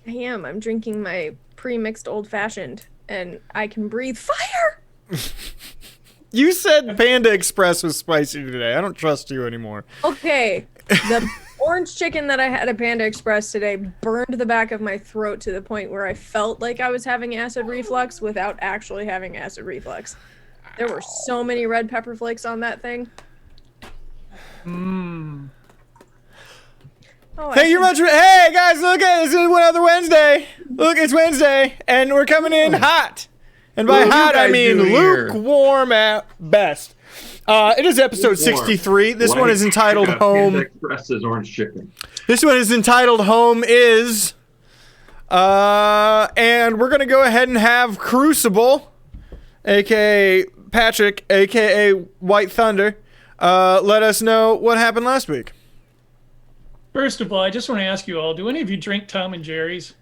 I am. I'm drinking my pre-mixed old-fashioned, and I can breathe fire! You said Panda Express was spicy today. I don't trust you anymore. Okay, the orange chicken that I had at Panda Express today burned the back of my throat to the point where I felt like I was having acid reflux without actually having acid reflux. There were so many red pepper flakes on that thing. Mmm. Oh, Thank you much. Hey guys, look at this is another Wednesday. Look, it's Wednesday, and we're coming in hot. And by What are you hot, I guys mean doing here? lukewarm at best. It is episode 63. This one is entitled Home. Panda Express's orange chicken. This one is entitled Home Is. And we're going to go ahead and have Crucible, a.k.a. Patrick, a.k.a. White Thunder, let us know what happened last week. First of all, I just want to ask you all, do any of you drink Tom and Jerry's?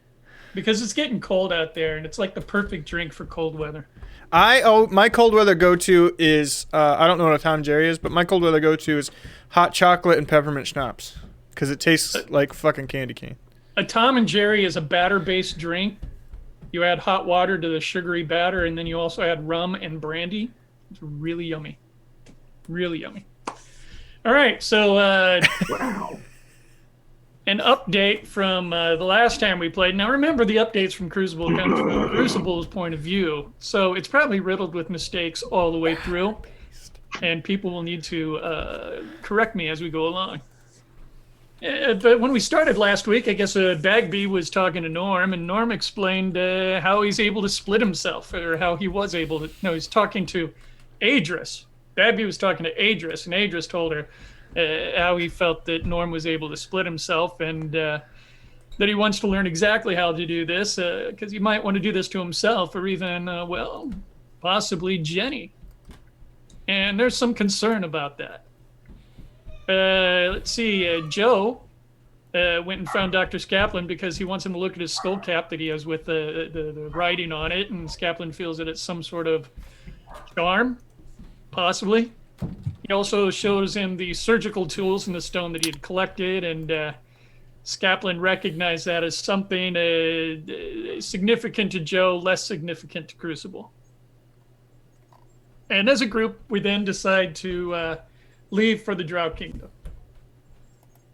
Because it's getting cold out there, and it's like the perfect drink for cold weather. My cold weather go-to is, I don't know what a Tom and Jerry is, but my cold weather go-to is hot chocolate and peppermint schnapps. Because it tastes like fucking candy cane. A Tom and Jerry is a batter-based drink. You add hot water to the sugary batter, and then you also add rum and brandy. It's really yummy. Really yummy. All right, so Wow. an update from the last time we played. Now remember, the updates from Crucible come from Crucible's point of view, so it's probably riddled with mistakes all the way through, and people will need to correct me as we go along. But when we started last week, I guess Bagby was talking to Norm, and Norm explained how he's able to split himself, or how he was able to. No, he's talking to Aedrys. Bagby was talking to Aedrys, and Aedrys told her how he felt that Norm was able to split himself, and that he wants to learn exactly how to do this, because he might want to do this to himself, or even, well, possibly Jenny. And there's some concern about that. Let's see, Joe went and found Dr. Scaplan because he wants him to look at his skull cap that he has with the writing on it, and Scaplan feels that it's some sort of charm, possibly. He also shows him the surgical tools in the stone that he had collected, and Scaplan recognized that as something significant to Joe, less significant to Crucible. And as a group, we then decide to leave for the Drow Kingdom.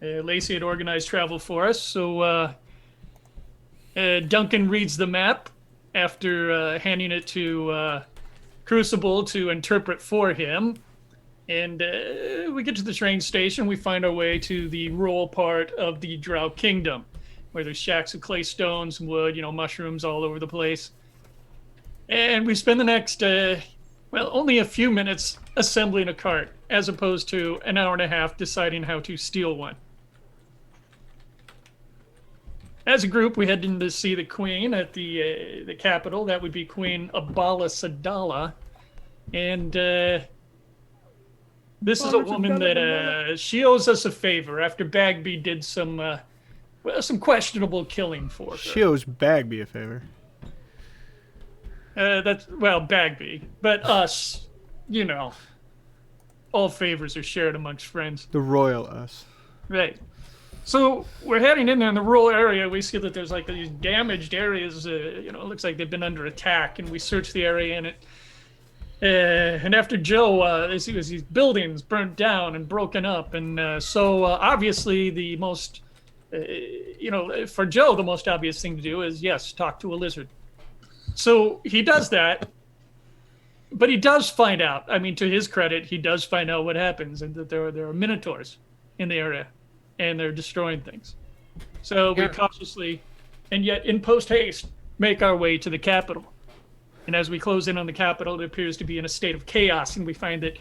Lacey had organized travel for us, so Duncan reads the map after handing it to Crucible to interpret for him. And we get to the train station. We find our way to the rural part of the Drow Kingdom, where there's shacks of clay stones and wood, mushrooms all over the place. And we spend the next, only a few minutes assembling a cart, as opposed to an hour and a half deciding how to steal one. As a group, we head in to see the Queen at the capital. That would be Queen Abala Sadala. And this is a woman that she owes us a favor after Bagby did some questionable killing for her. She owes Bagby a favor. Bagby. But us, all favors are shared amongst friends. The royal us. Right. So we're heading in there in the rural area. We see that there's like these damaged areas. It looks like they've been under attack, and we search the area in it. And after Joe, they see these buildings burnt down and broken up, and so obviously the most, for Joe, the most obvious thing to do is yes, talk to a lizard. So he does that, but he does find out. I mean, to his credit, he does find out what happens, and that there are minotaurs in the area, and they're destroying things. So we cautiously, and yet in post haste, make our way to the capital. And as we close in on the capital, it appears to be in a state of chaos, and we find that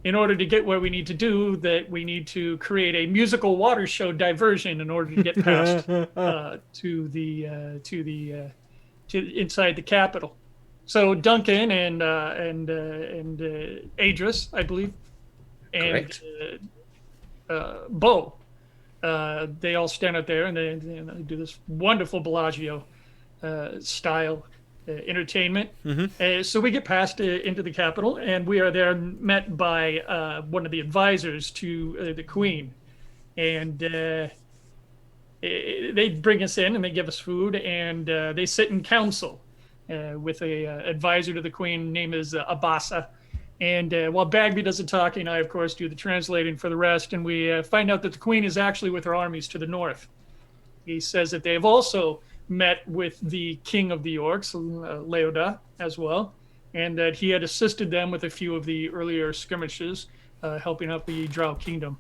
in order to get where we need to do, that we need to create a musical water show diversion in order to get past to inside the capital. So Duncan and Aedrys, I believe, and Bo, they all stand out there and they do this wonderful Bellagio style entertainment. Mm-hmm. So we get past into the capital, and we are there met by one of the advisors to the Queen, and they bring us in and they give us food, and they sit in council with a advisor to the queen. Name is Abasa. And while Bagby does the talking, I, of course, do the translating for the rest. And we find out that the queen is actually with her armies to the north. He says that they have also met with the king of the orcs, Leoda, as well, and that he had assisted them with a few of the earlier skirmishes, helping out the Drow kingdom.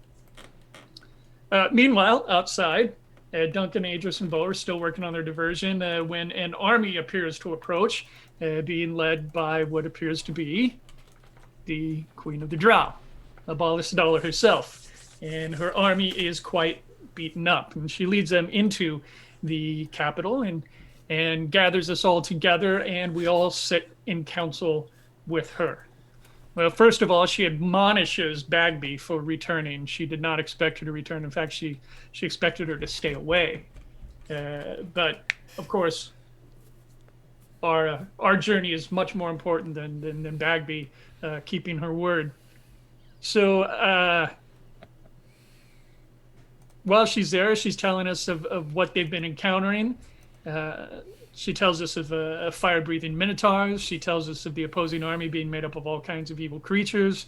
Meanwhile, outside, Duncan, Aedrys, and Bo are still working on their diversion when an army appears to approach, being led by what appears to be the Queen of the Drow, Abalistadala herself. And her army is quite beaten up. And she leads them into the capital and gathers us all together, and we all sit in council with her. Well, first of all, she admonishes Bagby for returning. She did not expect her to return. In fact, she expected her to stay away. But of course, our journey is much more important than Bagby keeping her word. So while she's there, she's telling us of what they've been encountering. She tells us of fire-breathing minotaurs. She tells us of the opposing army being made up of all kinds of evil creatures.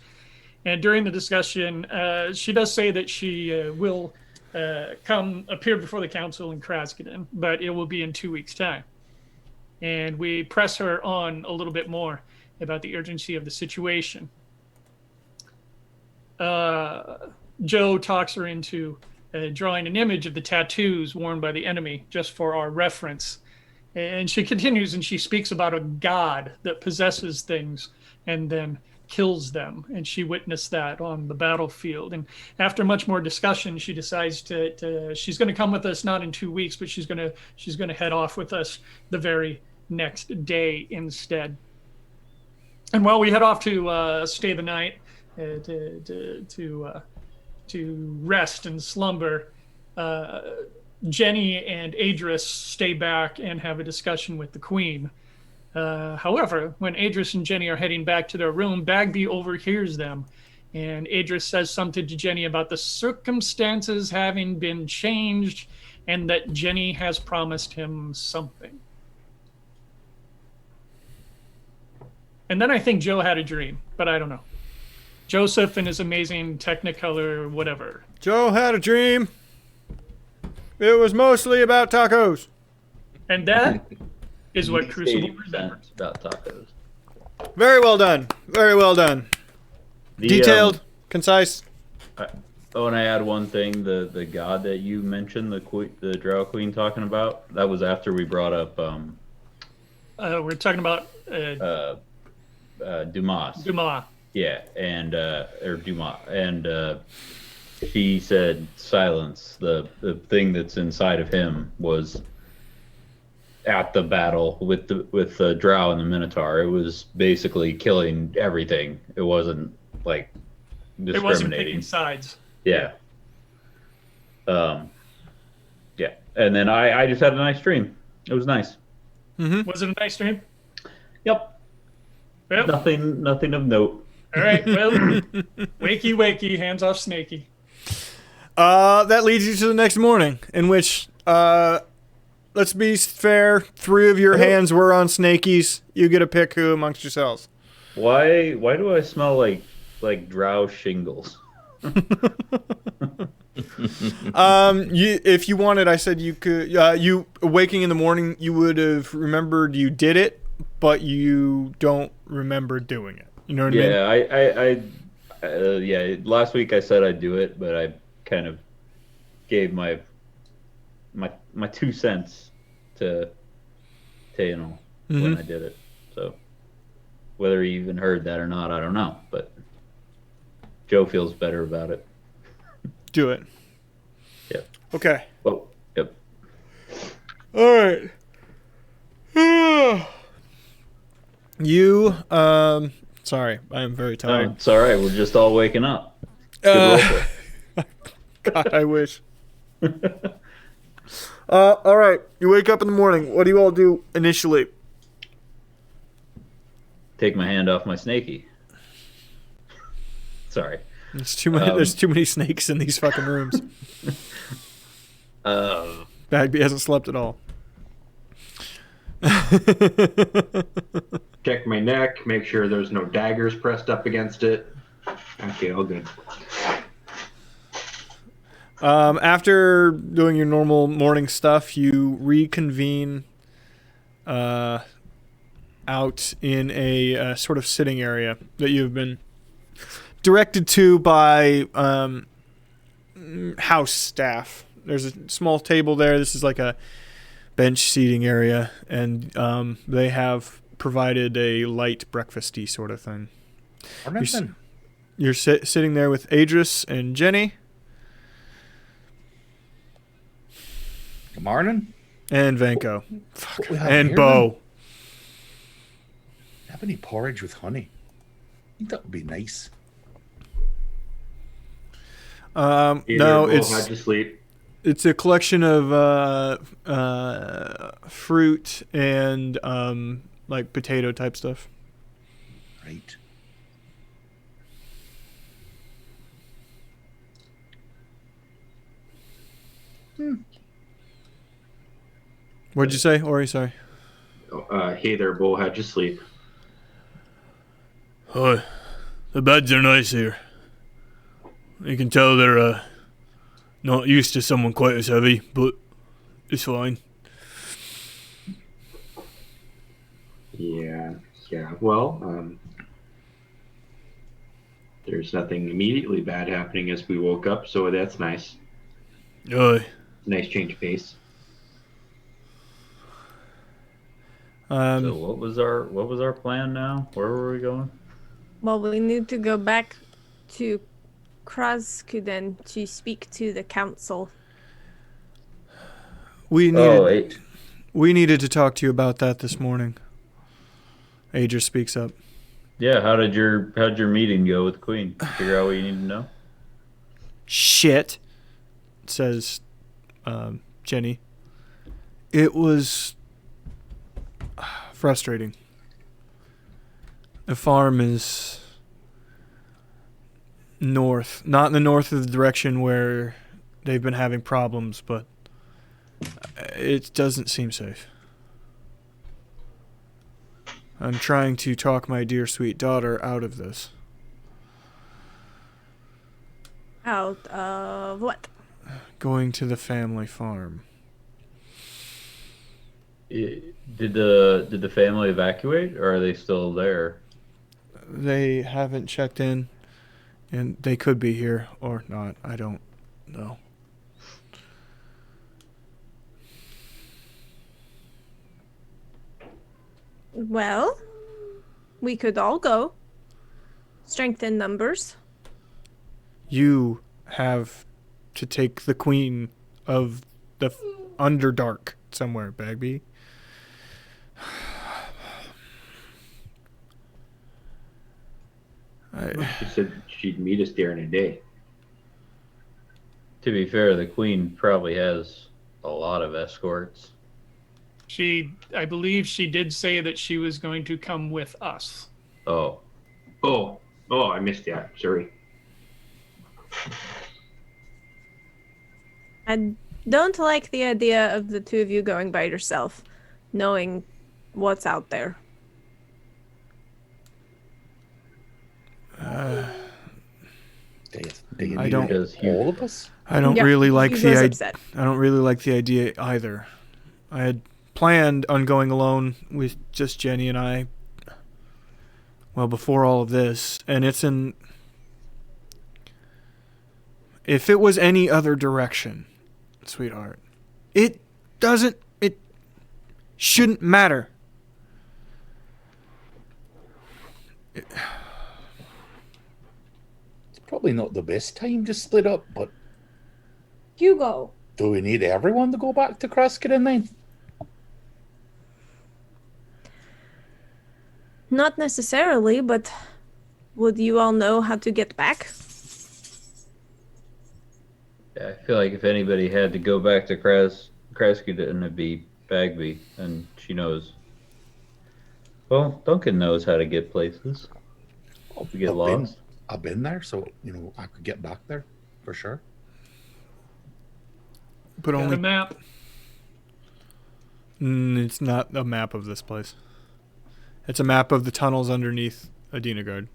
And during the discussion, she does say that she will appear before the council in Krasden, but it will be in 2 weeks' time. And we press her on a little bit more about the urgency of the situation. Joe talks her into drawing an image of the tattoos worn by the enemy, just for our reference. And she continues and she speaks about a god that possesses things and then kills them. And she witnessed that on the battlefield. And after much more discussion, she decides she's going to come with us not in 2 weeks, but she's going to head off with us the very next day instead. And while we head off to stay the night, to rest and slumber, Jenny and Aedrys stay back and have a discussion with the queen. However, when Aedrys and Jenny are heading back to their room, Bagby overhears them, and Aedrys says something to Jenny about the circumstances having been changed and that Jenny has promised him something. And then I think Joe had a dream, but I don't know. Joseph and his amazing Technicolor whatever. Joe had a dream. It was mostly about tacos. And that is what Crucible remembers. About tacos. Very well done. Very well done. Detailed, concise. Oh, and I add one thing: the god that you mentioned, the Drow Queen talking about. That was after we brought up. We're talking about Dumas. Dumas. Yeah, and or Dumas, and she said silence. The thing that's inside of him was at the battle with the Drow and the Minotaur. It was basically killing everything. It wasn't like discriminating. It wasn't picking sides. Yeah. Yeah, and then I just had a nice dream. It was nice. Mm-hmm. Was it a nice dream? Yep. Well, Nothing of note. all right. Well, wakey, hands off Snakey. That leads you to the next morning, in which, let's be fair, 3 of your hands were on Snakey's. You get to pick who amongst yourselves. Why do I smell like Drow shingles? If you wanted, I said you could. You waking in the morning, you would have remembered you did it, but you don't remember doing it. You know what I mean? Yeah. Last week I said I'd do it, but I kind of gave my 2 cents to Tayanol when I did it. So whether he even heard that or not, I don't know. But Joe feels better about it. Do it. Yep. Okay. Well, yep. All right. You, sorry, I am very tired. It's all right. We're just all waking up. God, I wish. All right. You wake up in the morning. What do you all do initially? Take my hand off my Snakey. Sorry. There's too many snakes in these fucking rooms. Bagby hasn't slept at all. Check my neck, make sure there's no daggers pressed up against it. Okay, all good. After doing your normal morning stuff, you reconvene out in a sort of sitting area that you've been directed to by house staff. There's a small table there. This is like a bench seating area, and they have provided a light breakfasty sort of thing. You're sitting there with Aedrys and Jenny. Good morning. And Vanko. Fuck. We have And here, Bo. then? Have any porridge with honey? I think that would be nice. No, We'll have to sleep. it's a collection of fruit and like potato type stuff. Right. What'd you say, Ori? Sorry. Hey there, Bo. How'd you sleep? Oh, the beds are nice here. You can tell they're not used to someone quite as heavy, but it's fine. Yeah. Well, there's nothing immediately bad happening as we woke up, so that's nice. Aye. Nice change of pace. So what was our plan now? Where were we going? Well, we need to go back to Krasden to speak to the council. We Oh, we needed to talk to you about that this morning. Aedrys speaks up. yeah. How'd your meeting go with the Queen? Figure out what you need to know. Shit, says Jenny. It was frustrating. The farm is north, not in the north of the direction where they've been having problems, but it doesn't seem safe. I'm trying to talk my dear sweet daughter out of this. Out of what? Going to the family farm. Did the family evacuate, or are they still there? They haven't checked in, and they could be here or not. I don't know. Well, we could all go. Strength in numbers. You have to take the queen of the Underdark somewhere, Bagby. She said she'd meet us there in a day. To be fair, the Queen probably has a lot of escorts. I believe she did say that she was going to come with us. Oh, Oh, I missed that. Sorry. I don't like the idea of the two of you going by yourself, knowing what's out there. Do you I need don't- all of us? I don't Yeah, really like he the was idea. upset. I don't really like the idea either. I had planned on going alone with just Jenny and I. Well, before all of this, and it's in. If it was any other direction, sweetheart, it doesn't. It shouldn't matter. It's probably not the best time to split up, but Hugo. do we need everyone to go back to Krasden then? Not necessarily, but would you all know how to get back? yeah. I feel like if anybody had to go back to Krasden, it'd be Bagby, and she knows. Well, Duncan knows how to get places. If we get lost. I've been there, so I could get back there for sure. But Got only a map. It's not a map of this place. It's a map of the tunnels underneath Adinagard.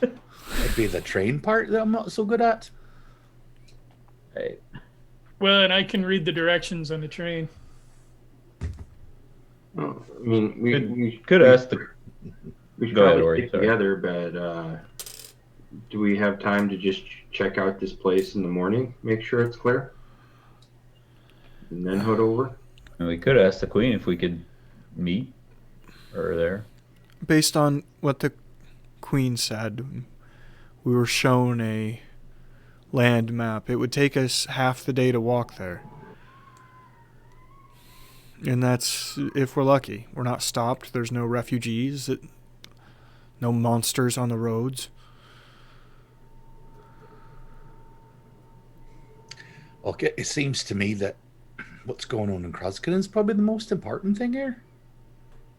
It'd be the train part that I'm not so good at. Hey, Well, and I can read the directions on the train. Oh, I mean, could ask the. we should Go ahead, probably Ori, stick sorry. together, but do we have time to just check out this place in the morning, make sure it's clear, and then head over? And we could ask the queen if we could meet her there. Based on what the queen said, we were shown a land map. It would take us half the day to walk there. And that's if we're lucky. We're not stopped. There's no refugees. No monsters on the roads. Okay, it seems to me that what's going on in Krasden is probably the most important thing here.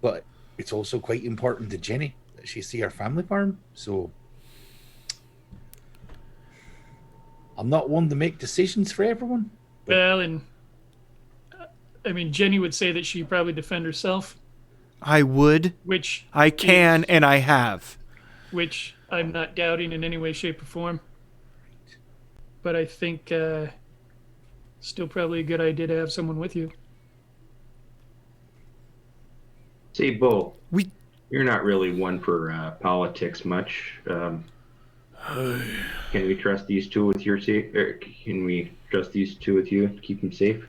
But it's also quite important to Jenny that she see her family farm. So I'm not one to make decisions for everyone. Well, and I mean, Jenny would say that she'd probably defend herself, I would. which I can, is- and I have. which I'm not doubting in any way, shape, or form. But I think still probably a good idea to have someone with you. Say, Bo, We you're not really one for politics much. Can we trust these two with your safe? Can we trust these two with you to keep them safe?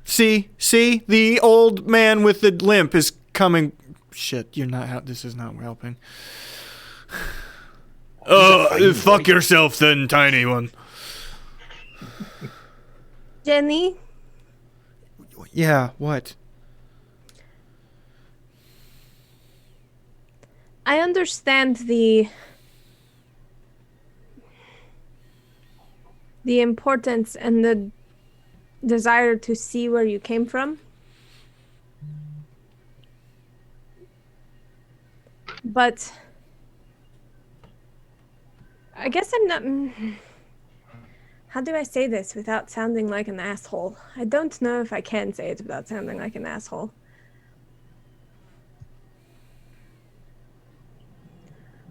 See, the old man with the limp is coming. Shit, you're not. This is not helping. Fuck yourself then, tiny one. Jenny, Yeah, what? I understand the importance and the desire to see where you came from. But I guess I'm not. How do I say this without sounding like an asshole? I don't know if I can say it without sounding like an asshole.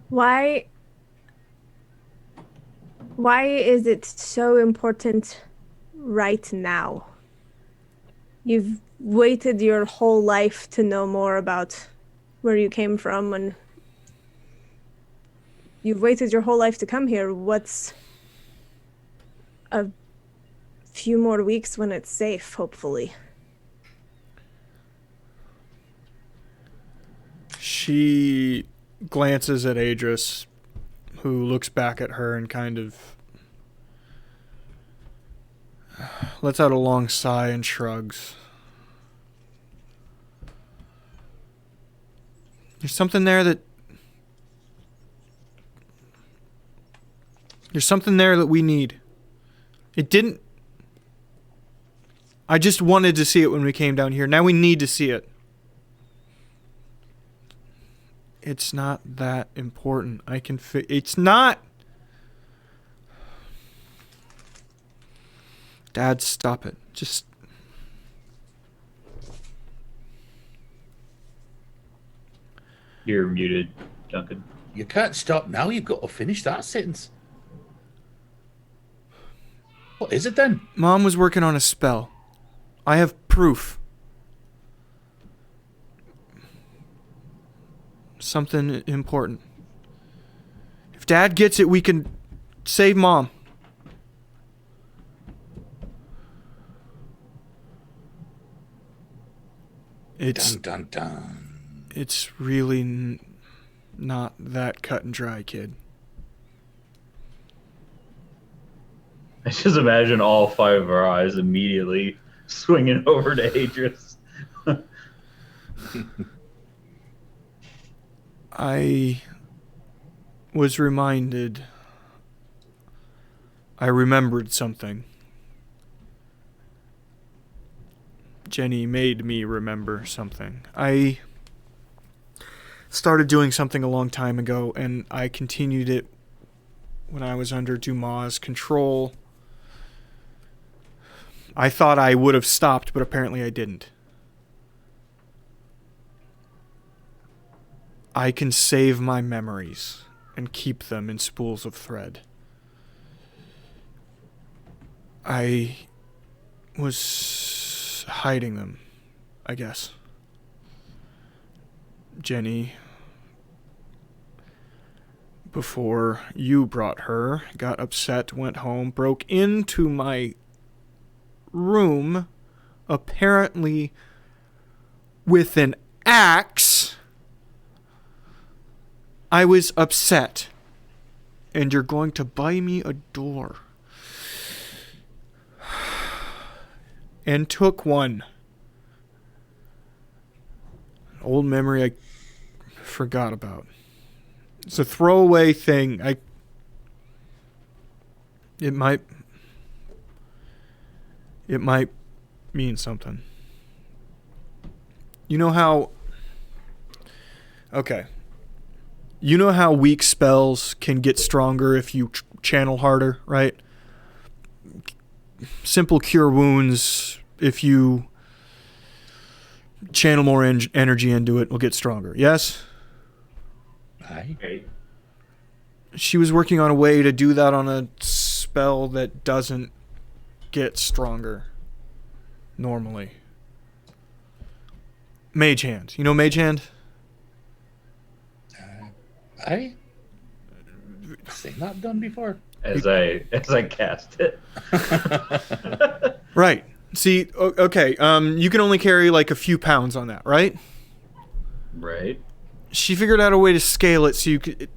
Why is it so important right now? You've waited your whole life to know more about where you came from, and you've waited your whole life to come here. What's a few more weeks when it's safe, hopefully? She glances at Aedrys, who looks back at her and kind of lets out a long sigh and shrugs. There's something there that we need. It didn't. I just wanted to see it when we came down here. Now we need to see it. It's not that important. It's not. Dad, stop it. Just. You're muted, Duncan. You can't stop now. You've got to finish that sentence. What is it then? Mom was working on a spell. I have proof. Something important. If Dad gets it, we can save Mom. Dun dun dun. It's really not that cut and dry, kid. I just imagine all five of our eyes immediately swinging over to Aedrys. I was reminded. I remembered something. Jenny made me remember something. I started doing something a long time ago, and I continued it when I was under Dumas' control. I thought I would have stopped, but apparently I didn't. I can save my memories and keep them in spools of thread. I was hiding them, I guess. Jenny, before you brought her, got upset, went home, broke into my room, apparently with an axe. I was upset, and you're going to buy me a door. And took one. An old memory I forgot about. It's a throwaway thing. It might mean something. You know how... Okay. You know how weak spells can get stronger if you channel harder, right? Simple cure wounds, if you channel more energy into it, will get stronger. Yes? Aye. Okay. She was working on a way to do that on a spell that doesn't get stronger normally. Mage Hand. You know Mage Hand? Aye. Seen that done before. As I cast it. Right. See, okay, you can only carry like a few pounds on that, right? Right. She figured out a way to scale it so you could...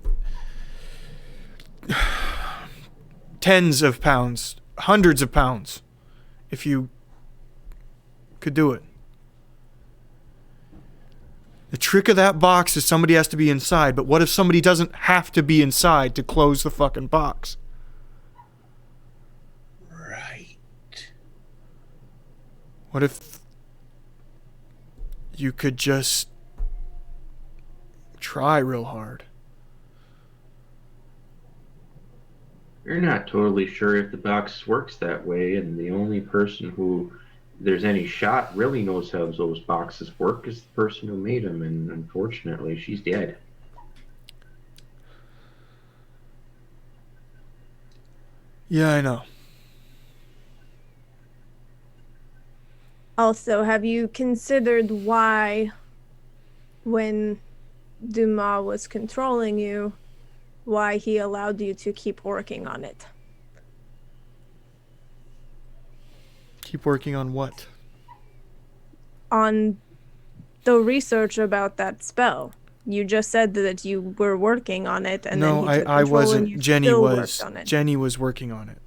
tens of pounds, hundreds of pounds, if you could do it. The trick of that box is somebody has to be inside, but what if somebody doesn't have to be inside to close the fucking box? Right. What if you could just try real hard? We're not totally sure if the box works that way, and the only person who there's any shot really knows how those boxes work is the person who made them, and unfortunately, she's dead. Yeah, I know. Also, have you considered why, when Dumas was controlling you, why he allowed you to keep working on it? Keep working on what? On the research about that spell. You just said that you were working on it, and No, then he took I control wasn't. and you Jenny still was. worked on it. Jenny was working on it.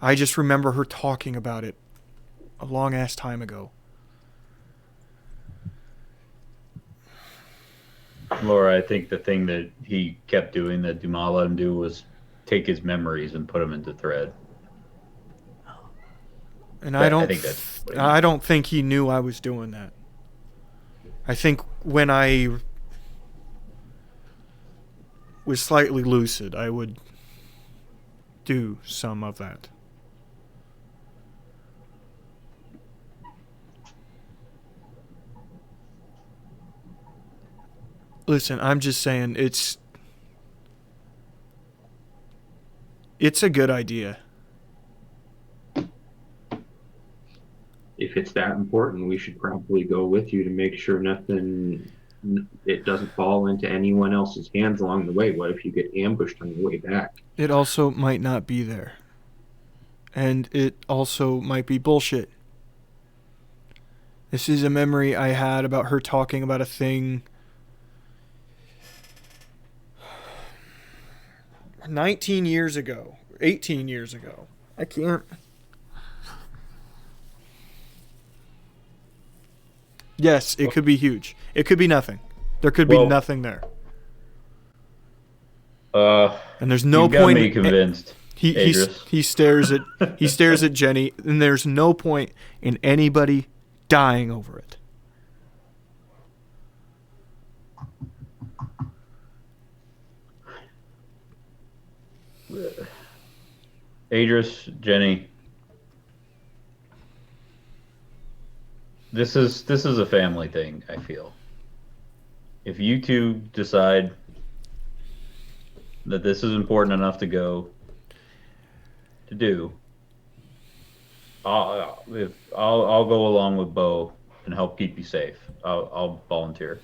I just remember her talking about it a long ass time ago. Laura, I think the thing that he kept doing that Dumas let him do was take his memories and put them into thread. And I think that's what he I don't think he knew I was doing that. I think when I was slightly lucid, I would do some of that. Listen, I'm just saying it's a good idea. If it's that important, we should probably go with you to make sure it doesn't fall into anyone else's hands along the way. What if you get ambushed on your way back? It also might not be there. And it also might be bullshit. This is a memory I had about her talking about a thing 19 years ago, 18 years ago. I can't. Yes, it could be huge. It could be nothing. There could be nothing there. And there's no you got point. me convinced. He stares at Jenny, and there's no point in anybody dying over it. Aedrys, Jenny, this is a family thing, I feel. If you two decide that this is important enough to do, I'll go along with Bo and help keep you safe. I'll volunteer.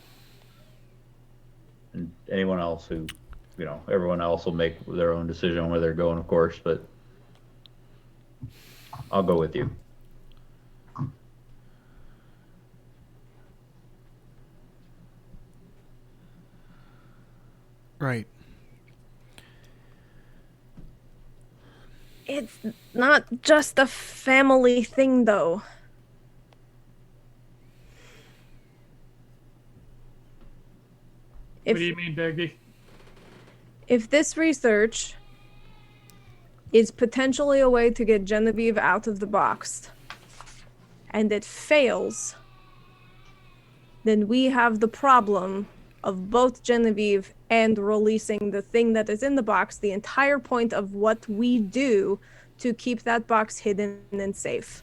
And anyone else who, everyone else will make their own decision where they're going, of course, but I'll go with you. Right. It's not just a family thing, though. What do you mean, Bagby? If this research is potentially a way to get Genevieve out of the box, and it fails, then we have the problem of both Genevieve and releasing the thing that is in the box, the entire point of what we do to keep that box hidden and safe.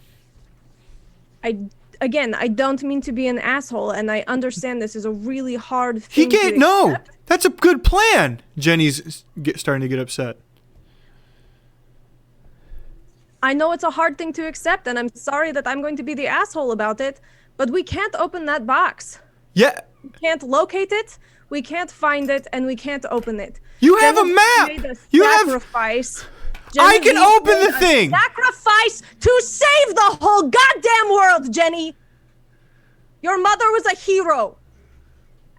Again, I don't mean to be an asshole, and I understand this is a really hard thing to accept. No! That's a good plan! Jenny's starting to get upset. I know it's a hard thing to accept, and I'm sorry that I'm going to be the asshole about it, but we can't open that box. Yeah. We can't locate it, we can't find it, and we can't open it. You have a map! Made a You have... sacrifice. I can open the thing! Sacrifice to save the whole goddamn world, Jenny! Your mother was a hero.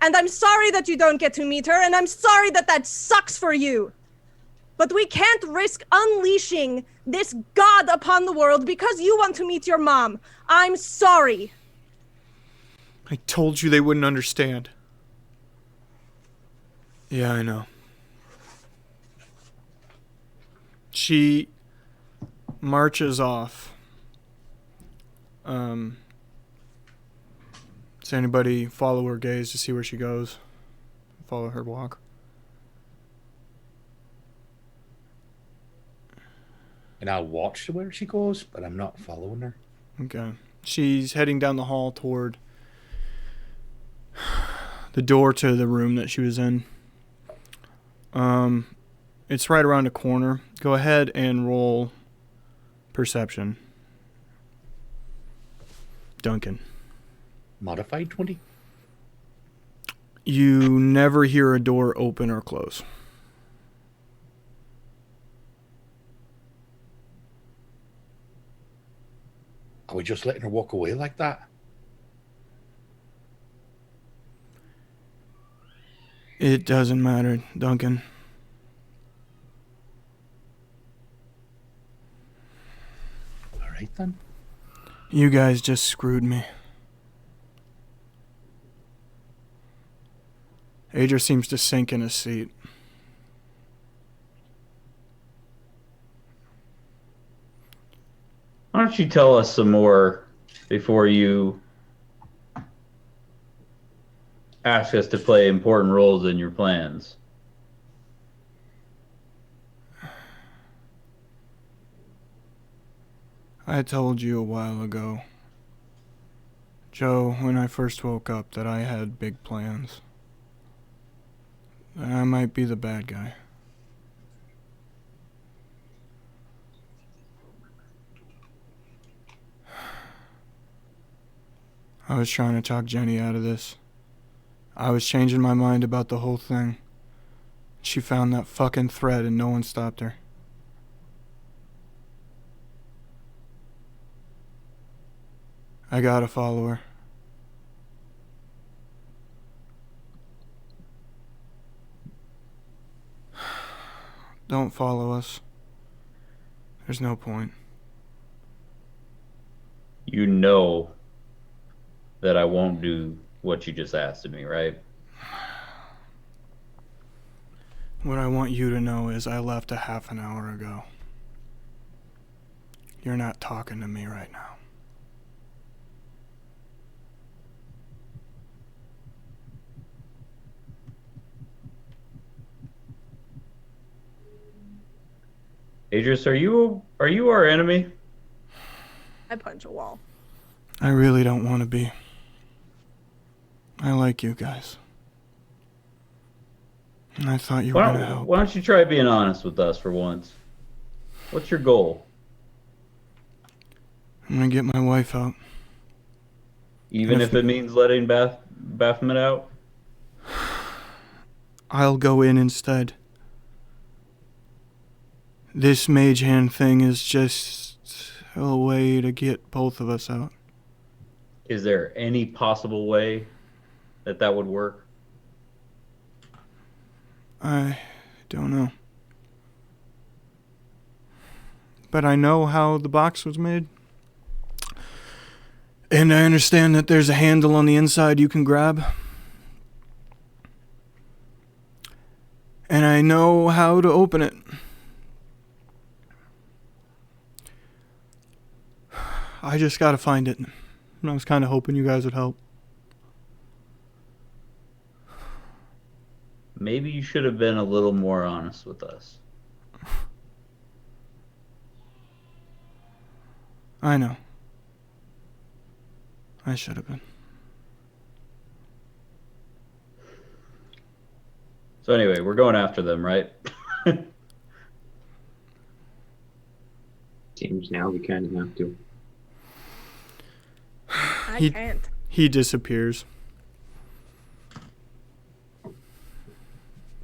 And I'm sorry that you don't get to meet her, and I'm sorry that sucks for you. But we can't risk unleashing this god upon the world because you want to meet your mom. I'm sorry. I told you they wouldn't understand. Yeah, I know. She marches off. Does anybody follow her gaze to see where she goes? Follow her walk? And I'll watch where she goes, but I'm not following her. Okay. She's heading down the hall toward the door to the room that she was in. It's right around the corner. Go ahead and roll perception. Duncan. Modified 20? You never hear a door open or close. Are we just letting her walk away like that? It doesn't matter, Duncan. All right, then. You guys just screwed me. Aedrys seems to sink in his seat. Why don't you tell us some more before you ask us to play important roles in your plans? I told you a while ago, Joe, when I first woke up, that I had big plans. That I might be the bad guy. I was trying to talk Jenny out of this. I was changing my mind about the whole thing. She found that fucking thread and no one stopped her. I gotta follow her. Don't follow us. There's no point. You know that I won't do what you just asked of me, right? What I want you to know is I left a half an hour ago. You're not talking to me right now. Aedrys, are you our enemy? I punch a wall. I really don't want to be. I like you guys. And I thought you were going to help. Why don't you try being honest with us for once? What's your goal? I'm going to get my wife out. Even if it means letting Baphomet out? I'll go in instead. This mage hand thing is just a way to get both of us out. Is there any possible way that would work? I don't know. But I know how the box was made. And I understand that there's a handle on the inside you can grab. And I know how to open it. I just gotta find it. And I was kind of hoping you guys would help. Maybe you should have been a little more honest with us. I know. I should have been. So anyway, we're going after them, right? Seems now we kind of have to. I can't. He disappears.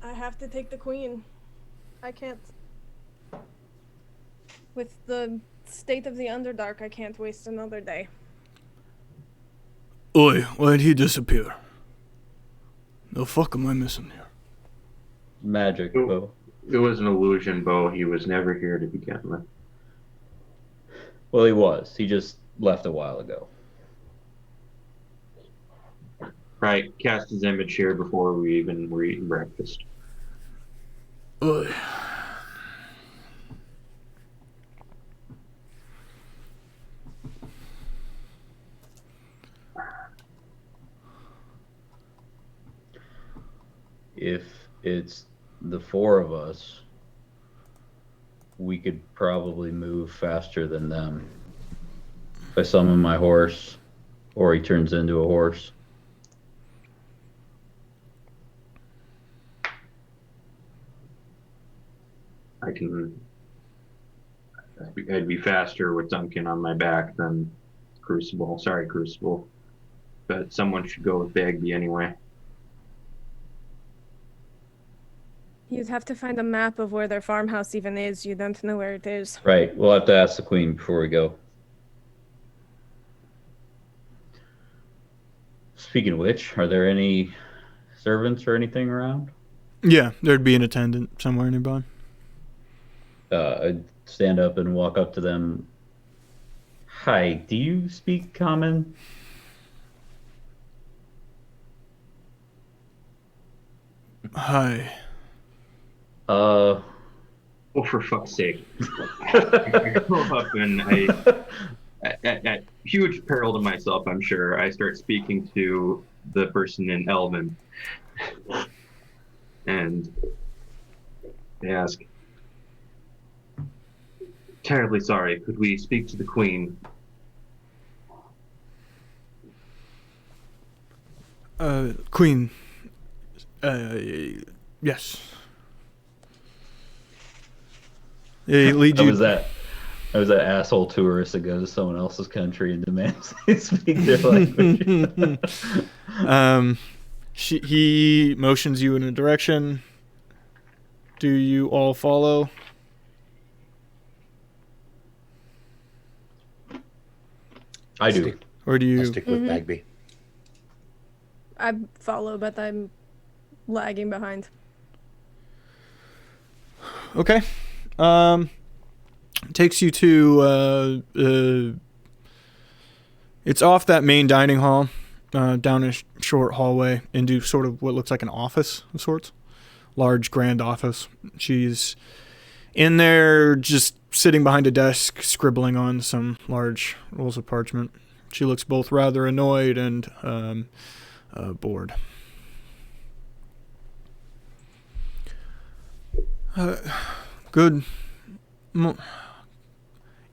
I have to take the queen. I can't. With the state of the Underdark, I can't waste another day. Oi, why'd he disappear? The fuck am I missing here? Magic, Bo. It was an illusion, Bo. He was never here to begin with. Well, he was. He just left a while ago. Right, cast his image here before we even were eating breakfast. Oi. If it's the four of us, we could probably move faster than them. If I summon my horse, or he turns into a horse. I'd be faster with Duncan on my back than Crucible. Sorry, Crucible. But someone should go with Bagby anyway. You'd have to find a map of where their farmhouse even is. You don't know where it is. Right, we'll have to ask the queen before we go. Speaking of which, are there any servants or anything around? Yeah, there'd be an attendant somewhere nearby. I'd stand up and walk up to them. Hi, do you speak common? Hi. Oh, for fuck's sake. I go up and at huge peril to myself, I'm sure, I start speaking to the person in Elven. And they ask, terribly sorry, could we speak to the queen? Queen. Yes. Yeah, lead you. That was that asshole tourist that goes to someone else's country and demands they speak their language. He motions you in a direction. Do you all follow? I do. Or do you? I'll stick with Bagby. I follow, but I'm lagging behind. Okay. Takes you to it's off that main dining hall, down a short hallway into sort of what looks like an office of sorts. Large grand office. She's in there just sitting behind a desk scribbling on some large rolls of parchment. She looks both rather annoyed and bored. Good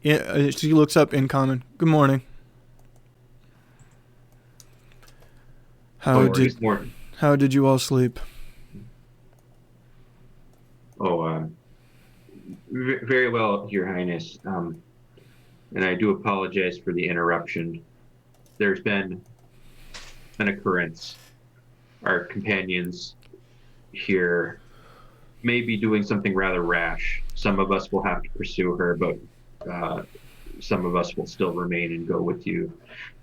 Yeah, she looks up in common. Good morning. Morning. How did you all sleep? Oh, very well, Your Highness. And I do apologize for the interruption. There's been an occurrence. Our companions here may be doing something rather rash. Some of us will have to pursue her, but some of us will still remain and go with you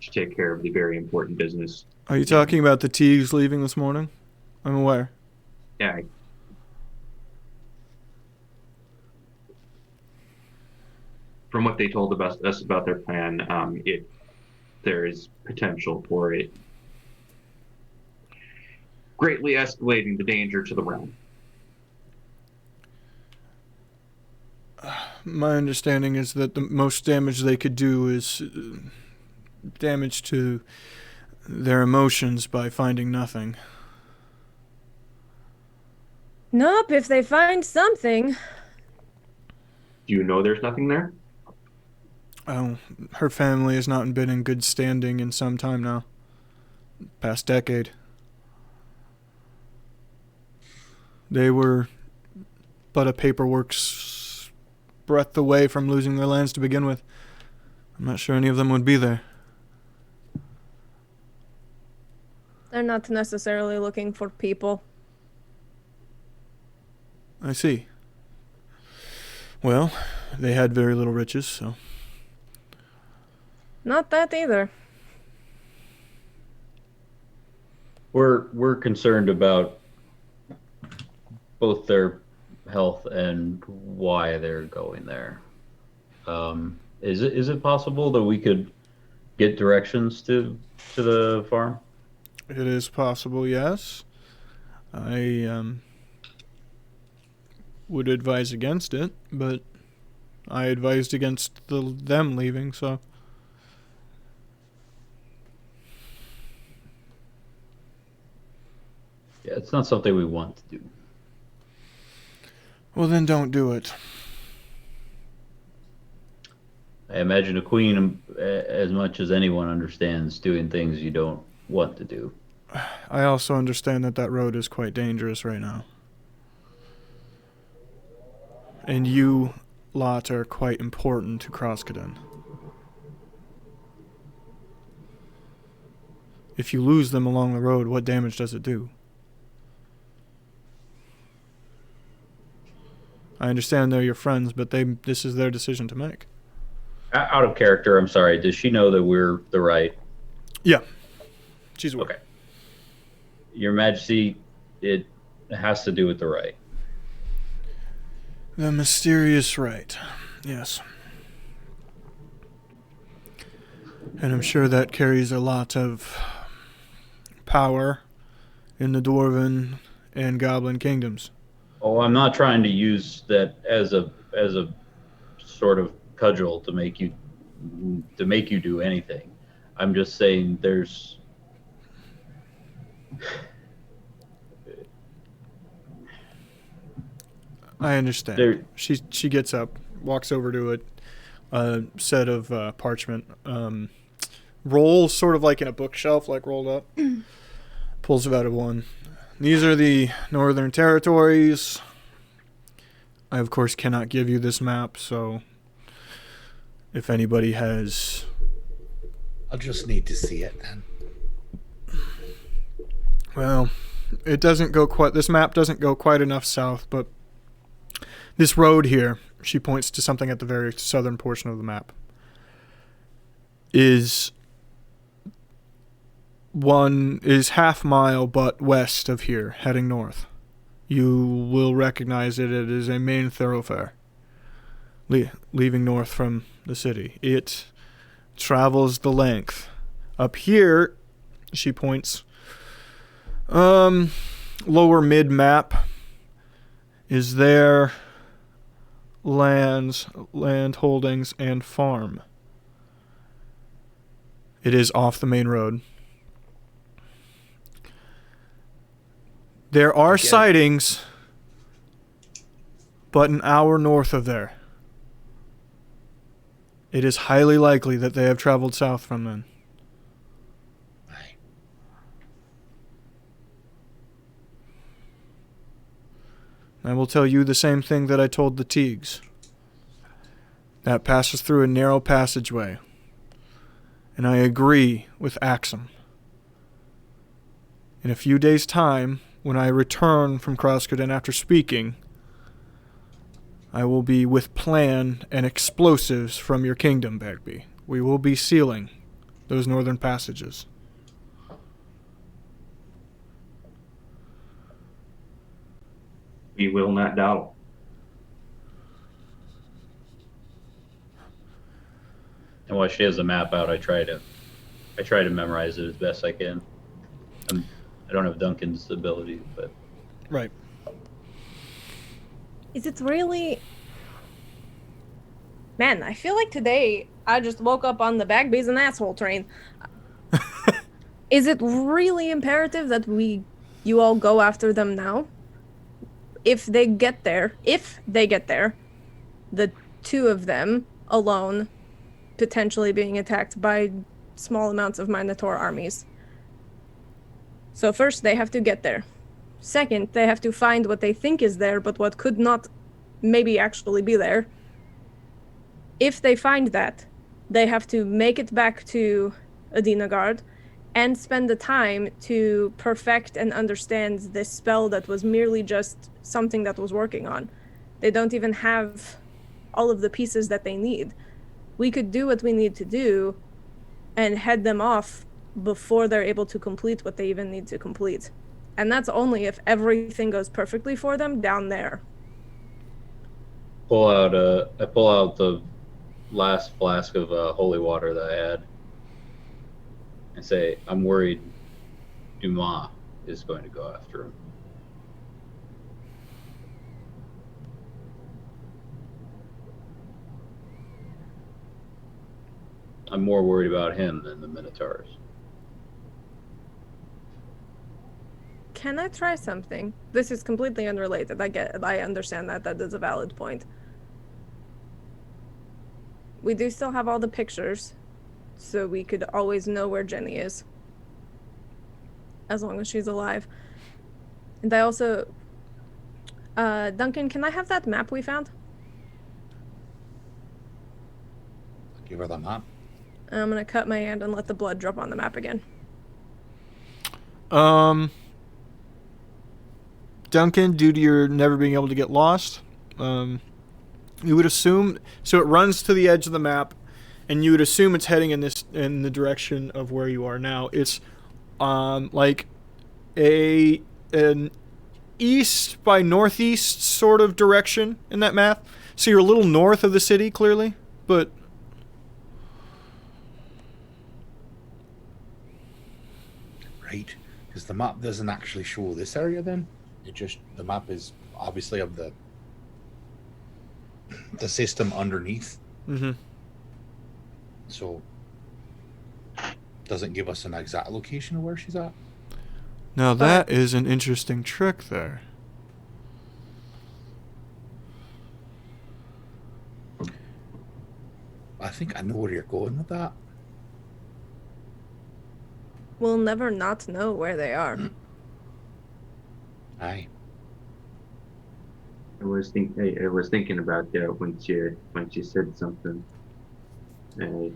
to take care of the very important business. Are you talking about the Teagues leaving this morning? I'm aware. Yeah. From what they told us about their plan, there is potential for it greatly escalating the danger to the realm. My understanding is that the most damage they could do is damage to their emotions by finding nothing. Nope, if they find something. Do you know there's nothing there? Oh, her family has not been in good standing in some time now. Past decade. They were but a paperwork's breadth away from losing their lands to begin with. I'm not sure any of them would be there. They're not necessarily looking for people. I see. Well, they had very little riches, so... Not that either. We're concerned about both their health and why they're going there. Is it possible that we could get directions to the farm? It is possible, yes. I would advise against it, but I advised against them leaving, so... Yeah, it's not something we want to do. Well, then don't do it. I imagine a queen, as much as anyone understands, doing things you don't want to do. I also understand that road is quite dangerous right now. And you lot are quite important to Krasden. If you lose them along the road, what damage does it do? I understand they're your friends, but this is their decision to make. Out of character, I'm sorry. Does she know that we're the right? Yeah. She's aware. Okay. Your Majesty, it has to do with the right. The mysterious right. Yes. And I'm sure that carries a lot of power in the Dwarven and Goblin kingdoms. Oh, I'm not trying to use that as a sort of cudgel to make you do anything. I'm just saying there's I understand. She gets up, walks over to a set of parchment, rolls sort of like in a bookshelf, like rolled up, pulls out a one. These are the Northern Territories. I, of course, cannot give you this map, so if anybody has... I'll just need to see it then. Well, it doesn't go quite... This map doesn't go quite enough south, but this road here, she points to something at the very southern portion of the map, is half mile but west of here, heading north. You will recognize it. It is a main thoroughfare leaving north from the city. It travels the length. Up here, she points, lower mid map is their land holdings and farm. It is off the main road. There are sightings, but an hour north of there. It is highly likely that they have traveled south from then. Aye. I will tell you the same thing that I told the Teagues. That passes through a narrow passageway. And I agree with Axum. In a few days' time, when I return from Krasden after speaking, I will be with plan and explosives from your kingdom, Bagby. We will be sealing those northern passages. We will not dawdle. And while she has the map out, I try to memorize it as best I can. I don't have Duncan's ability, but Right. Is it really... Man, I feel like today I just woke up on the Bagby's an asshole train. Is it really imperative that you all go after them now? If they get there, the two of them alone potentially being attacked by small amounts of Minotaur armies. So first, they have to get there. Second, they have to find what they think is there, but what could not maybe actually be there. If they find that, they have to make it back to Adinagard and spend the time to perfect and understand this spell that was merely just something that was working on. They don't even have all of the pieces that they need. We could do what we need to do and head them off before they're able to complete what they even need to complete. And that's only if everything goes perfectly for them down there. I pull out the last flask of holy water that I had and say, I'm worried Dumas is going to go after him. I'm more worried about him than the Minotaurs. Can I try something? This is completely unrelated. I understand that. That is a valid point. We do still have all the pictures, so we could always know where Jenny is. As long as she's alive. And I also... Duncan, can I have that map we found? Give her the map. I'm gonna cut my hand and let the blood drop on the map again. Duncan, due to your never being able to get lost, you would assume, so it runs to the edge of the map, and you would assume it's heading in the direction of where you are now. It's like an east by northeast sort of direction in that map. So you're a little north of the city, clearly, but Right. Because the map doesn't actually show this area then. The map is obviously of the system underneath. mm-hmm. So doesn't give us an exact location of where she's at. Now that is an interesting trick there. I think I know where you're going with that. We'll never not know where they are. Aye. I was thinking about that when you said something. I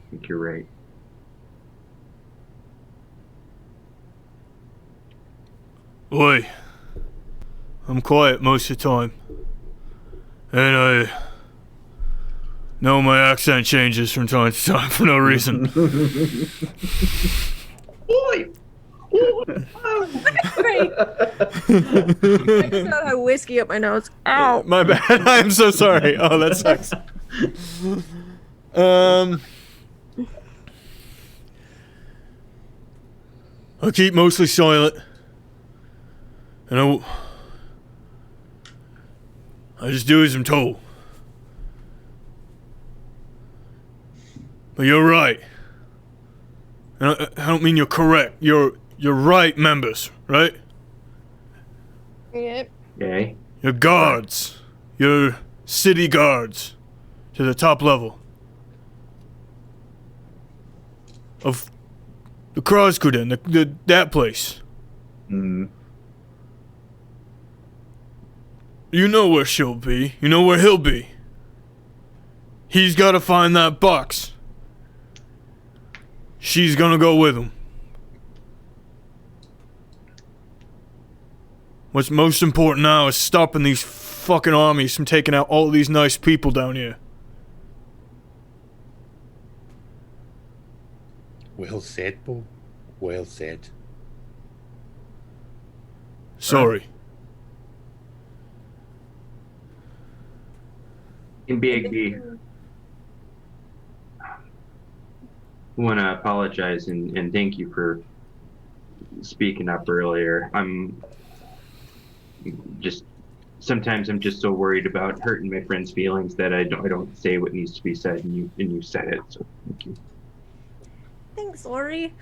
think you're right. Oi, I'm quiet most of the time, and I know my accent changes from time to time for no reason. Oi! Great. I just got a whiskey up my nose. Ow. My bad. I'm so sorry. Oh, that sucks. I keep mostly silent, and I just do as I'm told. But you're right. And I don't mean you're correct. You're right, members, right? Yep. Okay. Your guards. Your city guards. To the top level. of the Krasden, that place. Mm. You know where she'll be. You know where he'll be. He's got to find that box. She's gonna go with him. What's most important now is stopping these fucking armies from taking out all these nice people down here. Well said, Bo. Well said. Sorry. In BAB, I want to apologize and thank you for speaking up earlier. Sometimes I'm just so worried about hurting my friend's feelings that I don't say what needs to be said, and you said it. So thank you. Thanks, Ori.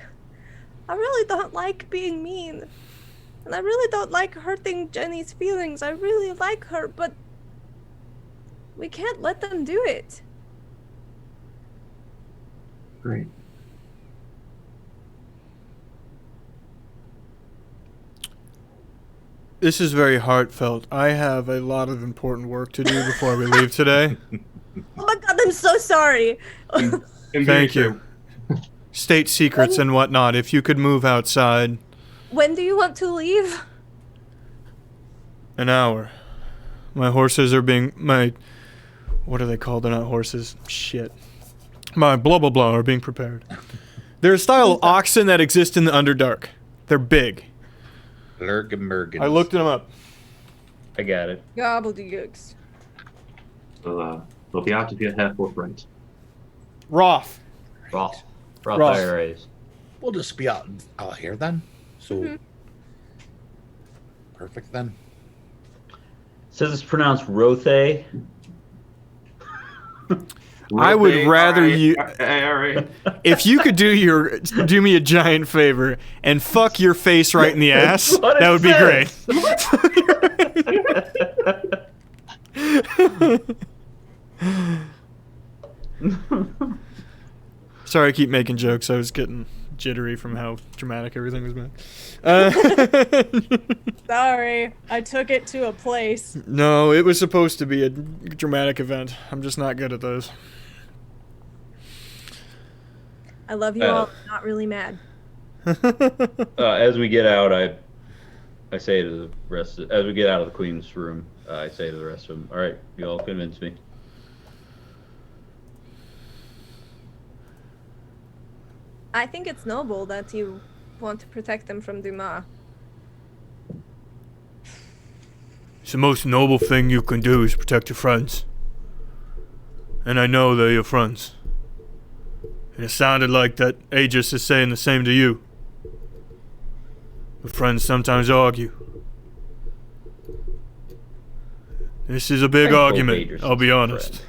I really don't like being mean. And I really don't like hurting Jenny's feelings. I really like her, but we can't let them do it. Great. This is very heartfelt. I have a lot of important work to do before we leave today. Oh my god, I'm so sorry. Thank you. State secrets and whatnot. If you could move outside. When do you want to leave? An hour. My horses are being... What are they called? They're not horses. Shit. My blah blah blah are being prepared. They're a style of oxen that exist in the Underdark. They're big. Lurgenmergens. I looked them up. I got it. Gobbledygooks. We'll be out if you have both right. Roth. Roth Roth. IRAs. We'll just be out here then. So perfect then. Says it's pronounced Rothe. I would rather you... All right. If you could do me a giant favor and fuck your face right in the ass, What that would be great. Sorry, I keep making jokes. I was getting jittery from how dramatic everything was made. Sorry, I took it to a place. No, it was supposed to be a dramatic event. I'm just not good at those. I love you all. I'm not really mad. As we get out, I say to the rest. As we get out of the Queen's room, I say to the rest of them, "All right, you all convince me." I think it's noble that you want to protect them from Dumas. It's the most noble thing you can do is protect your friends. And I know they're your friends. And it sounded like that Aegis is saying the same to you. But friends sometimes argue. This is a big argument, Aedrys I'll be is a honest.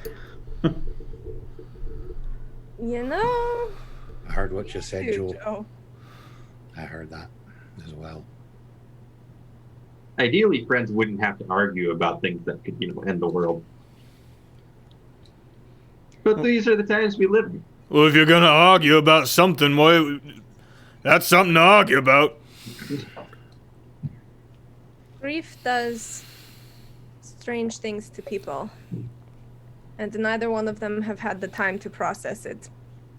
You know? I heard what you said, Joe. Joe. I heard that as well. Ideally, friends wouldn't have to argue about things that could, end the world. But these are the times we live in. Well, if you're gonna argue about something, why, that's something to argue about. Grief does strange things to people. And neither one of them have had the time to process it.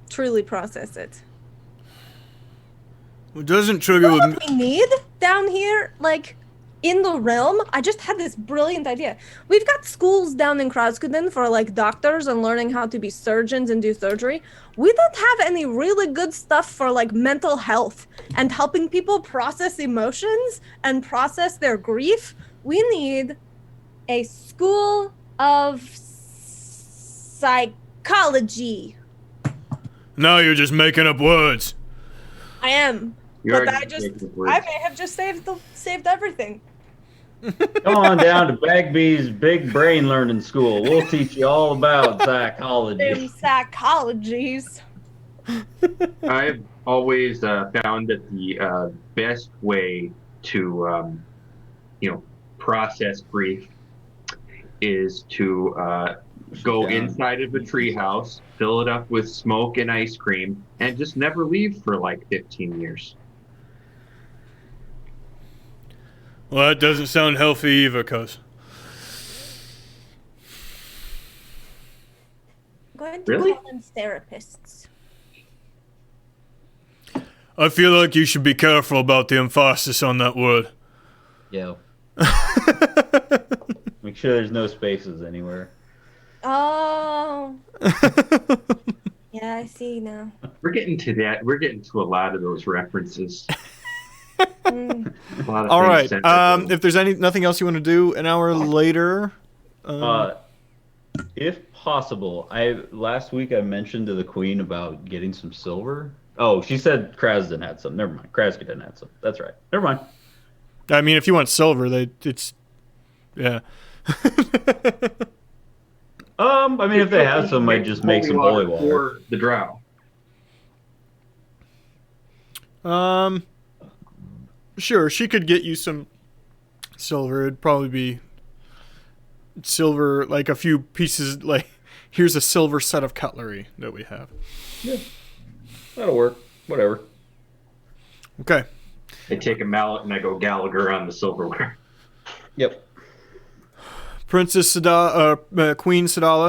Truly process it. It doesn't trigger You know with what we need down here? Like, in the realm? I just had this brilliant idea. We've got schools down in Krasden for, like, doctors and learning how to be surgeons and do surgery. We don't have any really good stuff for, like, mental health and helping people process emotions and process their grief. We need a school of psychology. Now you're just making up words. I am. You're But already making up words. I may have just saved everything. Come on down to Bagby's Big Brain Learning School. We'll teach you all about psychology. Them psychologies. I've always found that the best way to, process grief is to go down. inside of a treehouse, fill it up with smoke and ice cream, and just never leave for like 15 years. Well, that doesn't sound healthy either, cuz. Going to Really? call them therapists. I feel like you should be careful about the emphasis on that word. Yo. Make sure there's no spaces anywhere. Oh. Yeah, I see now. We're getting to that. We're getting to a lot of those references. Mm. A lot of All things right. centered on- If there's nothing else you want to do an hour later, If possible, last week I mentioned to the Queen about getting some silver. Oh, she said Krasden had some. Never mind. Krasden had some. That's right. Never mind. I mean, if you want silver, yeah. I mean, if they have some, I just make some holy water. for the Drow. Sure, she could get you some silver. It'd probably be silver, like a few pieces. Like, here's a silver set of cutlery that we have. Yeah, that'll work. Whatever. Okay. I take a mallet and I go Gallagher on the silverware. Yep. Princess Sadala, Queen Sadala,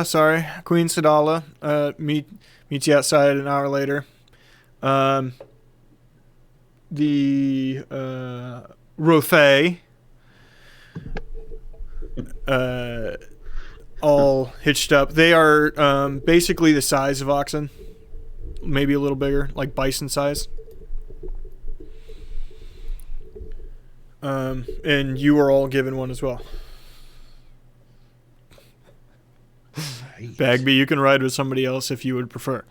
meets you outside an hour later. The Rothay, all hitched up. They are basically the size of oxen, maybe a little bigger, like bison size. And you are all given one as well. Right. Bagby, you can ride with somebody else if you would prefer.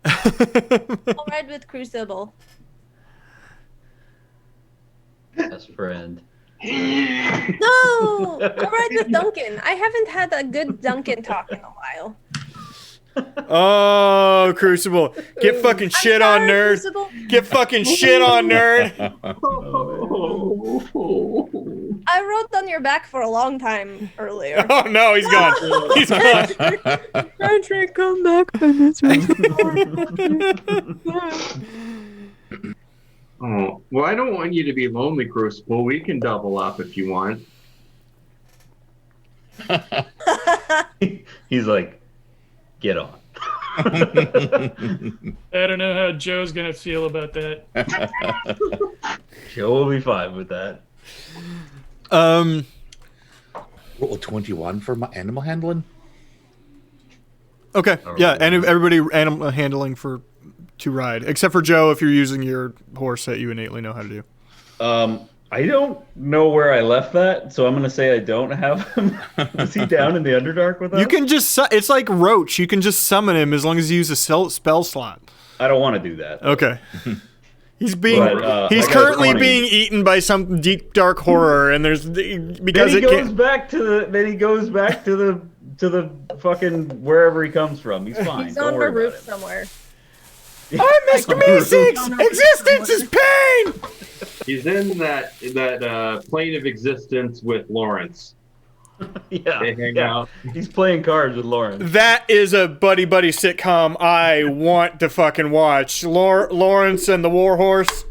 I'll ride with Crucible. Best friend. No! I'll ride with Duncan. I haven't had a good Duncan talk in a while. Oh, Crucible. Get fucking shit on, Sorry, nerd. Crucible. Get fucking shit on, nerd. I rode on your back for a long time earlier. Oh, no, he's gone. He's gone. Patrick, come back from this. Oh, well, I don't want you to be lonely, Crucible. We can double up if you want. He's like, get on. I don't know how Joe's gonna feel about that. Joe will be fine with that. Roll 21 for my animal handling. Okay, yeah, and everybody animal handling to ride, except for Joe if you're using your horse that you innately know how to do. I don't know where I left that, so I'm gonna say I don't have him. Is he down in the Underdark with us? You can just, it's like Roach, you can just summon him as long as you use a spell slot. I don't want to do that. Okay. He's But, he's I got currently 20. being eaten by some deep dark horror, and there's because Then he it goes can't. back to the. Then he goes back to the fucking wherever he comes from. He's fine. He's Don't on the worry roof about it. somewhere. I'm Mr. Meeseeks! Existence is pain! He's in that plane of existence with Lawrence. Yeah, They hang yeah. out. He's playing cards with Lauren. That is a buddy sitcom I want to fucking watch. Lawrence and the Warhorse.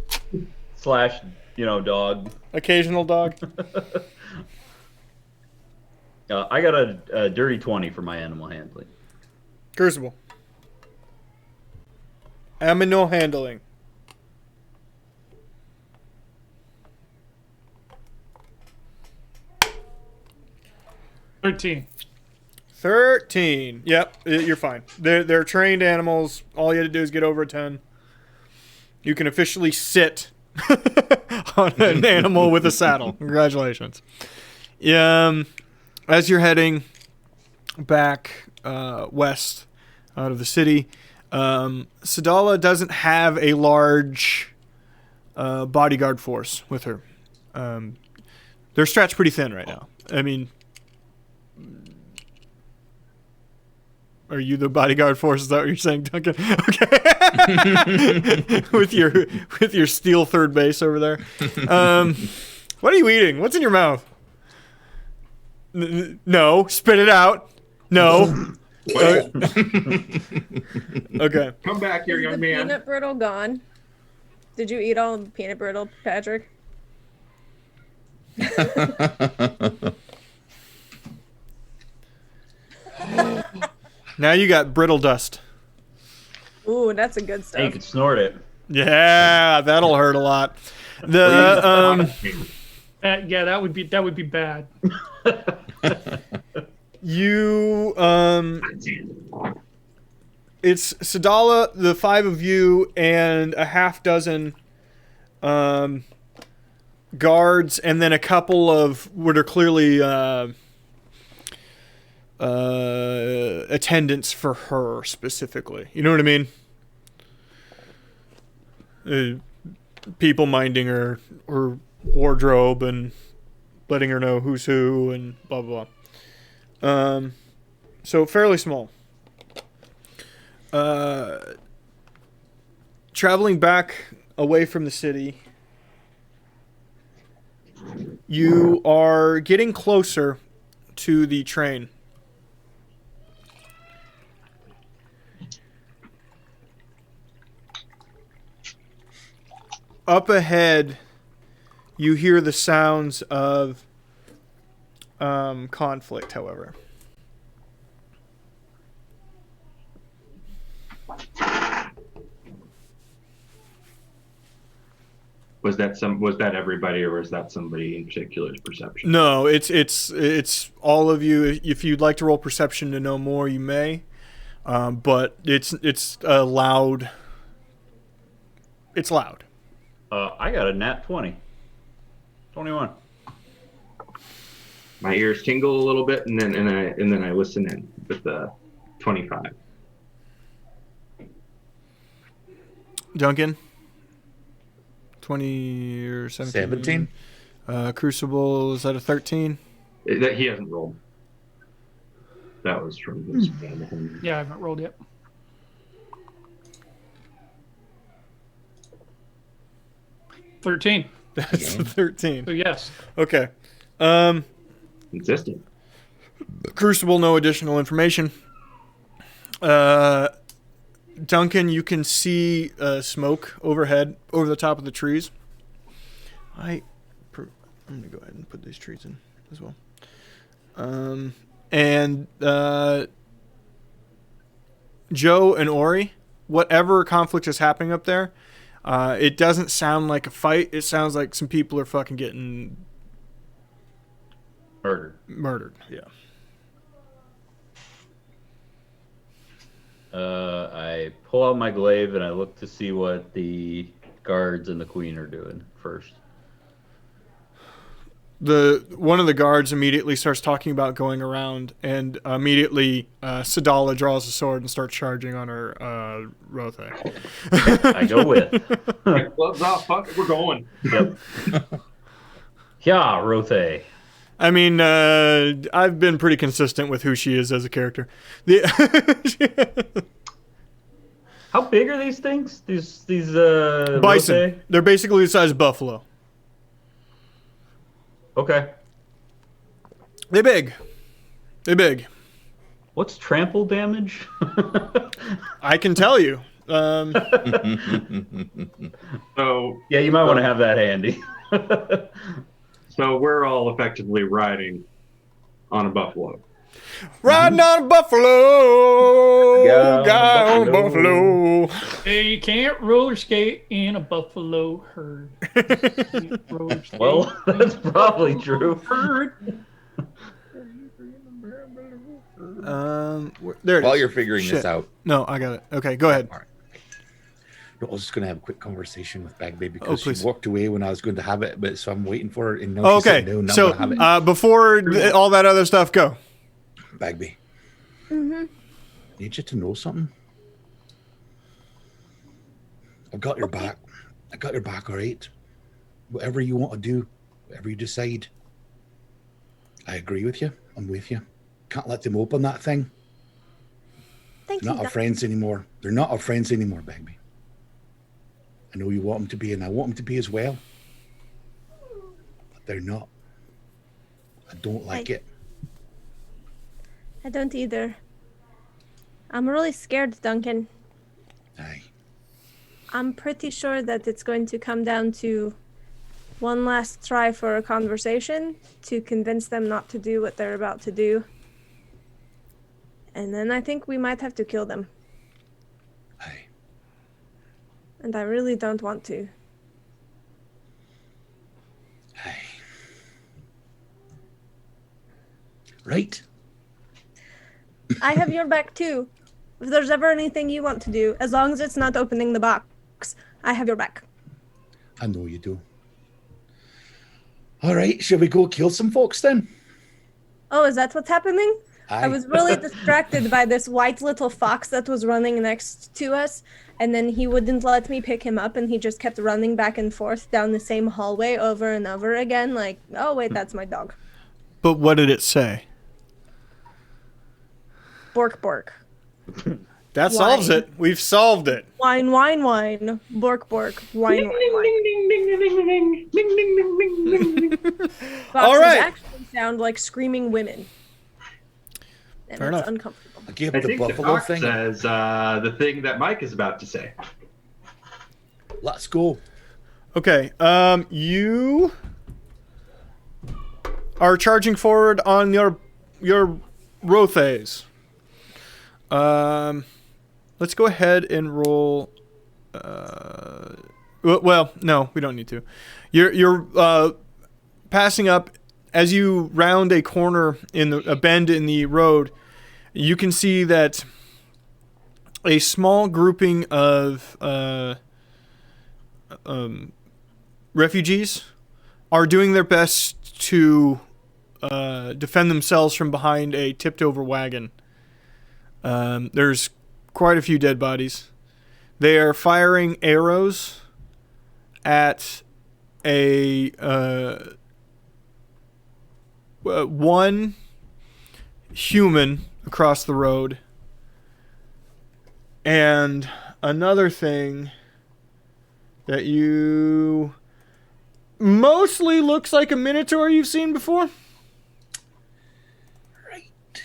/ dog. Occasional dog. I got a dirty 20 for my animal handling. Crucible. Aminal handling. $13. 13. Yep, you're fine. They're trained animals. All you had to do is get over a 10. You can officially sit on an animal with a saddle. Congratulations. As you're heading back west out of the city, Sadala doesn't have a large bodyguard force with her. They're stretched pretty thin right now. I mean, are you the bodyguard force? Is that what you're saying, Duncan? Okay. with your steel third base over there. What are you eating? What's in your mouth? No, spit it out. No. Okay. Come back here, Is young the man. peanut brittle gone? Did you eat all the peanut brittle, Patrick? Now you got brittle dust. Ooh, that's a good You stuff. could snort it. Yeah, that'll hurt a lot. The Yeah, that would be bad. you it's Sadala, the 5 of you, and a half dozen guards, and then a couple of what are clearly attendants for her specifically. You know what I mean? People minding her wardrobe and letting her know who's who and blah blah blah. So fairly small. Traveling back away from the city, you are getting closer to the train. Up ahead, you hear the sounds of conflict, however. Was that everybody, or was that somebody in particular's perception? No, it's all of you. If you'd like to roll perception to know more, you may. But it's loud. It's loud. I got a nat 20. 21. My ears tingle a little bit, and then I listen in with the 25. Duncan. 20 or 17? 17. Crucible, is that a 13? That he hasn't rolled. That was from his family. Yeah, I haven't rolled yet. $13. That's a 13. So yes. Okay. Consistent. Crucible, no additional information. Duncan, you can see smoke overhead, over the top of the trees. I'm going to go ahead and put these trees in as well. And Joe and Ori, whatever conflict is happening up there, it doesn't sound like a fight. It sounds like some people are fucking getting murdered. Yeah. I pull out my glaive and I look to see what the guards and the queen are doing first. One of the guards immediately starts talking about going around, and immediately Sadala draws a sword and starts charging on her Rothe. I go with. Gloves off, fuck it, we're going. Yep. Yeah, Rothe. I mean, I've been pretty consistent with who she is as a character. How big are these things? These bison. Rothe? They're basically the size of buffalo. Okay. They're big. What's trample damage? I can tell you. So Yeah, you might want to have that handy. So we're all effectively riding on a buffalo. Riding on a buffalo. Guy on a buffalo. Hey, you can't roller skate in a buffalo herd. Roller skate Well, that's probably true. herd. There it While is. you're figuring Shit. this out, No, I got it. Okay, go ahead. all right. No, I was just going to have a quick conversation with Bagby because please. she walked away when I was going to have it, but so I'm waiting for her. And now she's Okay, sitting down, now I'm so gonna have it. before all that other stuff, go. Bagby, Mm-hmm. need you to know something. I've got your back. I got your back, all right? Whatever you want to do, whatever you decide, I agree with you. I'm with you. Can't let them open that thing. Thank They're you. not our friends anymore. They're not our friends anymore, Bagby. I know you want them to be, and I want them to be as well. But they're not. I don't like it. I don't either. I'm really scared, Duncan. Aye. I'm pretty sure that it's going to come down to one last try for a conversation to convince them not to do what they're about to do. And then I think we might have to kill them. Aye. And I really don't want to. Aye. Right. I have your back too. If there's ever anything you want to do, as long as it's not opening the box, I have your back. I know you do. All right, shall we go kill some folks then? Oh, is that what's happening? Aye. I was really distracted by this white little fox that was running next to us, and then he wouldn't let me pick him up, and he just kept running back and forth down the same hallway over and over again, like, oh, wait, that's my dog. But what did it say? Bork, bork. That solves it. We've solved it. Whine, whine, whine. Bork, bork. Whine, whine, whine. Foxes All right. actually sound like screaming women. And Fair it's enough. uncomfortable. I gave I the think the buffalo fox thing. says the thing that Mike is about to say. Let's go. Okay. You are charging forward on your Rothes. Let's go ahead and roll. Well, no, we don't need to. You're passing up as you round a corner in a bend in the road. You can see that a small grouping of refugees are doing their best to defend themselves from behind a tipped-over wagon. There's quite a few dead bodies. They are firing arrows at a one human across the road, and another thing that you mostly looks like a minotaur you've seen before. Right.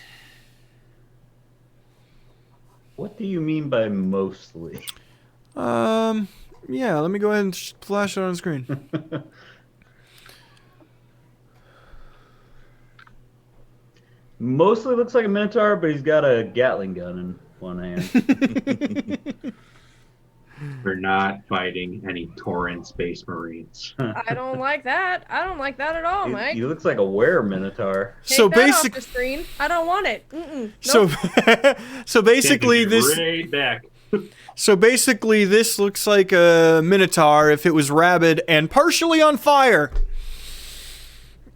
What do you mean by mostly? Yeah, let me go ahead and flash it on screen. Mostly looks like a minotaur, but he's got a Gatling gun in one hand. We're not fighting any Tauran space marines. I don't like that. I don't like that at all, Mike. He looks like a were-minotaur. Take So that basic. off the screen. I don't want it. Mm-mm. So, Nope. so basically Taking it this. right back. So basically, this looks like a minotaur if it was rabid and partially on fire.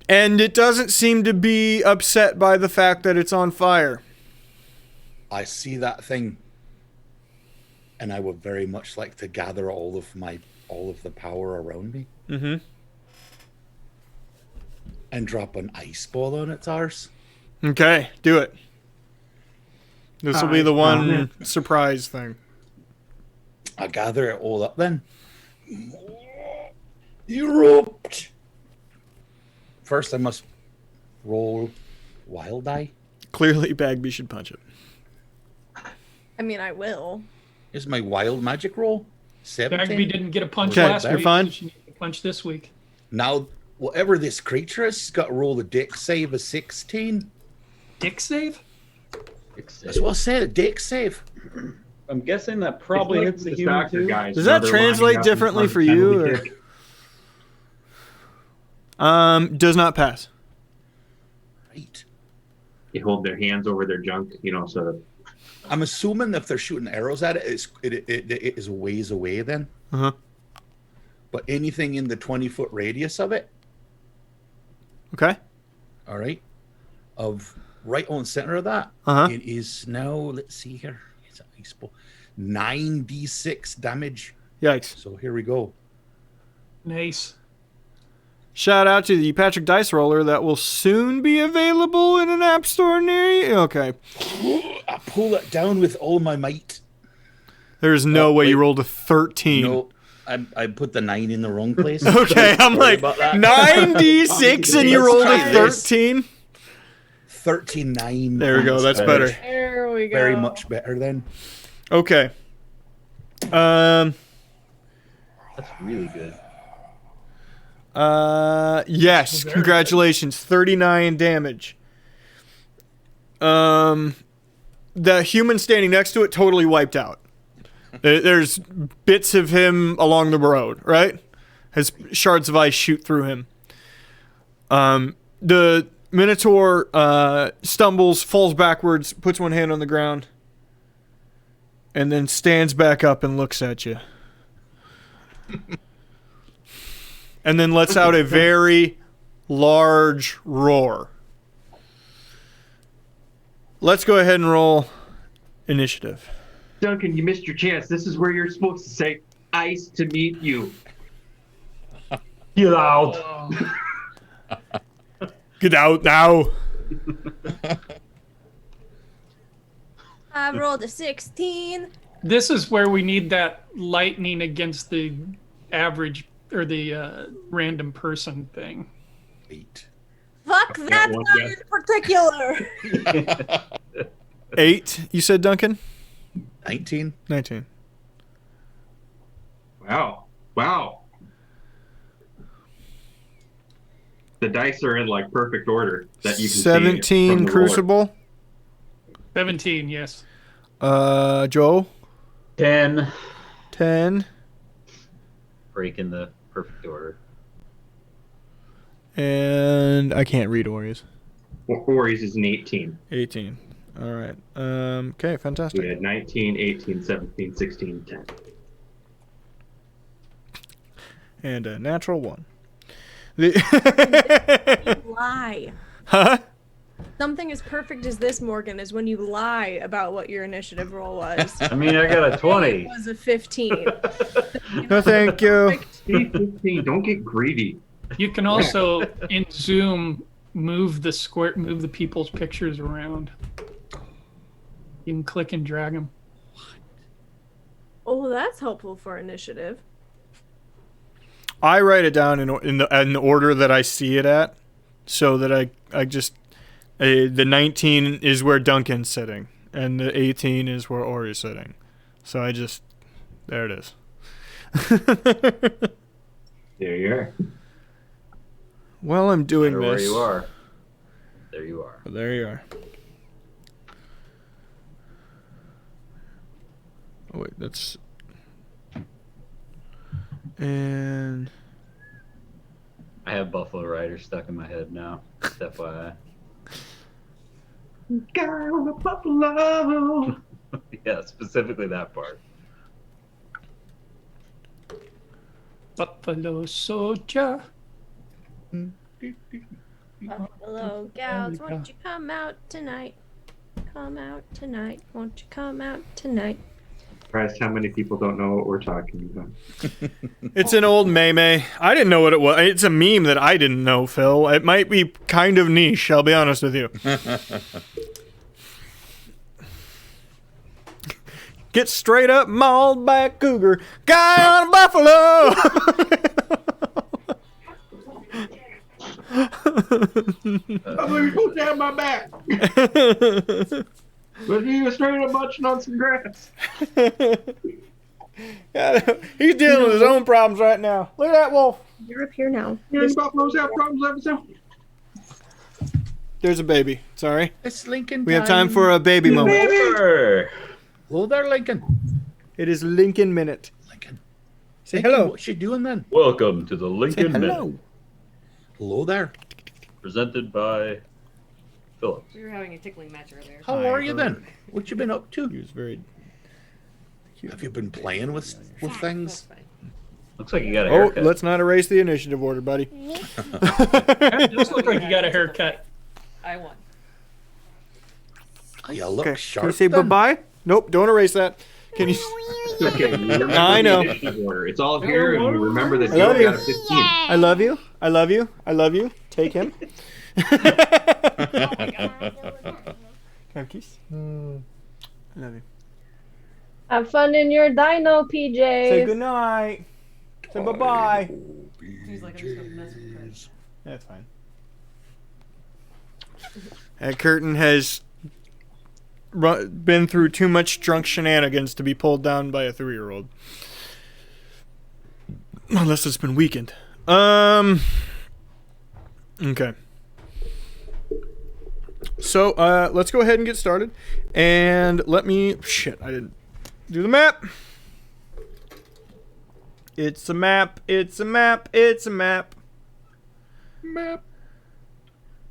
And it doesn't seem to be upset by the fact that it's on fire. I see that thing, and I would very much like to gather all of the power around me Mm-hmm. and drop an ice ball on its arse. Okay, do it. This will be the one Alright. surprise thing. I gather it all up then. Erupt. First, I must roll wild die. Clearly, Bagby should punch it. I mean, I will. Is my wild magic roll 17? Bagby didn't get a punch Okay, last you're week. fine. So she needs a punch this week. Now, whatever this creature is, it's got to roll a dex save of 16. Dick save? That's what I said, a dex save. I'm guessing that probably It's hits the this human doctor too. guys, Does you know, that they're translate lining up differently in for front of you, penalty or- kick. Does not pass. Right. They hold their hands over their junk, so that I'm assuming if they're shooting arrows at it, it is a ways away then. Uh-huh. But anything in the 20-foot radius of it, Okay. all right, of right on center of that, Uh-huh. it is now, let's see here, it's a ice ball, 9d6 damage. Yikes. So here we go. Nice. Shout out to the Patrick Dice Roller that will soon be available in an app store near you. Okay. I pull it down with all my might. There's no Oh, way you wait. rolled a 13. No, I put the 9 in the wrong place. Okay, I'm Sorry like about that. 9d6 and you Let's rolled try a this. 13. 39. There we go. That's better. There we go. Very much better then. Okay. That's really good. Yes. Very Congratulations. 39 damage. The human standing next to it totally wiped out. There's bits of him along the road, right? As shards of ice shoot through him. The Minotaur stumbles, falls backwards, puts one hand on the ground, and then stands back up and looks at you. And then lets out a very large roar. Let's go ahead and roll initiative. Duncan, you missed your chance. This is where you're supposed to say ice to meet you. Get out. Get out now. I rolled a 16. This is where we need that lightning against the average or the random person thing. 8. Fuck that one one in particular. 8, you said, Duncan? 19. 19. Wow. The dice are in like perfect order that you can see 17 from the Crucible. 17, yes. Joe? 10. 10. Breaking the perfect order. And I can't read Ori's. Ores is an 18. 18. All right. Okay, fantastic. We had 19, 18, 17, 16, 10. And a natural 1. Lie. Huh? Something as perfect as this, Morgan, is when you lie about what your initiative roll was. I mean, I got a 20. It was a 15. No, thank you. 15, don't get greedy. You can also in Zoom move the people's pictures around. You can click and drag them. Oh, that's helpful for initiative. I write it down in the order that I see it at, so that I just the 19 is where Duncan's sitting, and the 18 is where Ori's sitting. So there it is. There you are. Well, I'm doing No matter this. where you are. There you are. There you are. Oh wait, that's and I have Buffalo Rider stuck in my head now. Just FYI. Guy on a buffalo. Yeah, specifically that part. Buffalo soldier. Hello, gals, won't you come out tonight? Come out tonight. Won't you come out tonight? Surprised how many people don't know what we're talking about. it's an old meme. I didn't know what it was. It's a meme that I didn't know, Phil. It might be kind of niche, I'll be honest with you. Get straight up mauled by a cougar. Guy on a buffalo. I'm gonna go down my back. But he was straight up munching on some grass. He's dealing with his own problems right now. Look at that wolf. You're up here now. Yeah, buffaloes have problems of his own. There's a baby. Sorry. It's Lincoln. We have time for a baby moment. Sure. Hello there, Lincoln. It is Lincoln Minute. Lincoln. Say Lincoln, hello. What's she doing then? Welcome to the Say Lincoln hello. Minute, Hello there. presented by Philip. We were having a tickling match earlier. How I are you heard. then? What you been up He to? was very. Have you been playing with That's things? fine. Looks like you got a Oh, haircut. let's not erase the initiative order, buddy. It does look like you got a haircut. I won. Oh, you look Okay. sharp. Can you say then. bye-bye? Nope. Don't erase that. Can you? Okay, you remember I know. the initiative order. It's all here, and you remember that I love Joe got you. a 15. I love you. I love you. I love you. Take him. Can I have a kiss? I love you. Have fun in your dino, PJ. Say good night. Say bye-bye. He's like, I'm just gonna mess with Chris. That's fine. That curtain has been through too much drunk shenanigans to be pulled down by a 3-year-old. Unless it's been weakened. Okay. So, let's go ahead and get started. And let me... Shit, I didn't do the map. It's a map. It's a map. It's a map. Map.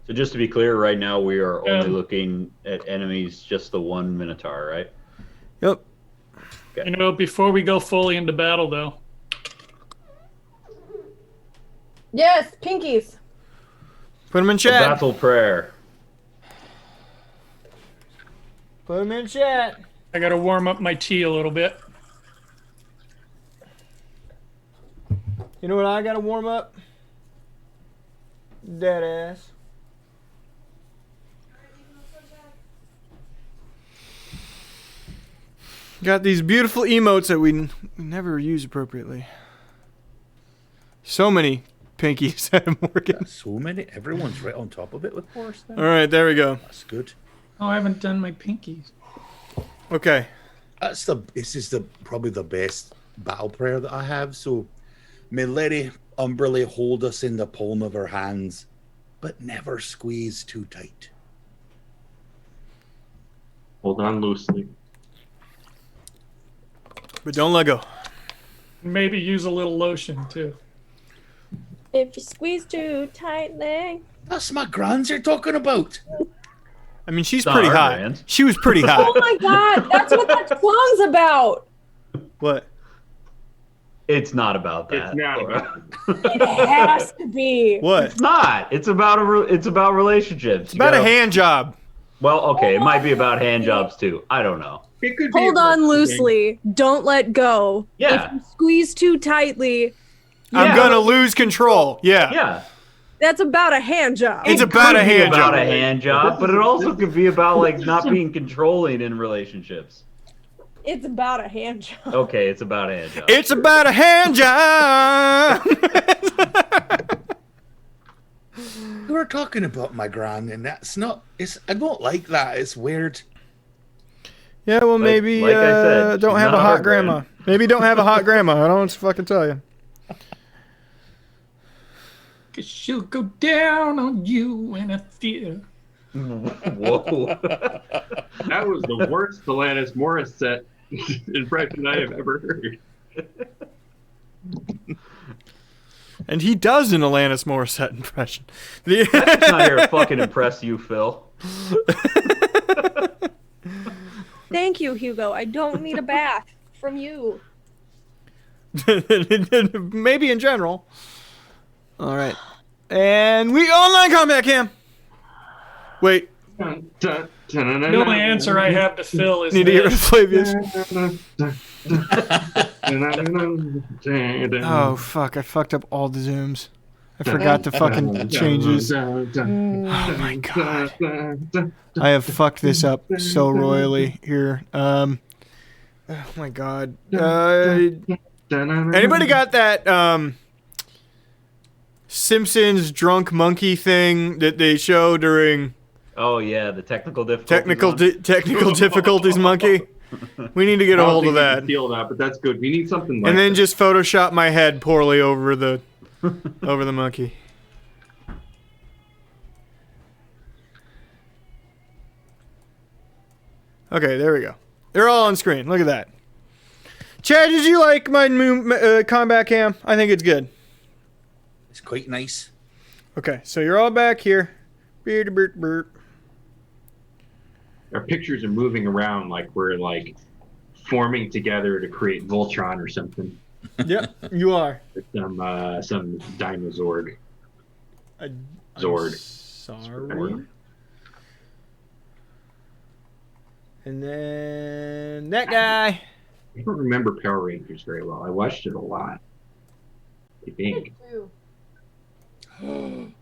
So just to be clear, right now we are only looking at enemies, just the one Minotaur, right? Yep. Okay. You know, before we go fully into battle, though, Yes, pinkies. Put them in A chat. battle prayer. Put them in chat. I got to warm up my tea a little bit. You know what I gotta warm up? Dead ass. Got these beautiful emotes that we never use appropriately. So many pinkies at Morgan. So many. Everyone's right on top of it with horse. Then. All right, there we go. That's good. Oh, I haven't done my pinkies. Okay. This is probably the best battle prayer that I have. So, may Lady Umberly hold us in the palm of her hands, but never squeeze too tight. Hold on loosely. But don't let go. Maybe use a little lotion, too. If you squeeze too tightly. That's my grands you're talking about. I mean, she's It's not pretty our hot. brand. She was pretty Oh hot. my god, that's what that song's about. What? It's not about that. It's not Laura. about It has to be. What? It's not. It's about it's about relationships. It's about a hand job. Well, okay, it might be about hand jobs too. I don't know. It could be Hold a on thing. loosely. Don't let go. Yeah. If you squeeze too tightly, I'm Yeah. gonna lose control. Yeah. Yeah. that's about a hand job. It's It about could a be hand about job. a hand job, but it also could be about like not being controlling in relationships. It's about a hand job. Okay, it's about a hand job. It's about a hand job. We were talking about my grand, and that's not. I don't like that. It's weird. Yeah, well, maybe like I said, don't she's have a not hot our grandma. brand. Maybe don't have a hot grandma. I don't want to fucking tell you. 'Cause she'll go down on you in a theater. Whoa. That was the worst Alanis Morissette impression I have ever heard. And he does an Alanis Morissette impression. That's not here to fucking impress you, Phil. Thank you, Hugo. I don't need a bath from you. Maybe in general. All right. And we online combat cam. Wait. The only answer I have to Phil is Need to get rid of this. Flavius. Oh, fuck. I fucked up all the zooms. I forgot to fucking change this. Oh, my God. I have fucked this up so royally here. Oh, my God. Anybody got that Simpsons drunk monkey thing that they show during Oh yeah, the technical difficulties. technical difficulties monkey? We need to get a hold of that. Feel that, but that's good. We need something like And then that. just Photoshop my head poorly over the monkey. Okay, there we go. They're all on screen. Look at that. Chad, did you like my combat cam? I think it's good. It's quite nice. Okay, so you're all back here. Beer. Our pictures are moving around like we're like forming together to create Voltron or something. Yep, you are. Some Dinozord. Zord. Sorry. And then that guy. I don't remember Power Rangers very well. I watched it a lot. I think. And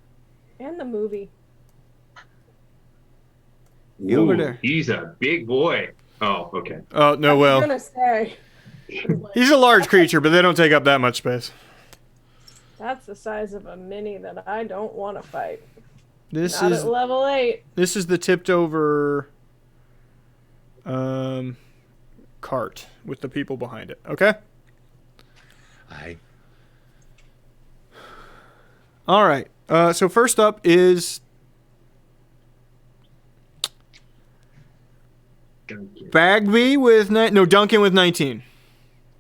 the movie. You over there. He's a big boy. Oh, okay. Oh, no, I was well. gonna say. He's a large creature, but they don't take up that much space. That's the size of a mini that I don't want to fight. This Not is at level 8. this is the tipped over cart with the people behind it. Okay. Aye. All right. So first up is Bagby with Duncan with 19.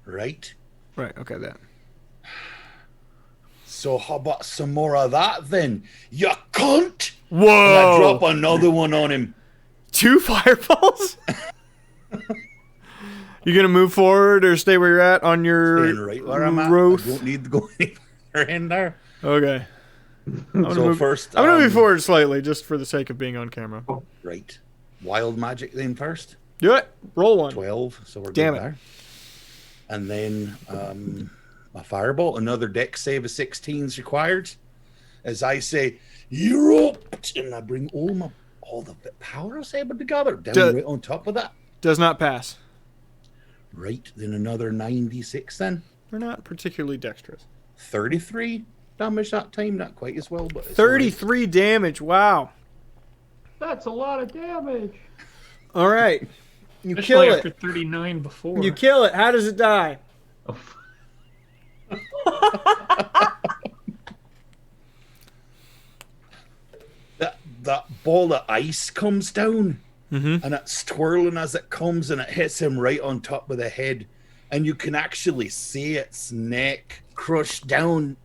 Right. Right. Okay. That. So how about some more of that then? You cunt! Whoa! And I drop another one on him. 2 fireballs. You gonna move forward or stay where you're at on your Staying right where I'm at. growth? I don't need to go any further in there. Okay. So first, I'm gonna move forward slightly just for the sake of being on camera. Right. Wild magic then first. Do it. Roll 1. 12. So we're Damn good it. there. And then a firebolt. Another deck save of 16 is required. As I say, you're up, and I bring all the power I was able to gather down right on top of that. Does not pass. Right. Then another 96 then. They're not particularly dexterous. 33 damage that time. Not quite as well, but it's 33 damage. Wow. That's a lot of damage. All right. You Especially kill after it. 39 before. You kill it. How does it die? Oh, that ball of ice comes down, Mm-hmm. and it's twirling as it comes, and it hits him right on top of the head, and you can actually see its neck crushed down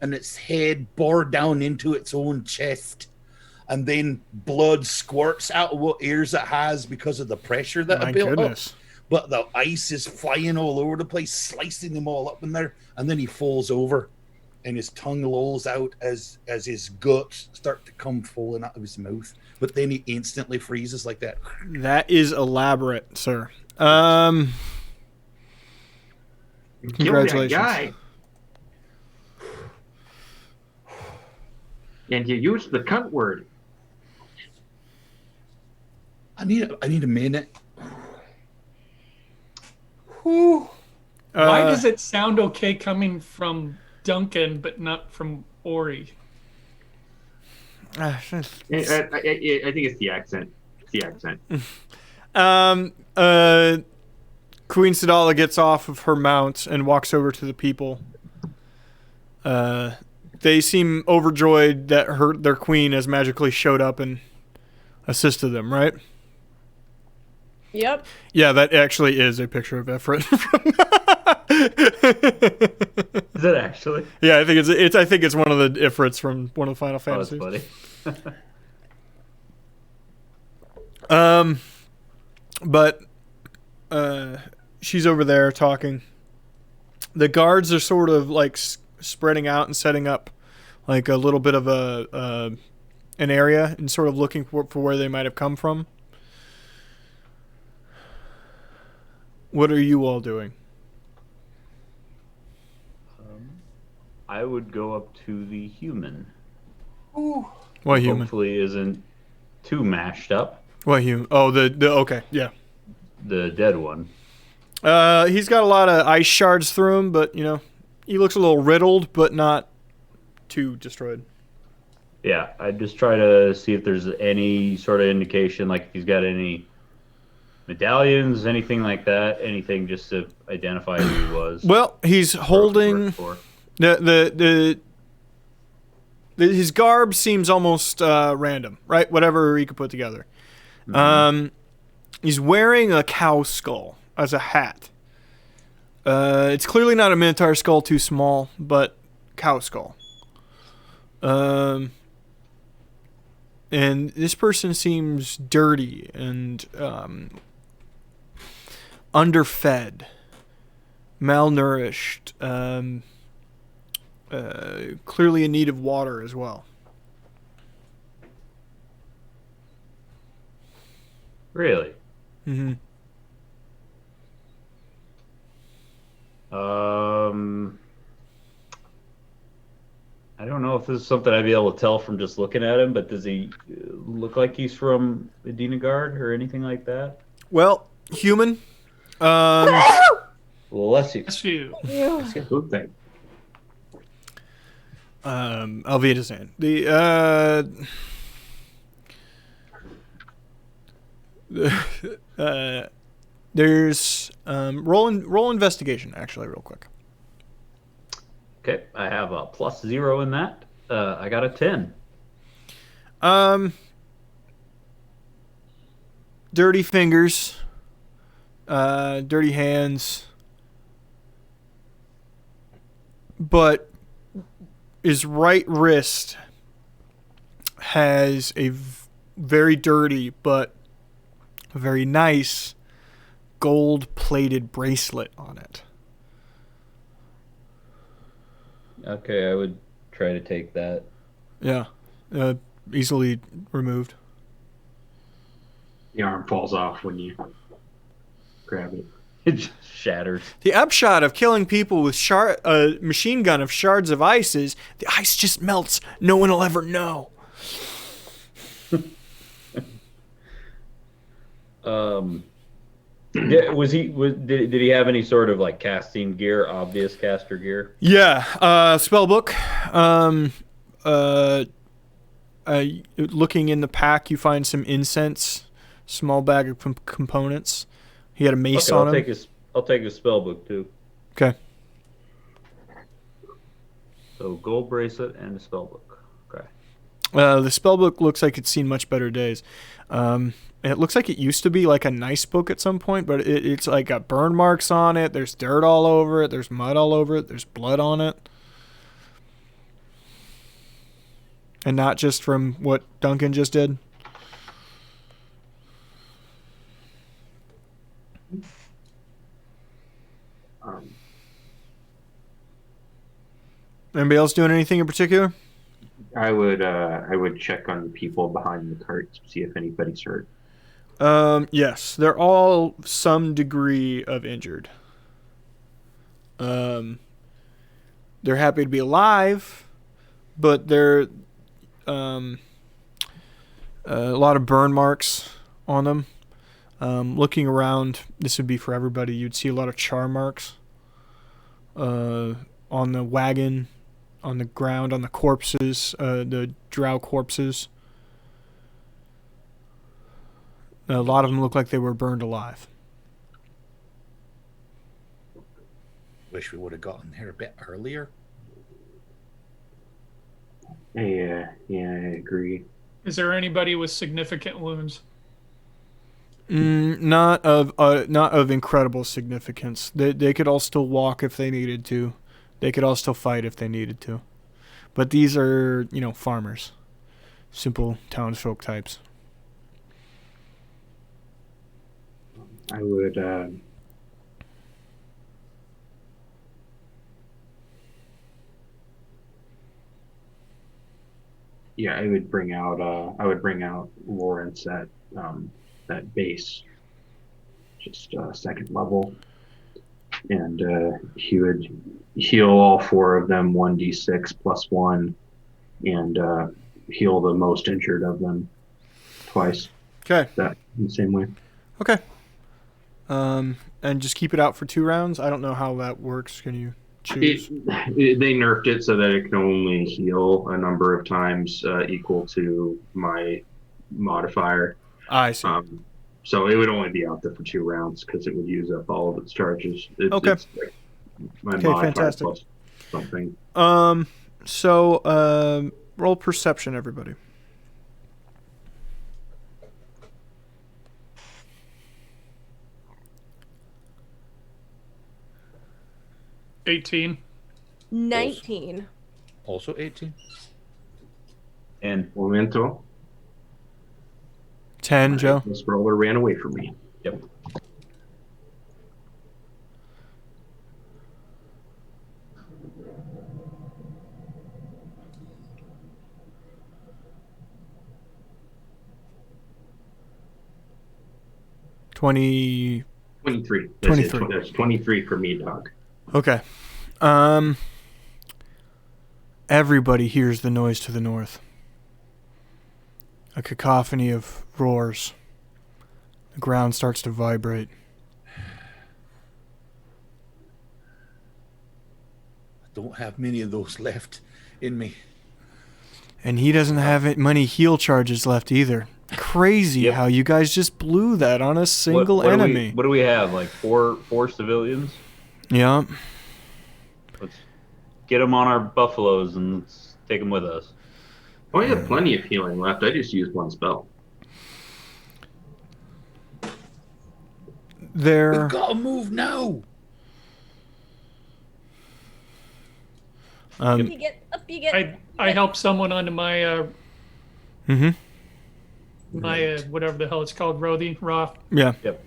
and its head bore down into its own chest, and then blood squirts out of what ears it has because of the pressure that My it built goodness. up. But the ice is flying all over the place, slicing them all up in there, and then he falls over, and his tongue lolls out as his guts start to come falling out of his mouth. But then he instantly freezes like that. That is elaborate, sir. Kill Congratulations. that guy. And you used the cunt word. I need a minute. Whew. Why does it sound okay coming from Duncan, but not from Ori? I think it's the accent. It's the accent. Queen Sadala gets off of her mount and walks over to the people. They seem overjoyed that their queen has magically showed up and assisted them, right? Yep. Yeah, that actually is a picture of Ifrit. is it actually? Yeah, I think it's one of the Ifrits from one of the Final Oh, that's Fantasies. funny. But she's over there talking. The guards are sort of like spreading out and setting up like a little bit of an area and sort of looking for where they might have come from. What are you all doing? I would go up to the human. What human? Hopefully isn't too mashed up. What human? Oh, the okay, yeah. The dead one. He's got a lot of ice shards through him, but he looks a little riddled, but not too destroyed. Yeah, I'd just try to see if there's any sort of indication, like if he's got any medallions, anything like that, anything just to identify who he was. Well, he's holding his garb seems almost random, right? Whatever he could put together. Mm-hmm. He's wearing a cow skull as a hat. It's clearly not a minotaur skull, too small, but cow skull. And this person seems dirty and underfed, malnourished, clearly in need of water as well. Really? Mm-hmm. I don't know if this is something I'd be able to tell from just looking at him, but does he look like he's from Medina Guard or anything like that? Well, human. Well, let's see. That's you. Good thing. Alvida's in. There's roll investigation actually real quick. Okay, I have a +0 in that. I got a 10. Dirty fingers, dirty hands, but his right wrist has a very dirty but very nice gold-plated bracelet on it. Okay, I would try to take that. Yeah, easily removed. The arm falls off when you grab it. It just shatters. The upshot of killing people with a machine gun of shards of ice is the ice just melts. No one will ever know. Yeah, did he have any sort of like casting gear, obvious caster gear? Yeah, spell book. Looking in the pack, you find some incense, small bag of components. He had a mace on him. I'll take his spell book too. Okay. So gold bracelet and a spell book. Okay. The spell book looks like it's seen much better days. It looks like it used to be like a nice book at some point, but it's like got burn marks on it. There's dirt all over it. There's mud all over it. There's blood on it. And not just from what Duncan just did. Anybody else doing anything in particular? I would check on the people behind the carts to see if anybody's hurt. Yes, they're all some degree of injured. They're happy to be alive, but they're a lot of burn marks on them. Looking around, this would be for everybody. You'd see a lot of char marks on the wagon, on the ground, on the corpses, the drow corpses. A lot of them look like they were burned alive. Wish we would have gotten here a bit earlier. Yeah, I agree. Is there anybody with significant wounds? Not of incredible significance. They could all still walk if they needed to. They could all still fight if they needed to. But these are, farmers. Simple townsfolk types. I would I would bring out Lawrence at that base, just second level, and he would heal all four of them 1d6 +1, and heal the most injured of them twice. Okay. That in the same way. Okay. And just keep it out for 2 rounds. I don't know how that works. Can you choose? They nerfed it so that it can only heal a number of times equal to my modifier. I see. So it would only be out there for 2 rounds because it would use up all of its charges. Okay. It's like my Okay, modifier fantastic. plus something. So roll perception, everybody. $18. 19. Also 18. And Momento. 10, Joe. This roller ran away from me. yep. $20. 23. 23. That's 23 for me, dog. Okay. Everybody hears the noise to the north. A cacophony of roars. The ground starts to vibrate. Don't have many of those left in me. And he doesn't have many heal charges left either. Crazy Yep. how you guys just blew that on a single what enemy. What do we have? Like four civilians? Yeah. Let's get them on our buffaloes and let's take them with us. Oh, I have plenty of healing left. I just used one spell. There. We've got to move now. Up you get. Up you get. I helped someone onto my Mm-hmm. whatever the hell it's called, Roth. Yeah. Yep.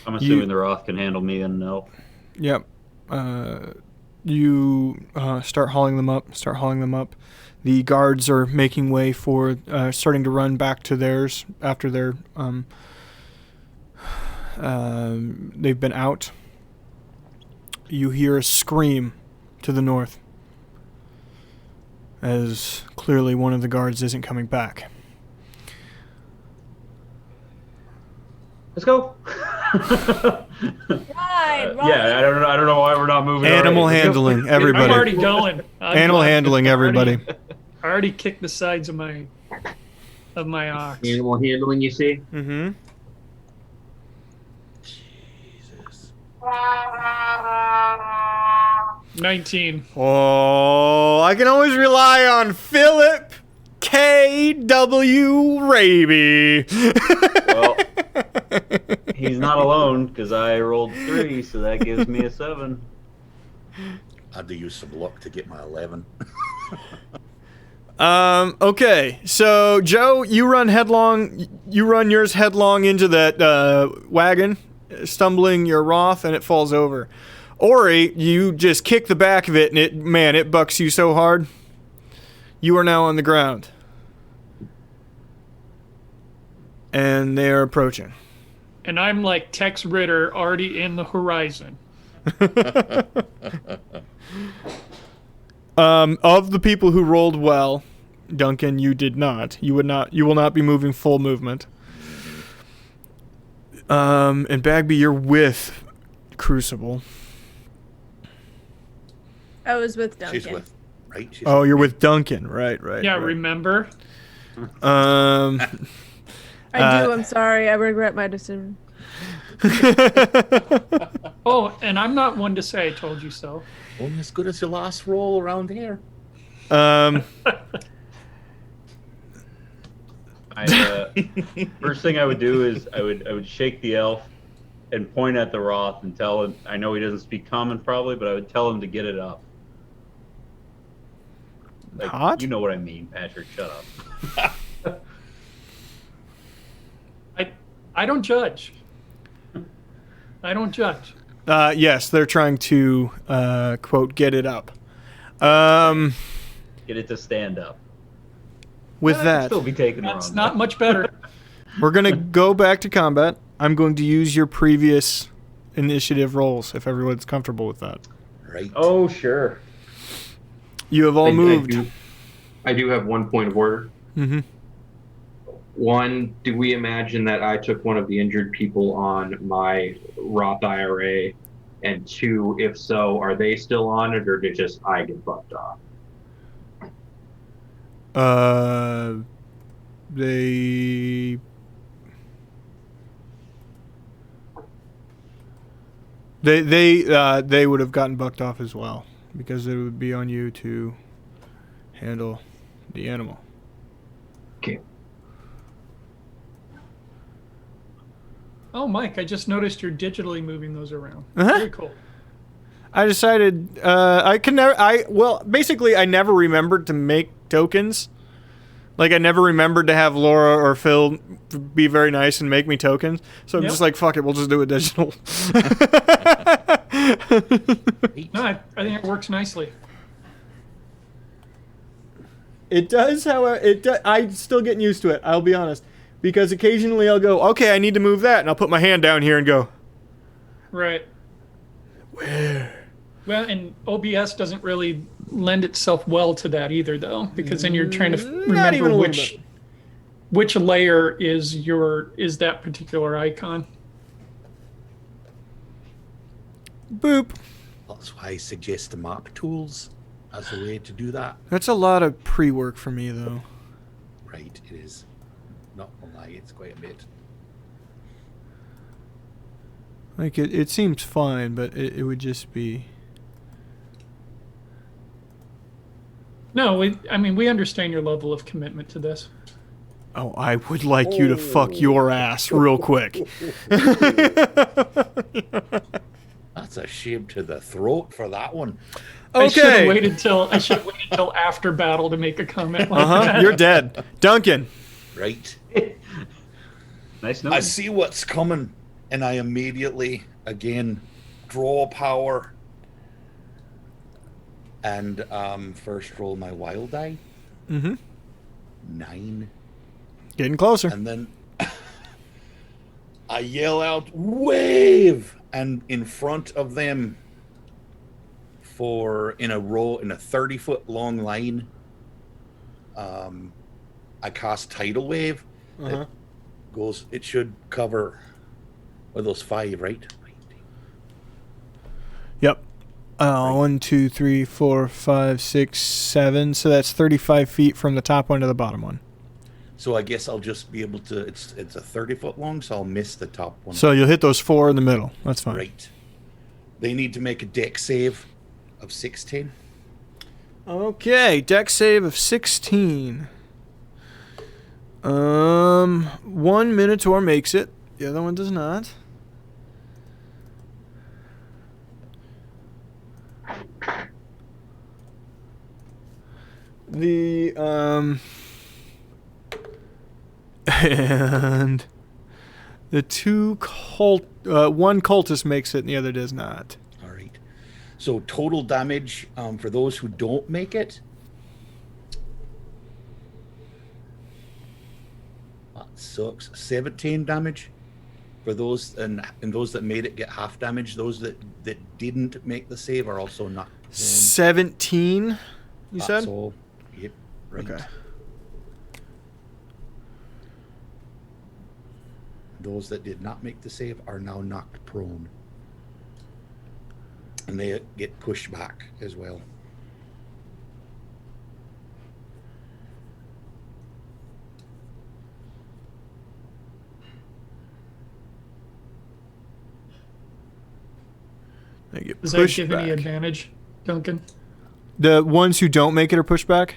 I'm assuming the Roth can handle me and no. Yep. You start hauling them up. The guards are making way for starting to run back to theirs after they've been out. You hear a scream to the north as clearly one of the guards isn't coming back. Let's go. Ride. Yeah, I don't know why we're not moving. Animal already. handling, I'm everybody. already going. Animal handling, everybody. I already kicked the sides of my ox. Animal handling, you see? Mm-hmm. Jesus. 19. Oh, I can always rely on Philip K.W. Raby. Well, he's not alone because I rolled 3, so that gives me a 7. I had to use some luck to get my 11. Okay, so Joe, you run yours headlong into that wagon, stumbling your Roth, and it falls over. Ori, you just kick the back of it, and it bucks you so hard. You are now on the ground. And they are approaching. And I'm like Tex Ritter already in the horizon. Of the people who rolled well, Duncan, you did not. You will not be moving full movement. And Bagby, you're with Crucible. I was with Duncan. She's with, right? You're with Duncan, right? Yeah, right. remember? I do. I'm sorry. I regret my decision. Oh, and I'm not one to say I told you so. Only as good as your last roll around here. First thing I would do is I would shake the elf and point at the Roth and tell him. I know he doesn't speak common probably, but I would tell him to get it up. Like, Hot? You know what I mean, Patrick. Shut up. I don't judge. I don't judge. Yes, they're trying to quote get it up. Get it to stand up. With I'd that, still be taken That's wrong. not much better. we're gonna go back to combat. I'm going to use your previous initiative rolls if everyone's comfortable with that. Right. Oh, sure. You have all moved. I do have 1 point of order. Mm-hmm. 1, do we imagine that I took one of the injured people on my Roth IRA? And 2, if so, are they still on it, or did just I get bucked off? They would have gotten bucked off as well because it would be on you to handle the animal. Okay. Oh, Mike, I just noticed you're digitally moving those around. Uh-huh. Very cool. I decided I never remembered to make tokens. Like, I never remembered to have Laura or Phil be very nice and make me tokens. So I'm Yep. just like, fuck it, we'll just do it digital. No, I think it works nicely. It does, however, I'm still getting used to it, I'll be honest. Because occasionally I'll go, okay, I need to move that, and I'll put my hand down here and go, Right. where? Well, and OBS doesn't really lend itself well to that either, though, because then you're trying to Not even remember a little which layer is that particular icon. Boop. That's why I suggest the map tools as a way to do that. That's a lot of pre-work for me, though. Right, it is. Not gonna lie, it's quite a bit. Like, it seems fine, but it would just be... No, we understand your level of commitment to this. Oh, I would like you to fuck your ass real quick. That's a shame to the throat for that one. I should have Okay. waited till after battle to make a comment like Uh-huh, that. you're dead. Duncan. Right. Nice knowing. I see what's coming, and I immediately, again, draw power. And first roll my wild die. Mm-hmm. 9. Getting closer. And then I yell out, "Wave!" And in front of them, in a 30-foot long line, I cast Tidal Wave. Uh-huh. It should cover those 5, right? Yep. 1, 2, 3, 4, 5, 6, 7. So that's 35 feet from the top one to the bottom one. So I guess I'll just be able to. It's a 30-foot long, so I'll miss the top one. So you'll hit those 4 in the middle. That's fine. Right. They need to make a deck save of 16. Okay, deck save of 16. One Minotaur makes it. The other one does not. And the one cultist makes it and the other does not. All right. So total damage for those who don't make it. That sucks. 17 damage for those, and those that made it get half damage. Those that didn't make the save are also not. 17, you That's said? all. Yep. Right. Okay. Those that did not make the save are now knocked prone. And they get pushed back as well. They get Does that pushed give back. any advantage, Duncan? The ones who don't make it are pushed back?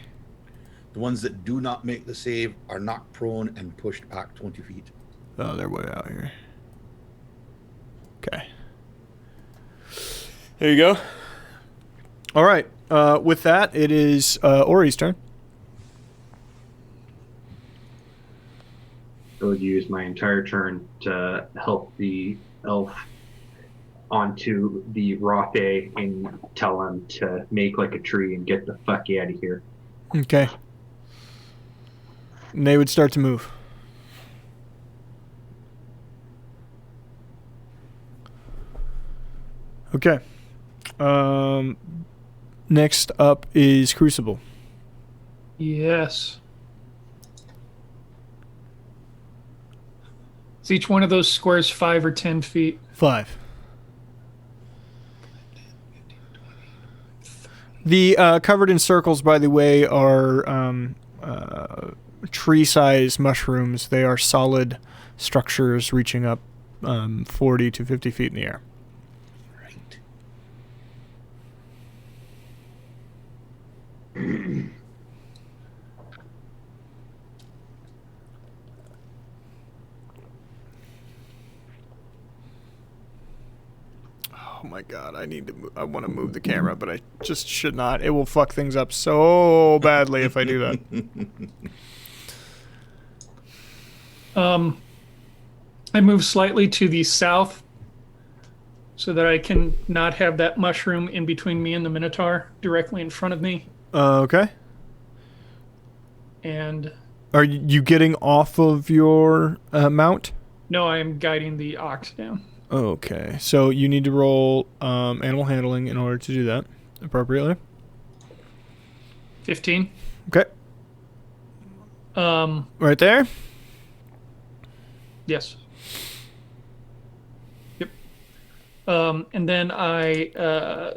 The ones that do not make the save are knocked prone and pushed back 20 feet. Oh, they're way out here. Okay. There you go. All right. With that, it is Ori's turn. I would use my entire turn to help the elf onto the Rothe and tell him to make like a tree and get the fuck out of here. Okay. And they would start to move. Okay. Next up is Crucible. Yes. Is each one of those squares 5 or 10 feet? 5. The covered in circles, by the way, are tree-sized mushrooms. They are solid structures reaching up 40 to 50 feet in the air. Right. Oh my god, I want to move the camera, but I just should not. It will fuck things up so badly if I do that. I move slightly to the south so that I can not have that mushroom in between me and the Minotaur directly in front of me. Okay. And Are you getting off of your mount? no, I am guiding the ox down. Okay, so you need to roll animal handling in order to do that appropriately. 15. Okay, right there. Yes. Yep. And then I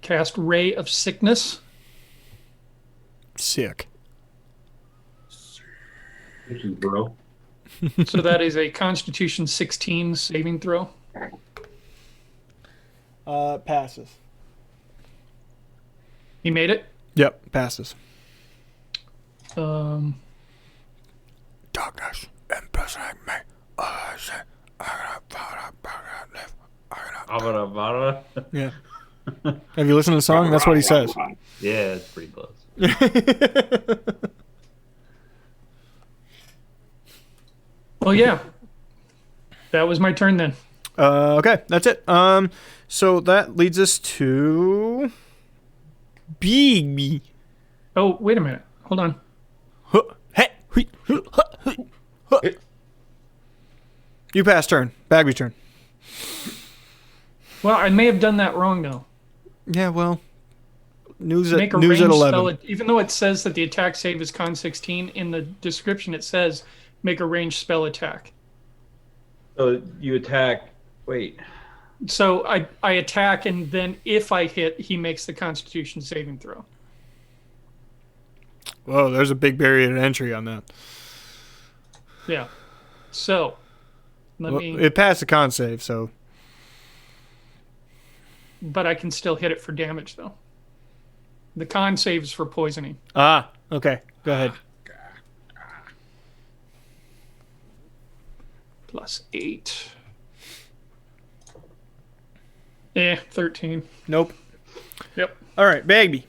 cast Ray of Sickness. Sick. Thank you, bro. So that is a Constitution 16 saving throw. Passes. He made it. Yep, passes. Um, Darkness impersonating me. Yeah. Have you listened to the song? That's what he says. Yeah, it's pretty close. well, yeah. That was my turn then. Okay, that's it. So that leads us to Bigby. Oh, wait a minute. Hold on. You pass turn. Bagby's turn. Well, I may have done that wrong though. Yeah, well, news Make a at ranged 11. spell. Even though it says that the attack save is Con 16, in the description it says make a ranged spell attack. So you attack. Wait. So I attack, and then if I hit, he makes the Constitution saving throw. Whoa, there's a big barrier to entry on that. Yeah. So let Well, me. it passed the con save, so But I can still hit it for damage though. The con save is for poisoning. okay. Go ahead. Plus 8. 13. Nope. Yep. All right, Bagby.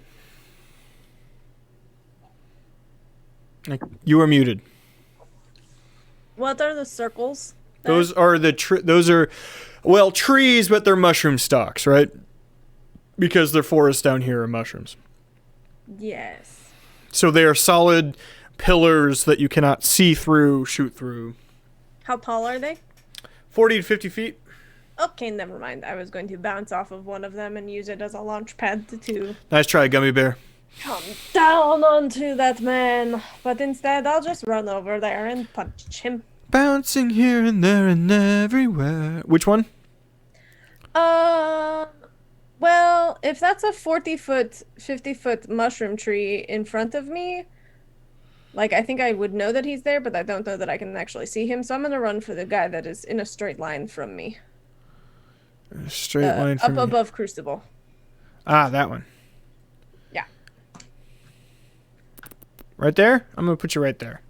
You are muted. What are the circles? Those are trees, but they're mushroom stalks, right? Because their forests down here are mushrooms. Yes. So they are solid pillars that you cannot see through, shoot through. How tall are they? 40 to 50 feet. Okay, never mind. I was going to bounce off of one of them and use it as a launch pad to Nice try, Gummy Bear. come down onto that man. But instead, I'll just run over there and punch him. Bouncing here and there and everywhere. Which one? Well, if that's a 40-foot, 50-foot mushroom tree in front of me, like, I think I would know that he's there, but I don't know that I can actually see him, so I'm gonna run for the guy that is in a straight line from me. A straight line Up from you. above Crucible. That one. Yeah. Right there? I'm going to put you right there.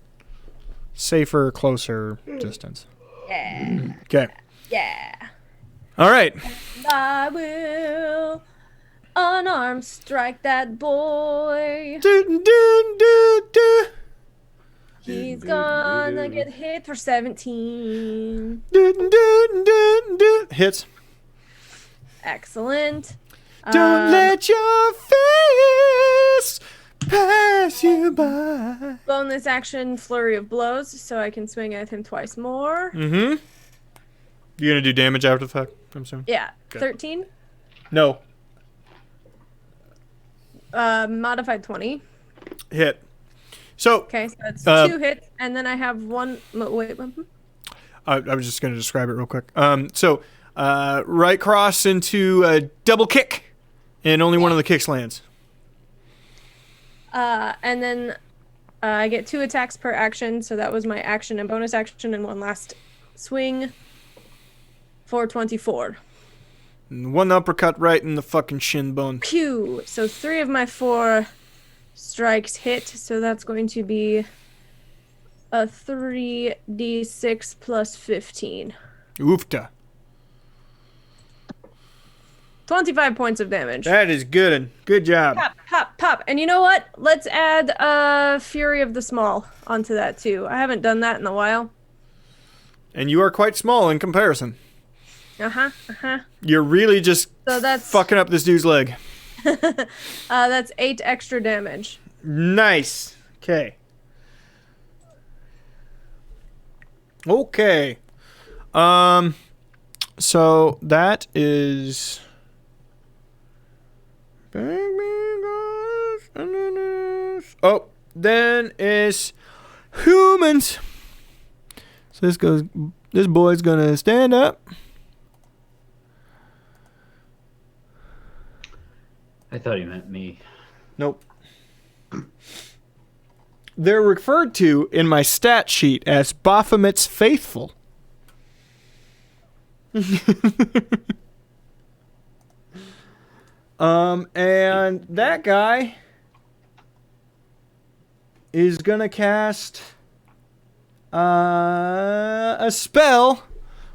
Safer, closer distance. Yeah. Okay. Yeah. All right. I will unarmed strike that boy. Do, do, do, do. He's gonna get hit for 17. Do, do, do, do. Hits. Excellent. Don't let your face pass you by. Bonus action flurry of blows, so I can swing at him twice more. Mm-hmm. You gonna do damage after the fact, I'm assuming? Yeah, Okay. 13. No. Modified 20. Hit. So, Okay, so that's 2 hits, and then I have one. Wait. I was just gonna describe it real quick. Right cross into a double kick, and only one of the kicks lands. And then I get 2 attacks per action, so that was my action and bonus action, and one last swing for 24. And one uppercut right in the fucking shin bone. Pew! So 3 of my 4 strikes hit, so that's going to be a 3d6 plus 15. Oofta. 25 points of damage. That is good. Good job. Pop, pop, pop. And you know what? Let's add Fury of the Small onto that too. I haven't done that in a while. And you are quite small in comparison. Uh-huh. You're really just So that's fucking up this dude's leg. that's 8 extra damage. Nice. Okay. So that is. Oh, then is humans. So This boy's gonna stand up. I thought he meant me. Nope. They're referred to in my stat sheet as Baphomet's Faithful. And that guy is gonna cast a spell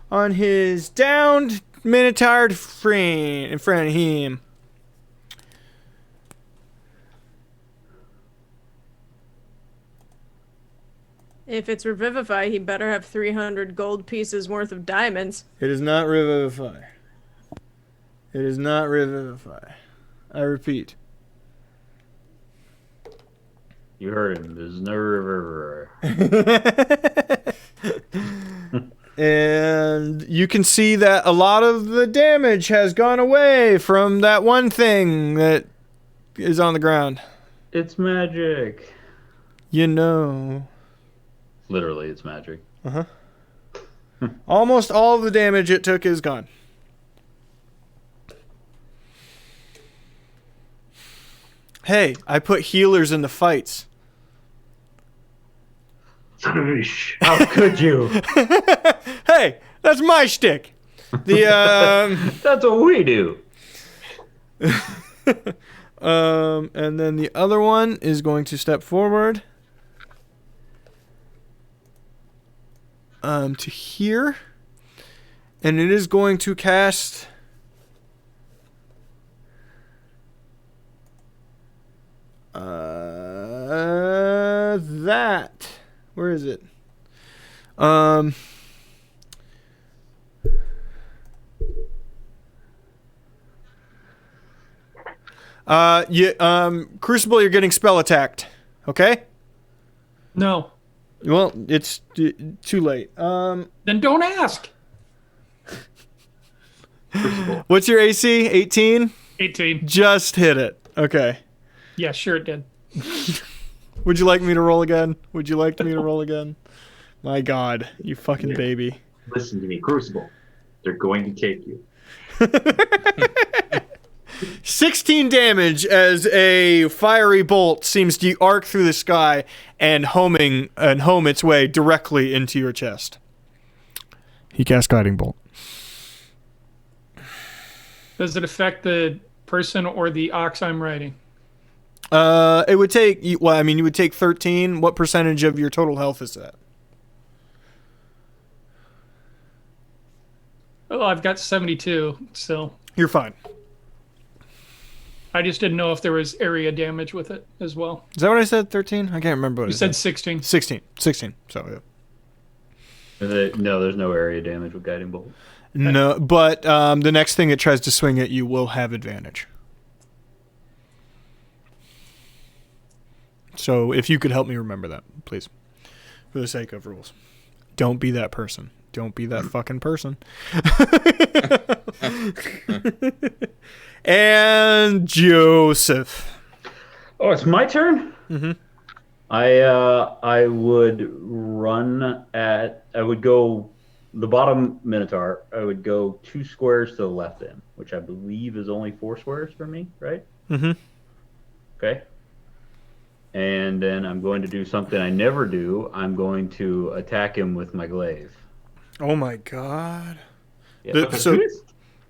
on his downed Minotaur friend in front of him. If it's Revivify, he better have 300 gold pieces worth of diamonds. It is not Revivify. It is not Revivify. I repeat. You heard him. There's no river. And you can see that a lot of the damage has gone away from that one thing that is on the ground. It's magic. You know. Literally, it's magic. Uh-huh. Almost all of the damage it took is gone. Hey, I put healers in the fights. How could you? Hey, that's my shtick. The That's what we do. and then the other one is going to step forward. To here. And it is going to cast that. Where is it? Crucible, you're getting spell attacked. Okay? No. Well, it's too late. Then don't ask. What's your AC? 18? 18. Just hit it. Okay. Yeah, sure it did. Would you like me to roll again? Would you like me to roll again? My God, you fucking baby. Listen to me, Crucible. They're going to take you. 16 damage as a fiery bolt seems to arc through the sky and home its way directly into your chest. He cast Guiding Bolt. Does it affect the person or the ox I'm riding? It would take, well, I mean, you would take 13. What percentage of your total health is that? Oh, I've got 72 still. You're fine. I just didn't know if there was area damage with it as well. Is that what I said? 13? I can't remember what You I said 16. 16. So, yeah. No, there's no area damage with Guiding Bolt. No, but the next thing it tries to swing at you will have advantage. So if you could help me remember that, please. For the sake of rules. Don't be that person. Don't be that fucking person. And Joseph. Oh, it's my turn? Mm-hmm. I would go the bottom Minotaur. I would go 2 squares to the left end, which I believe is only 4 squares for me, right? Mm-hmm. Okay. And then I'm going to do something I never do. I'm going to attack him with my glaive. Oh my God. Yeah.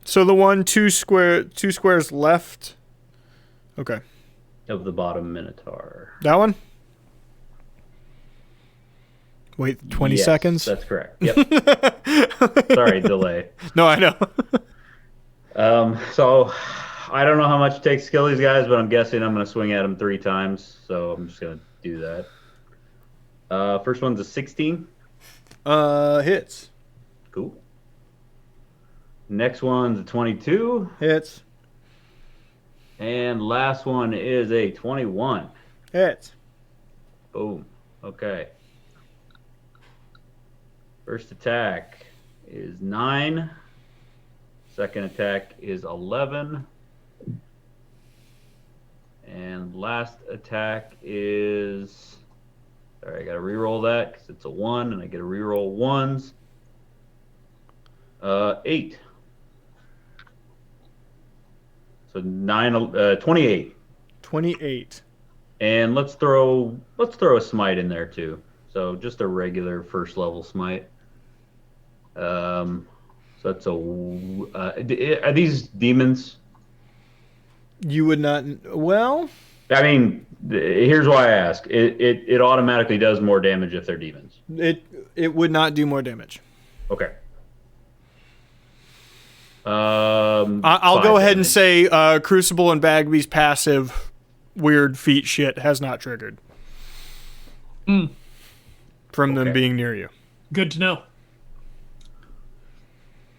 So the one 2 squares left. Okay. Of the bottom Minotaur. That one? Wait, 20 Yes, seconds? That's correct. Yep. Sorry, delay. No, I know. So I don't know how much it takes to kill these guys, but I'm guessing I'm going to swing at them 3 times. So I'm just going to do that. First one's a 16. Hits. Cool. Next one's a 22. Hits. And last one is a 21. Hits. Boom. Okay. First attack is 9. Second attack is 11. And last attack is All right, I got to re-roll that because it's a 1, and I get to re-roll 1s. 8. So 28. 28. And let's throw a smite in there too. So just a regular first level smite. So that's are these demons? You would not. Well, I mean, here's why I ask. It automatically does more damage if they're demons. it would not do more damage. Okay. I'll go ahead and say Crucible and Bagby's passive weird feat shit has not triggered from them being near you. Good to know.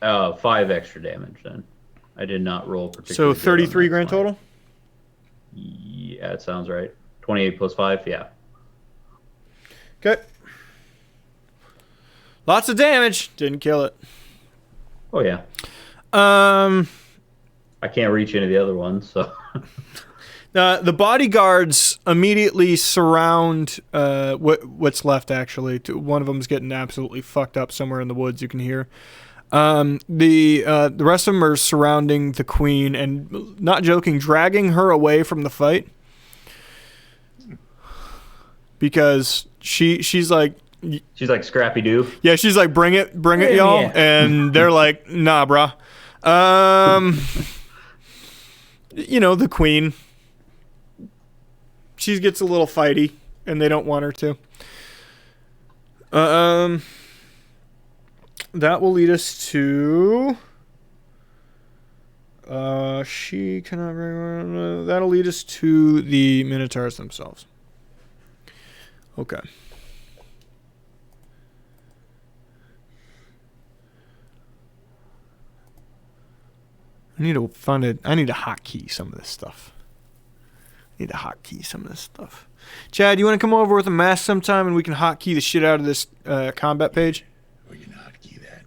5 extra damage then. I did not roll So particularly. 33 grand total? Yeah, it sounds right. 28 plus 5, yeah. Okay. Lots of damage. Didn't kill it. Oh yeah. Um, I can't reach any of the other ones, so. the bodyguards immediately surround what's left. Actually, one of them's getting absolutely fucked up somewhere in the woods. You can hear. The rest of them are surrounding the queen and, not joking, dragging her away from the fight because she's like. She's like Scrappy Doo. Yeah, she's like, bring it, y'all, yeah. and they're like, nah, bruh. The queen. She gets a little fighty, and they don't want her to. That will lead us to. She cannot bring. That'll lead us to the Minotaurs themselves. Okay. I need to hotkey some of this stuff. Chad, you want to come over with a mask sometime and we can hotkey the shit out of this combat page? We're gonna hotkey that.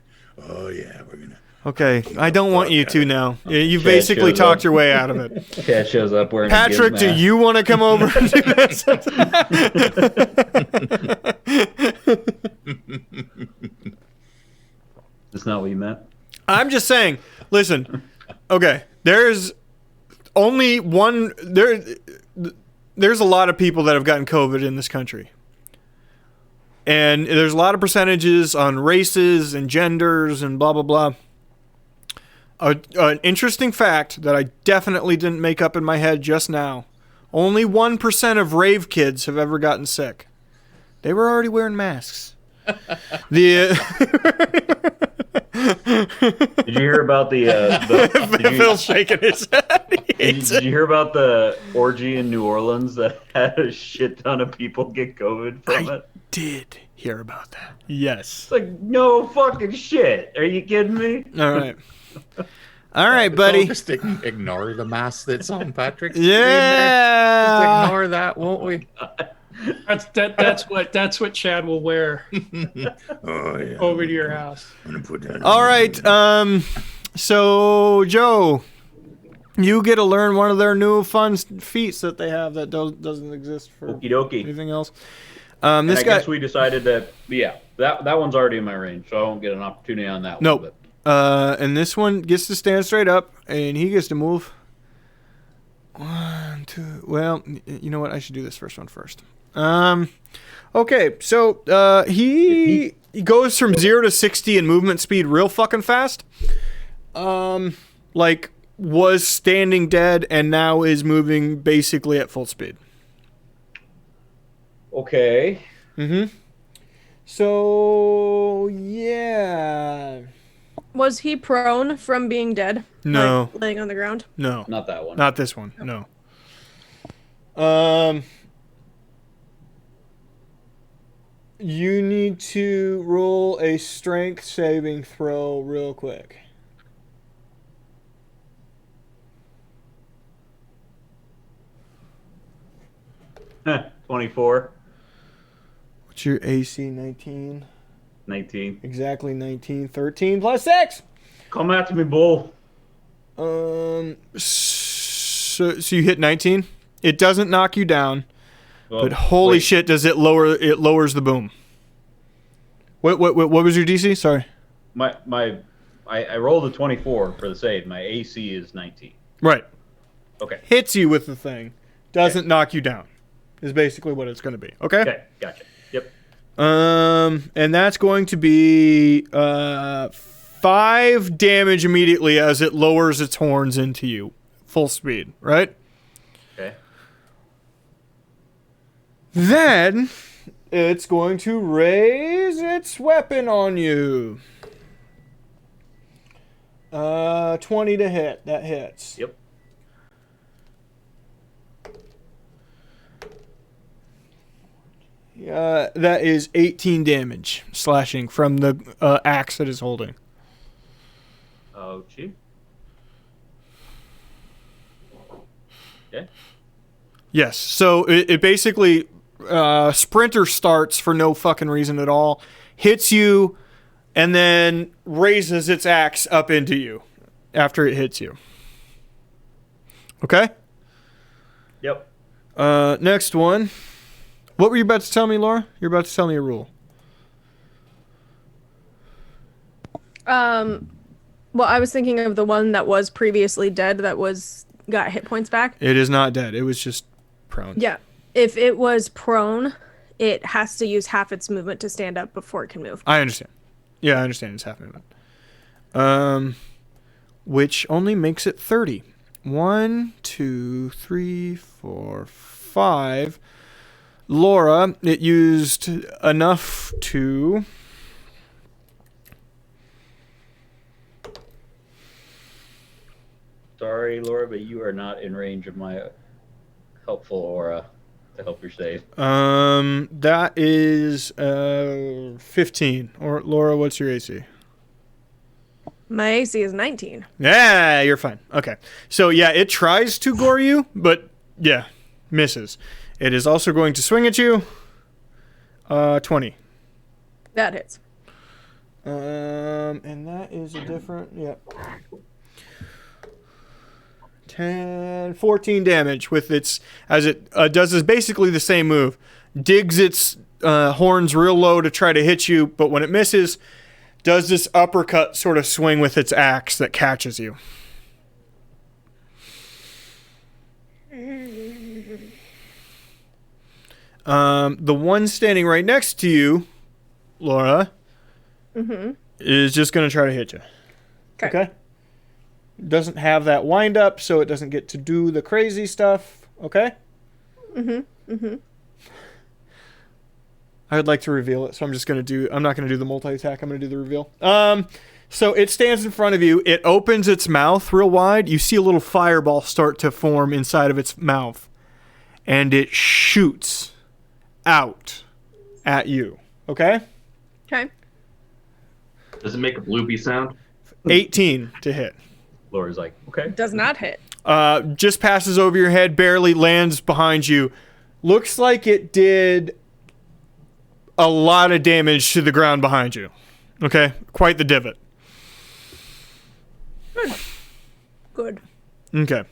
Oh yeah, we're gonna. Okay, I don't want you to now. You've Chad basically shows talked up. your way out of it. Cat shows up wearing Patrick, a do mask. you want to come over and do this? That's not what you meant? I'm just saying, listen, okay, there's only one, there's a lot of people that have gotten COVID in this country. And there's a lot of percentages on races and genders and blah, blah, blah. An interesting fact that I definitely didn't make up in my head just now. Only 1% of rave kids have ever gotten sick. They were already wearing masks. Did you hear about the Phil's shaking his head. did you hear about the orgy in New Orleans that had a shit ton of people get COVID from it? Did hear about that. Yes. It's like, no fucking shit. Are you kidding me? All right. All right, buddy. We'll just ignore the mask that's on Patrick's screen there. Yeah. Just ignore that, won't we? That's what Chad will wear Oh yeah. over to your house. I'm gonna put that. All right. So, Joe, you get to learn one of their new fun feats that they have that doesn't exist for Okie dokie. anything else. And This I guy. guess we decided that, yeah, that one's already in my range, so I won't get an opportunity on that one. Nope. But And this one gets to stand straight up, and he gets to move. 1, 2. Well, you know what? I should do this first one first. Okay, so he goes from 0 to 60 in movement speed real fucking fast. Like was standing dead and now is moving basically at full speed. Okay. Mm-hmm. So yeah. Was he prone from being dead? No. Like, laying on the ground? No. Not that one. Not this one. No. You need to roll a strength saving throw real quick. Huh, 24. What's your AC? 19. 19. Exactly 19. 13 plus 6. Come at me, bull. So you hit 19. It doesn't knock you down. Well, but holy wait. shit, does it lower? It lowers the boom. What was your DC? Sorry. I rolled a 24 for the save. My AC is 19. Right. Okay. Hits you with the thing, doesn't knock you down. Is basically what it's going to be. Okay. Okay. Gotcha. Yep. And that's going to be 5 damage immediately as it lowers its horns into you, full speed. Right. Okay. Then it's going to raise its weapon on you. 20 to hit. That hits. Yep. That is 18 damage slashing from the axe that it's holding. Oh, gee. Okay. Yes. So it basically sprinter starts for no fucking reason at all, hits you, and then raises its axe up into you after it hits you. Okay? Yep. Next one. What were you about to tell me, Laura? You're about to tell me a rule. Well, I was thinking of the one that was previously dead that got hit points back. It is not dead. It was just prone. Yeah. If it was prone, it has to use half its movement to stand up before it can move. I understand. Yeah, I understand. It's half movement. Which only makes it 30. 1, 2, 3, 4, 5. Laura, it used enough to... Sorry, Laura, but you are not in range of my helpful aura to help your save. That is 15. Or Laura, what's your AC? My AC is 19. Yeah, you're fine. Okay. So yeah, it tries to gore you, but yeah, misses. It is also going to swing at you. 20. That hits. And that is a different, yeah. 10, 14 damage with its, as it does is basically the same move. Digs its horns real low to try to hit you, but when it misses, does this uppercut sort of swing with its axe that catches you. The one standing right next to you, Laura, is just going to try to hit you. Okay? Doesn't have that wind up, so it doesn't get to do the crazy stuff. Okay? I would like to reveal it, so I'm not going to do the multi-attack. I'm going to do the reveal. So it stands in front of you. It opens its mouth real wide. You see a little fireball start to form inside of its mouth. And it shoots out at you. Okay? Okay. Does it make a bloopy sound? 18 to hit. Laura's like, okay. Does not hit. Just passes over your head, barely lands behind you. Looks like it did a lot of damage to the ground behind you. Okay? Quite the divot. Good. Okay.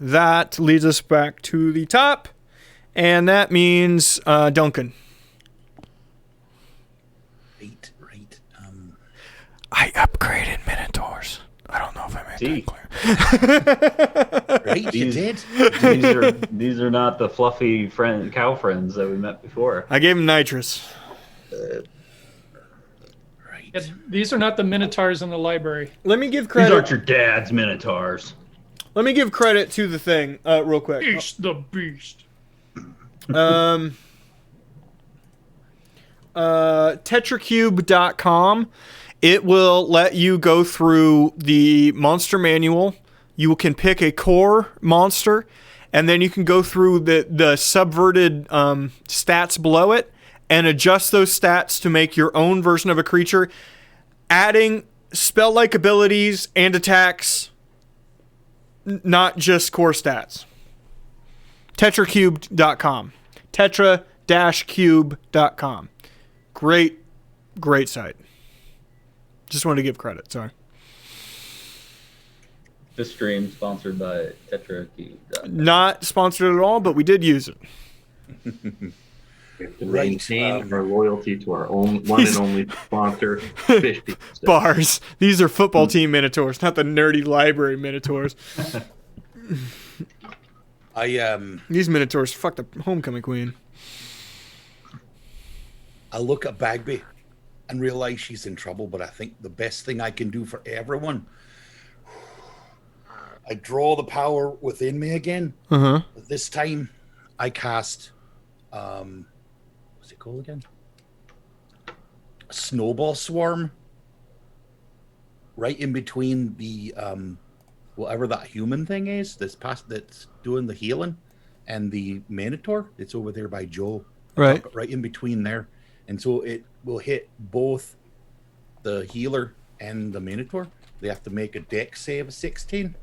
That leads us back to the top, and that means Duncan. Right. I upgraded Minotaurs. I don't know if I made that clear. Right, you did. These are not the fluffy cow friends that we met before. I gave him nitrous. Right. Yeah, these are not the minotaurs in the library. Let me give These credit. aren't your dad's minotaurs. Let me give credit to the thing real quick. It's the beast. Tetracube.com. It will let you go through the monster manual. You can pick a core monster, and then you can go through the subverted stats below it and adjust those stats to make your own version of a creature, adding spell-like abilities and attacks, not just core stats. Tetracube.com. Tetra-cube.com. Great site. Just wanted to give credit, sorry. This stream sponsored by Tetra Key. Not sponsored at all, but we did use it. We have to Right, maintain our loyalty to our own one and only sponsor, Fish Pizza. Bars. These are football team minotaurs, not the nerdy library minotaurs. These minotaurs fuck the homecoming queen. I look at Bagby and realize she's in trouble, but I think the best thing I can do for everyone, I draw the power within me again. This time I cast what's it called again? A snowball swarm. Right in between the whatever that human thing is that's doing the healing and the Minotaur. It's over there by Joe. Right. Right in between there. And so it will hit both the healer and the Minotaur. They have to make a dex save of 16.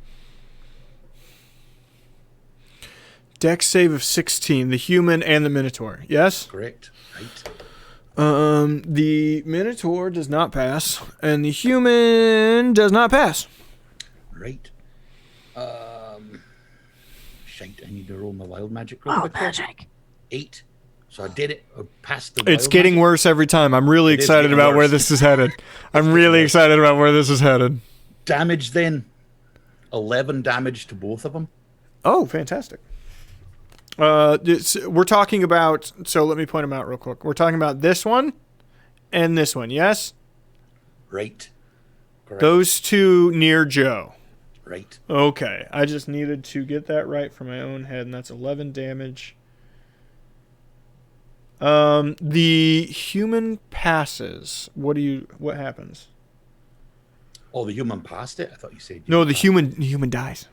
Dex save of 16, the human and the minotaur. Yes? Correct. Right. The minotaur does not pass, and the human does not pass. Right. Shite, I need to roll my wild magic real quick. Magic. 8. So I did it. I passed the It's wild getting magic. worse every time. I'm really It is excited getting about where worse. this is headed. I'm really excited about where this is headed. Damage then. 11 damage to both of them. Oh, fantastic. We're talking about, so let me point them out real quick. We're talking about this one and this one, yes? Right. Correct. Those two near Joe. Right. Okay, I just needed to get that right for my own head, and that's 11 damage. The human passes. What happens? Oh, the human passed it? I thought you said... No, the human dies.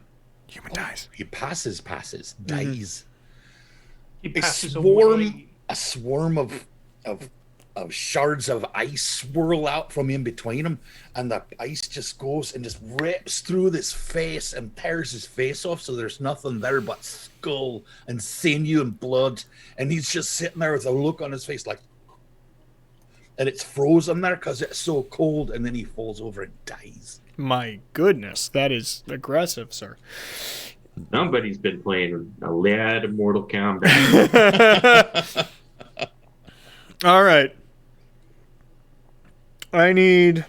Human dies. He passes, dies. He A passes away. swarm of shards of ice swirl out from in between him, and the ice just goes and just rips through this face and tears his face off, so there's nothing there but skull and sinew and blood, and he's just sitting there with a look on his face like, and it's frozen there because it's so cold, and then he falls over and dies. My goodness, that is aggressive, sir. Somebody's been playing a lot of Mortal Kombat. All right. I need...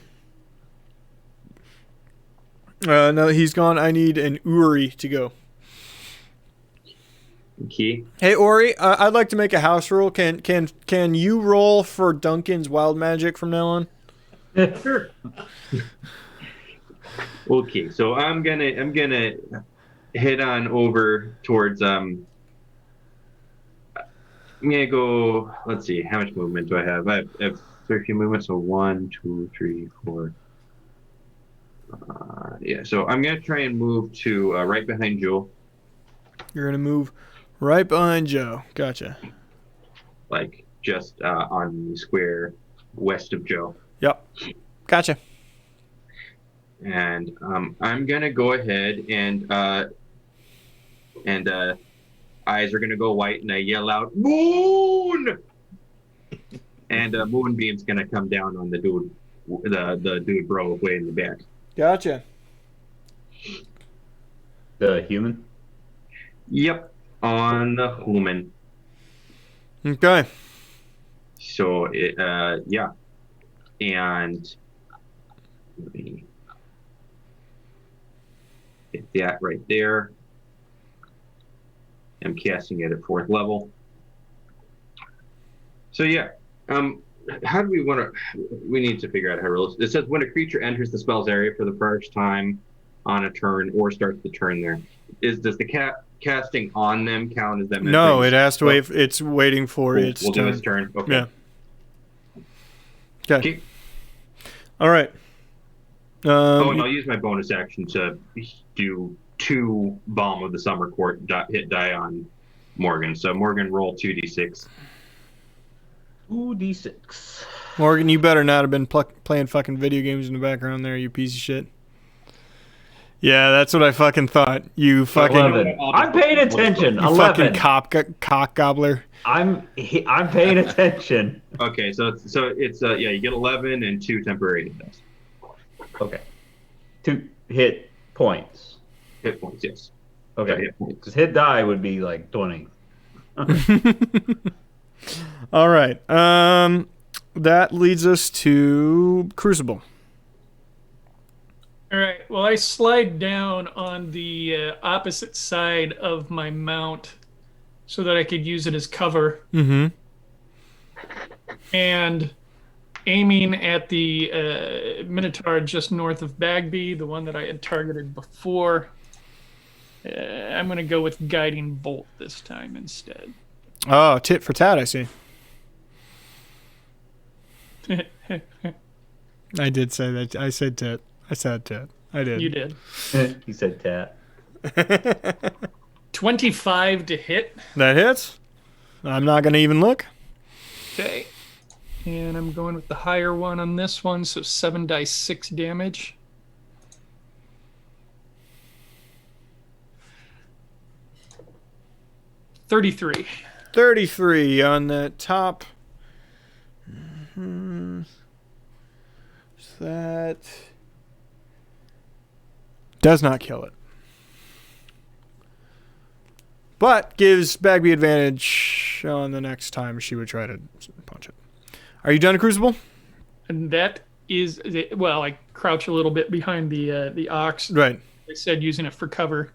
now that he's gone, I need an Uri to go. Key. Hey, Ori, I'd like to make a house rule. Can you roll for Duncan's wild magic from now on? Sure. Okay, so I'm gonna head on over towards I'm gonna go. Let's see, how much movement do I have? I have 13 movement, so 1, 2, 3, 4. Yeah, so I'm gonna try and move to right behind Joel. You're gonna move right behind Joe. Gotcha. Like just on the square west of Joe. Yep. Gotcha. And I'm gonna go ahead and eyes are gonna go white, and I yell out, "Moon!" And moonbeam's gonna come down on the dude, the dude bro way in the back. Gotcha. The human? Yep, on the human. Okay. So it yeah, and let me get that right there. I'm casting it at 4th level. So yeah, how do we want to? We need to figure out how to roll this. It says when a creature enters the spell's area for the first time on a turn or starts the turn there. Does the casting on them count as them? No, it has to wait. It's waiting for its we'll turn. do its turn. Okay. Yeah. Okay. All right. Oh, and I'll use my bonus action to do 2 Balm of the Summer Court hit die on Morgan. So Morgan, roll 2d6. 2d6. Morgan, you better not have been playing fucking video games in the background there, you piece of shit. Yeah, that's what I fucking thought. You fucking... 11. I'm paying attention. You 11. fucking cock gobbler. I'm paying attention. Okay, so it's yeah, you get 11 and 2 temporary hit dice. Okay. 2 hit points. Hit points, yes. Okay. Hit points. Because hit die would be like 20. All right. That leads us to Crucible. All right. Well, I slide down on the opposite side of my mount so that I could use it as cover. Mm-hmm. And aiming at the Minotaur just north of Bagby, the one that I had targeted before. I'm going to go with Guiding Bolt this time instead. Oh, tit for tat, I see. I did say that. I said tit. I said tit. I did. You did. He said tat. 25 to hit. That hits. I'm not going to even look. Okay. And I'm going with the higher one on this one, so 7 dice 6 damage. $33. 33 on the top. That does not kill it. But gives Bagby advantage on the next time she would try to punch it. Are you done, Crucible? And that is, well, I crouch a little bit behind the ox. Right. I said using it for cover,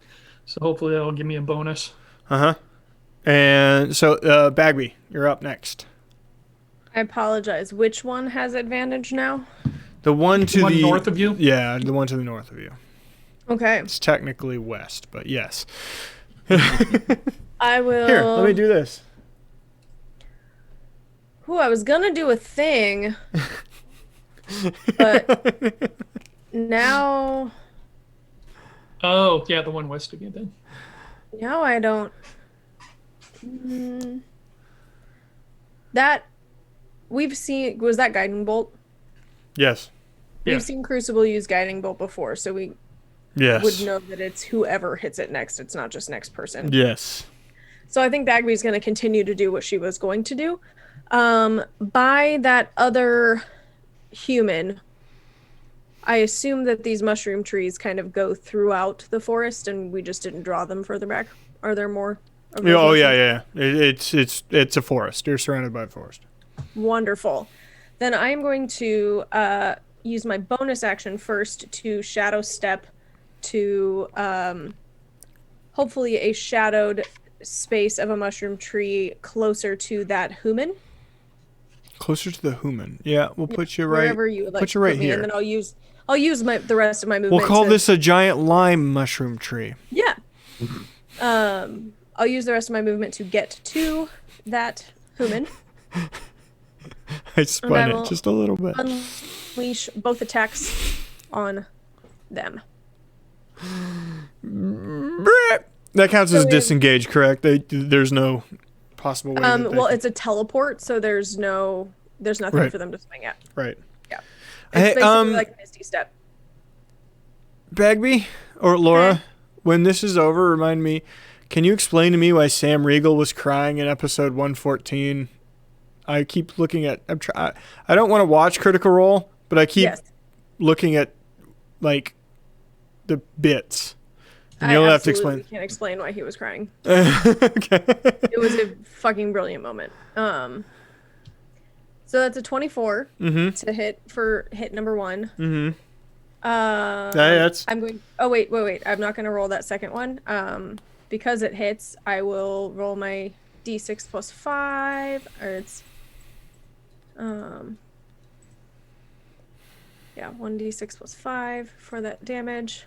so hopefully that'll give me a bonus. Uh-huh. And so, Bagby, you're up next. I apologize. Which one has advantage now? The one to the north of you? Yeah, the one to the north of you. Okay. It's technically west, but yes. I will. Here, let me do this. Ooh, I was gonna do a thing, but now Oh, yeah, the one west of you then. I don't. That we've seen, was that Guiding Bolt? Yes. Yeah. We've seen Crucible use Guiding Bolt before, so we Yes. would know that it's whoever hits it next. It's not just next person. Yes. So I think Bagby's going to continue to do what she was going to do. By that other human, I assume that these mushroom trees kind of go throughout the forest, and we just didn't draw them further back. Are there more? Of those Oh mushrooms? yeah. It's a forest. You're surrounded by a forest. Wonderful. Then I'm going to use my bonus action first to shadow step to hopefully a shadowed space of a mushroom tree closer to that human. Closer to the human. Yeah, we'll put you right. Wherever you would like put you to right put me, here. and then I'll use the rest of my movement. We'll call to- this a giant lime mushroom tree. Yeah. I'll use the rest of my movement to get to that human. I spun will it just a little bit. Unleash both attacks on them. That counts as So disengage, correct? There's no possible way. That they Well, can- it's a teleport, so there's nothing Right. for them to swing at. right. Yeah. It's Hey, basically like a Misty Step. Bagby or Laura, when this is over, remind me. Can you explain to me why Sam Riegel was crying in episode 114? I keep looking at. I don't want to watch Critical Role, but I keep Yes. looking at like the bits. And I you'll have to absolutely explain. can't explain why he was crying. Okay. It was a fucking brilliant moment. So that's a 24 to hit number 1. Mm-hmm. That's I'm going. Oh wait. I'm not going to roll that second one. Because it hits, I will roll my d6 plus 5, or it's yeah, 1d6 plus 5 for that damage.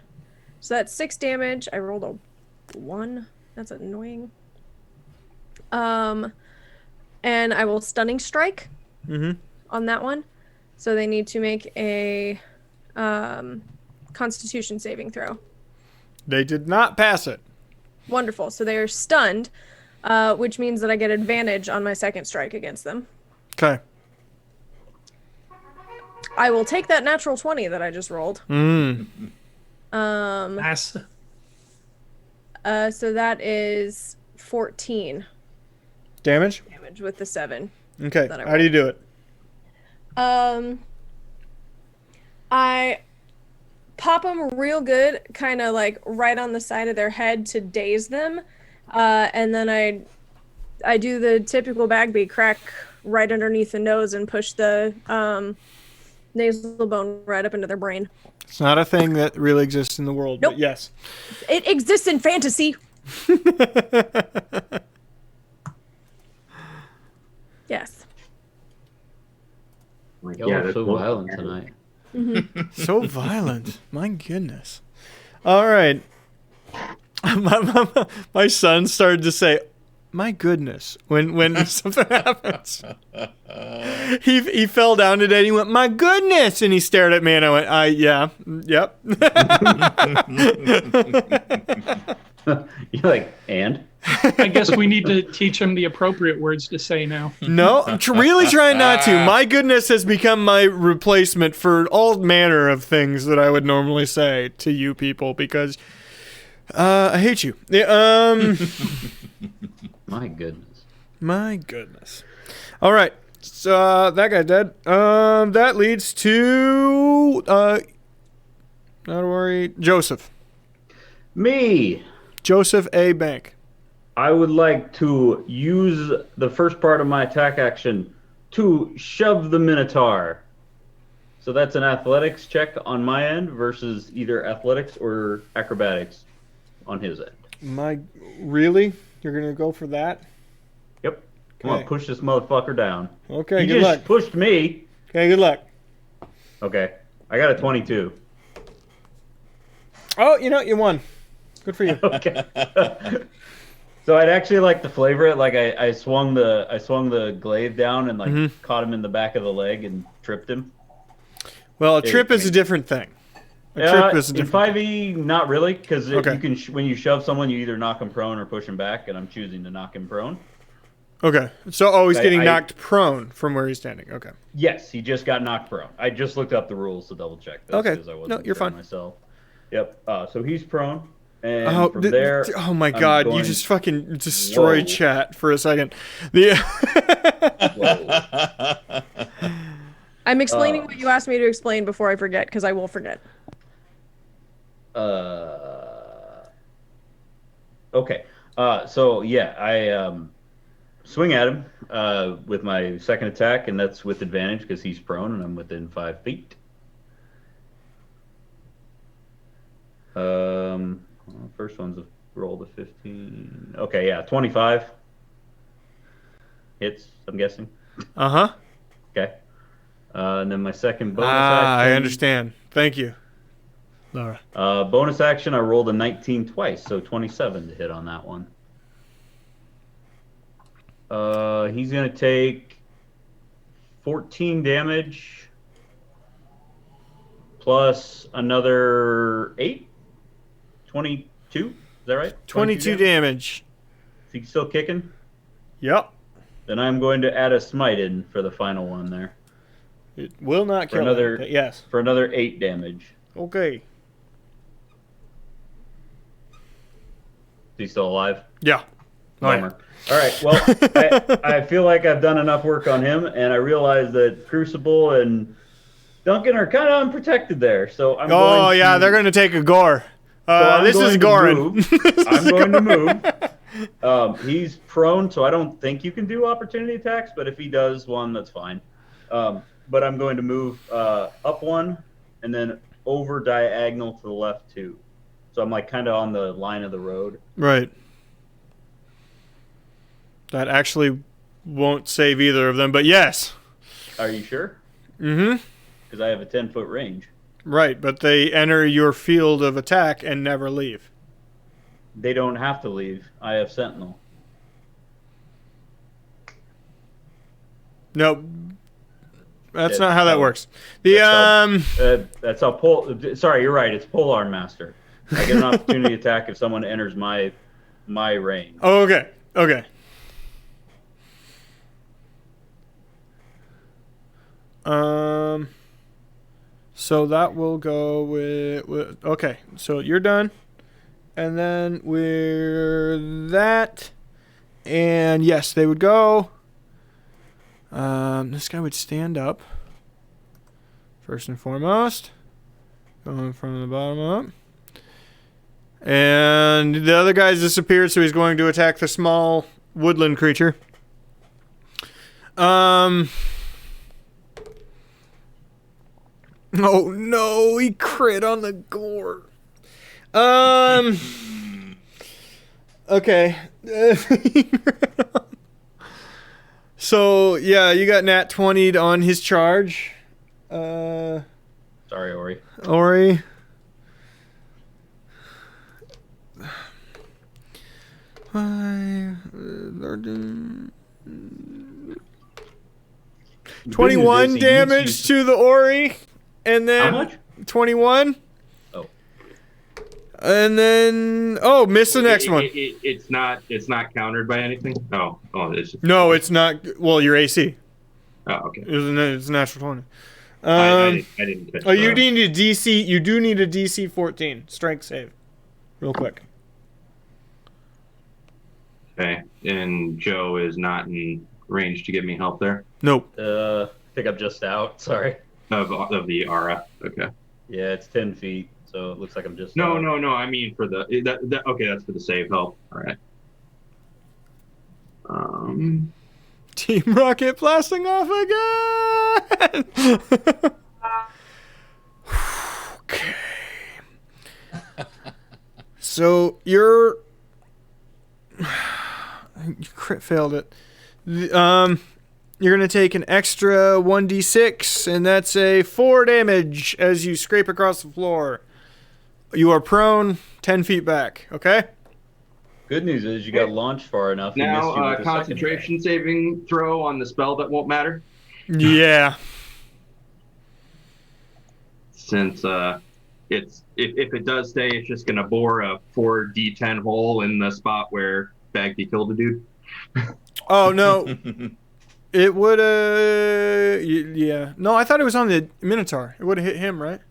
So that's 6 damage. I rolled a 1. That's annoying. And I will stunning strike on that one. So they need to make a Constitution saving throw. They did not pass it. Wonderful. So they are stunned, which means that I get advantage on my second strike against them. Okay. I will take that natural 20 that I just rolled. Nice. So that is 14 Damage? damage with the 7. Okay. That I How do you do it? I pop them real good, kind of like right on the side of their head to daze them, and then I I do the typical Bagby crack right underneath the nose and push the nasal bone right up into their brain. It's not a thing that really exists in the world, Nope. but yes. It exists in fantasy. Yes. Like, Y'all are that's so one- violent tonight. So violent. My goodness. All right. My son started to say, my goodness, when something happens. He fell down today and he went, my goodness. And he stared at me and I went, yeah, yep. You're like, and? I guess we need to teach him the appropriate words to say now. No, I'm really trying not to. My goodness has become my replacement for all manner of things that I would normally say to you people because I hate you. Yeah, My goodness. my goodness. All right, so that guy dead. That leads to not to worry, Joseph Joseph A. Bank. I would like to use the first part of my attack action to shove the Minotaur. So that's an athletics check on my end versus either athletics or acrobatics on his end. Really? You're gonna go for that? Yep. Come on, Okay. push this motherfucker down. Okay, He good just luck. pushed me. Okay, good luck. Okay. I got a 22. Oh, you know, you won. Good for you. Okay. So I'd actually like to flavor it. Like I swung the glaive down and like caught him in the back of the leg and tripped him. Well, a trip is a different thing. A trip is a In different 5e, not really, because Okay. you can when you shove someone, you either knock him prone or push him back, and I'm choosing to knock him prone. Okay. So, he's getting I- knocked prone from where he's standing. Okay. Yes, he just got knocked prone. I just looked up the rules to double check this. Okay. 'Cause I wasn't No, you're sure fine. myself. Yep. So he's prone, and Oh, from there. oh my I'm God! You going- just fucking destroyed Whoa. chat for a second. The Whoa. I'm explaining what you asked me to explain before I forget, because I will forget. Okay. So yeah, I swing at him with my second attack, and that's with advantage because he's prone and I'm within 5 feet. First one's a roll to 15. Okay, yeah, 25 hits. I'm guessing. Uh-huh. Okay. And then my second bonus I action. understand. Thank you, Laura. Bonus action, I rolled a 19 twice, so 27 to hit on that one. He's going to take 14 damage plus another 8. 22? Is that right? 22 damage. Is he still kicking? Yep. Then I'm going to add a smite in for the final one there. It will not For kill another- him, but yes. For another 8 damage. Okay. Is he still alive? Yeah. Oh, yeah. Bummer. All right. Well, I feel like I've done enough work on him, and I realize that Crucible and Duncan are kind of unprotected there. So I'm Oh, going yeah, to, they're going to take a gore. I'm This is going to Gorin. move. I'm going to move. He's prone, so I don't think you can do opportunity attacks, but if he does one, that's fine. But I'm going to move up one and then over diagonal to the left 2. So I'm like kind of on the line of the road. Right. That actually won't save either of them, but yes. Are you sure? Mm-hmm. Because I have a 10-foot range. Right, but they enter your field of attack and never leave. They don't have to leave. I have Sentinel. No, that's Yeah, not how that so- works. The That's how Sorry, you're right. It's Polearm Master. I get an opportunity attack if someone enters my range. Oh, okay. Okay. So that will go with okay. So you're done, and then with that, and yes, they would go. This guy would stand up. First and foremost, going from the bottom up. And the other guy's disappeared, so he's going to attack the small woodland creature. Oh no, he crit on the gore. Okay. So yeah, you got nat 20'd on his charge. Sorry, Ori. Ori. Five, 21 damage to the Ori, and then How much? 21. Oh. And then miss the next one. It's not countered by anything. Oh, it's just, No, it's not. Well, your AC. Oh, okay. It's a natural 20. I didn't catch You that. need a DC. You do need a DC 14 strength save, real quick. Okay, and Joe is not in range to give me help there Nope. I think I'm just out. Sorry. of the aura. Okay. Yeah, it's 10 feet, so it looks like I'm just No. out. I mean for the okay, that's for the save help. All right. Team Rocket blasting off again. Okay. So you crit failed it. You're gonna take an extra 1d6, and that's a 4 damage as you scrape across the floor. You are prone 10 feet back. Okay. Good news is you got launched far enough. He missed you Now with a concentration saving throw on the spell that won't matter Yeah. since it's if it does stay, it's just gonna bore a 4d10 hole in the spot where Bagby killed the dude. Oh no. It would yeah. No, I thought it was on the Minotaur. It would have hit him, right?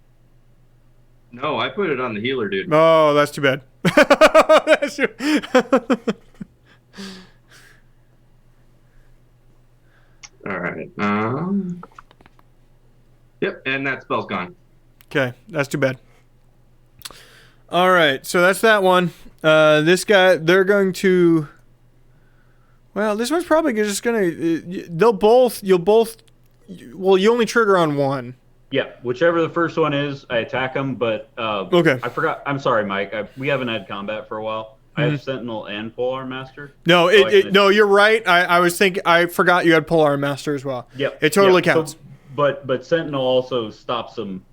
No, I put it on the healer dude. Oh, that's too bad. That's too... All right. Yep, and that spell's gone. Okay, that's too bad. All right, so that's that one. This guy, they're going to... Well, this one's probably just going to... you only trigger on one. Yeah, whichever the first one is, I attack him. But Okay. I forgot. I'm sorry, Mike. We haven't had combat for a while. I have Sentinel and Polearm Master. No, So no, you're right. I was thinking... I forgot you had Polearm Master as well. Yep. It totally yep. counts. So, but Sentinel also stops them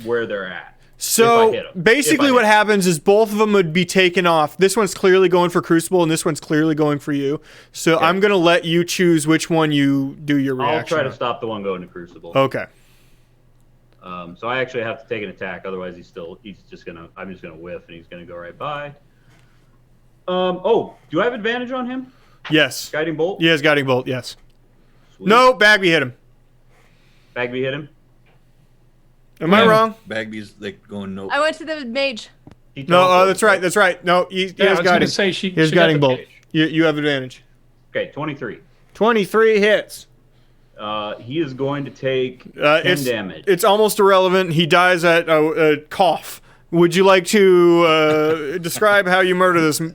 where they're at. So if I hit 'em. basically If I what hit 'em. happens is both of them would be taken off. This one's clearly going for Crucible, and this one's clearly going for you. So Okay. I'm going to let you choose which one you do your reaction. I'll try to on. stop the one going to Crucible. Okay. So I actually have to take an attack. Otherwise, I'm just gonna whiff, and he's gonna go right by. Do I have advantage on him? Yes. Guiding bolt? Yes, Guiding Bolt, yes. Sweet. No, Bagby hit him. Bagby hit him. Am I wrong? Bagby's like going no. I went to the mage. He No, teleported, that's right. That's right. No, he Yeah, I has was Guiding. gonna say she. He has she got Guiding the Bolt. page. You have advantage. Okay, 23. 23 hits. He is going to take 10 it's damage. It's almost irrelevant. He dies at a cough. Would you like to describe how you murder this I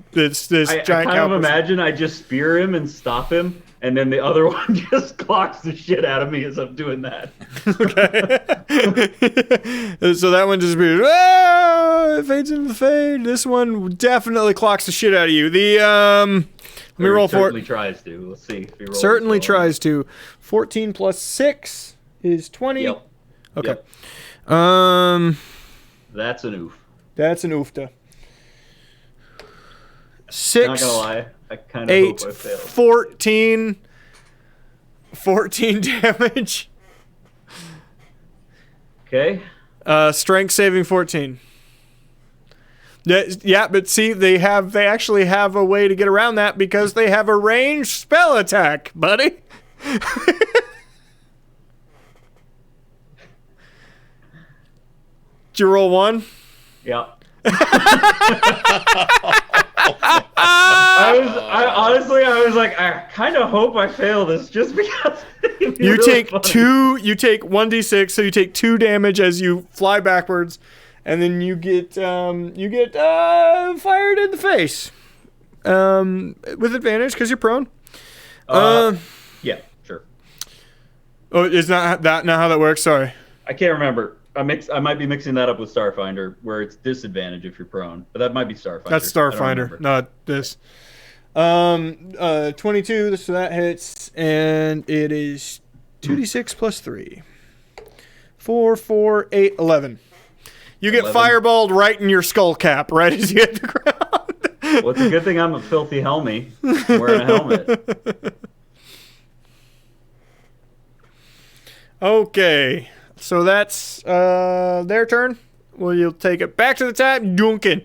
giant kind cow of person? imagine I just spear him and stop him, and then the other one just clocks the shit out of me as I'm doing that. Okay. So that one disappears. Ah, it fades into the fade. This one definitely clocks the shit out of you. Let me roll for Certainly it. tries to. Let's see if he rolls. Certainly well. tries to. 14 plus 6 is 20. Yep. Okay. Yep. That's an oof. That's an oofta. Not 6, gonna lie, I kind of 8, hope I failed. 14 damage. Okay. Strength saving 14. Yeah, but see, they actually have a way to get around that because they have a ranged spell attack, buddy. Did you roll 1? Yeah. I was like, I kind of hope I fail this just because. it'd be You really take funny. you take 1d6, so you take 2 damage as you fly backwards, and then you get fired in the face. with advantage because you're prone. Yeah, sure. Oh, is not how that works? Sorry. I can't remember. I might be mixing that up with Starfinder, where it's disadvantage if you're prone. But that might be Starfinder. That's Starfinder, not this. 22, so that hits, and it is 2d6 plus 3. 4, 4, 8, 11. You get 11. fireballed right in your skull cap, right as you hit the ground. Well, it's a good thing I'm a filthy helmy. I'm wearing a helmet. Okay, so that's their turn. Well, you'll take it back to the top, Duncan.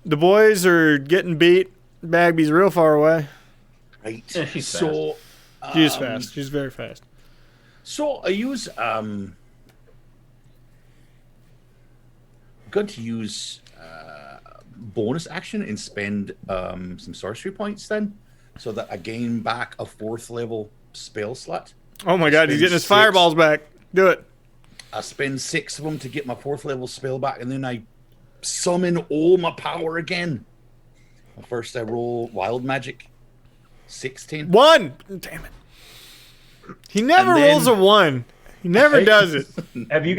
The boys are getting beat. Bagby's real far away. Right. Yeah, she's So She's fast. She's very fast. So I use going to use bonus action and spend some sorcery points then, so that I gain back a 4th level spell slot. Oh my god, he's getting his 6. fireballs back. Do it. I spend 6 of them to get my 4th level spell back, and then I summon all my power again. First I roll wild magic. 16. 1. Damn it. He never And then- rolls a 1. He never does it. Have you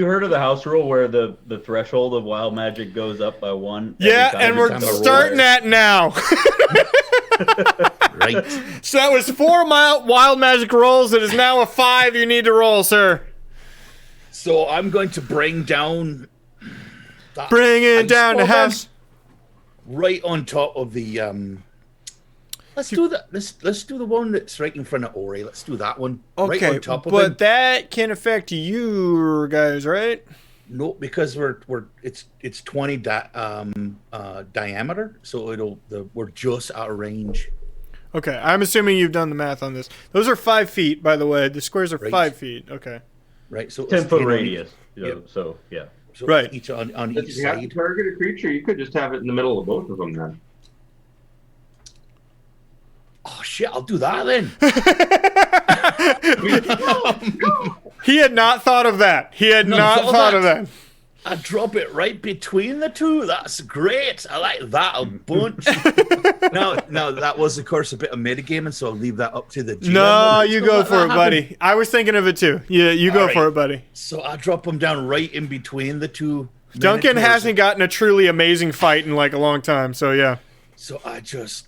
heard of the house rule where the threshold of wild magic goes up by 1? Yeah, and we're time I roll starting it. that now. Right. So that was 4 wild magic rolls. It is now a 5 you need to roll, sir. So I'm going to bring down that Bring it ice down to ball then, half. right on top of the let's do the one that's right in front of Ori. Let's do that one. Right Okay, on top of but him. that can affect you guys, right? No, because it's 20 diameter, so we're just out of range. Okay, I'm assuming you've done the math on this. Those are 5 feet, by the way. The squares are Right. 5 feet. Okay. Right. So 10 it's foot 10 on radius. each- Yep. So, yeah. So Right. each on If each you have to side. target a creature, you could just have it in the middle of both of them then. Oh shit! I'll do that then. He had not thought of that. He had No, not all thought of that. that. I drop it right between the two. That's great. I like that a bunch. No, that was of course a bit of metagaming, so I'll leave that up to the GM. No, Let's you not go let for that it, happen. buddy. I was thinking of it too. Yeah, you go All for right. it, buddy. So I drop them down right in between the two. Duncan minotaurs. hasn't gotten a truly amazing fight in like a long time, so yeah. So I just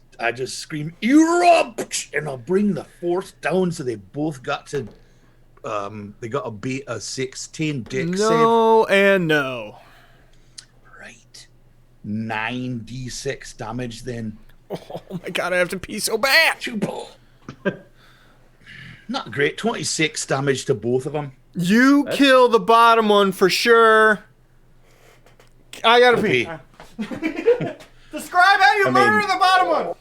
scream, "You're up!" and I'll bring the 4th down, so they both got to. They got to beat a 16 dick save. No and no. Right. 9d6 damage then. Oh my god, I have to pee so bad. Not great. 26 damage to both of them. You kill the bottom one for sure. I gotta pee. Describe how you murder the bottom one.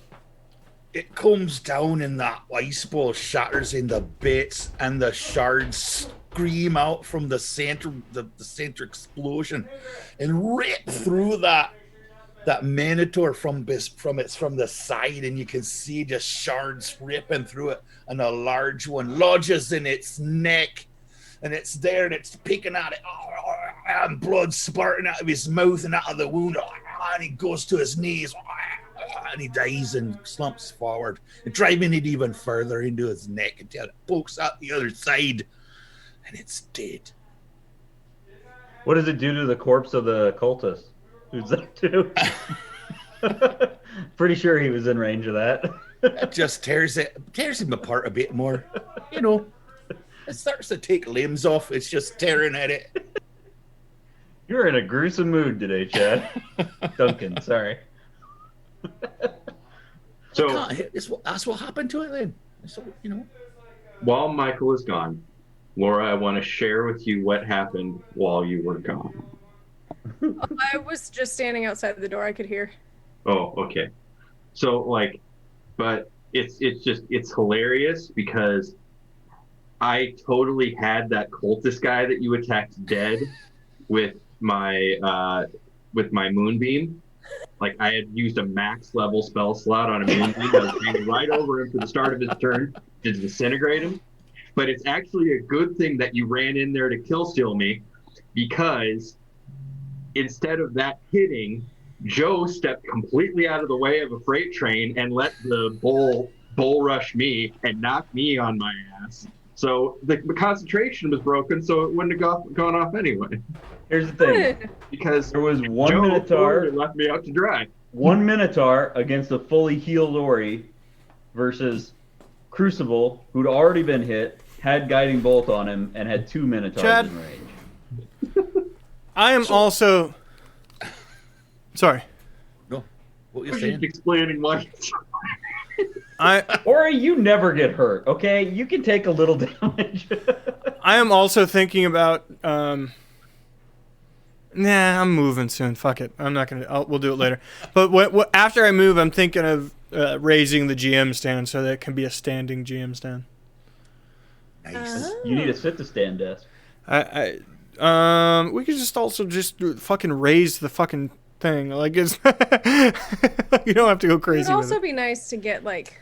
It comes down and that ice ball shatters into bits, and the shards scream out from the center, the center explosion, and rip through that minotaur from the side, and you can see just shards ripping through it, and a large one lodges in its neck, and it's there and it's picking at it, and blood spurting out of his mouth and out of the wound, and he goes to his knees, and he dies and slumps forward, and driving it even further into his neck until it pokes out the other side, and it's dead. What does it do to the corpse of the cultist? Who's that to? Pretty sure he was in range of that. It just tears him apart a bit more. You know, it starts to take limbs off. It's just tearing at it. You're in a gruesome mood today, Chad. Duncan, sorry. So That's what happened to it then. So, you know. while Michael is gone, Laura, I want to share with you what happened while you were gone. I was just standing outside the door. I could hear. Oh, okay. So but it's hilarious because I totally had that cultist guy that you attacked dead with my moonbeam. Like I had used a max level spell slot on a moonbeam. I was hanging right over him for the start of his turn to disintegrate him. But it's actually a good thing that you ran in there to kill steal me, because instead of that hitting, Joe stepped completely out of the way of a freight train and let the bull rush me and knock me on my ass. So the concentration was broken, so it wouldn't have gone off anyway. Here's the thing. Good. Because There was one Joe Minotaur. totally left me out to dry. One Minotaur against a fully healed Ori versus Crucible, who'd already been hit, had Guiding Bolt on him, and had 2 Minotaurs Chad? in range. I am also. Sorry. No, what I you're was saying? just explaining why. Ori, you never get hurt, okay? You can take a little damage. I am also thinking about. Nah, I'm moving soon. Fuck it. I'm not gonna. We'll do it later. But after I move, I'm thinking of raising the GM stand so that it can be a standing GM stand. Nice. You need a sit-to-stand desk. We could just also just fucking raise the fucking thing. Like it's. You don't have to go It would crazy with also it. be nice to get like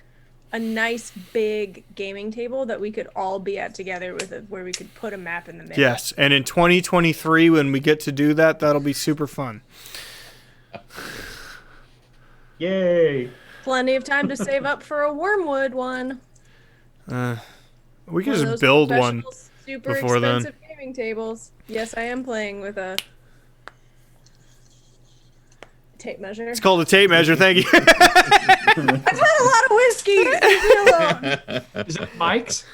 a nice big gaming table that we could all be at together with it, where we could put a map in the middle. Yes, and in 2023, when we get to do that, that'll be super fun. Yay! Plenty of time to save up for a Wormwood one. We can One of just those build one. professional, super before then. expensive gaming tables. Yes, I am playing with a tape measure. It's called a tape measure. Thank you. I've had a lot of whiskey. Leave me alone. Is that Mike's?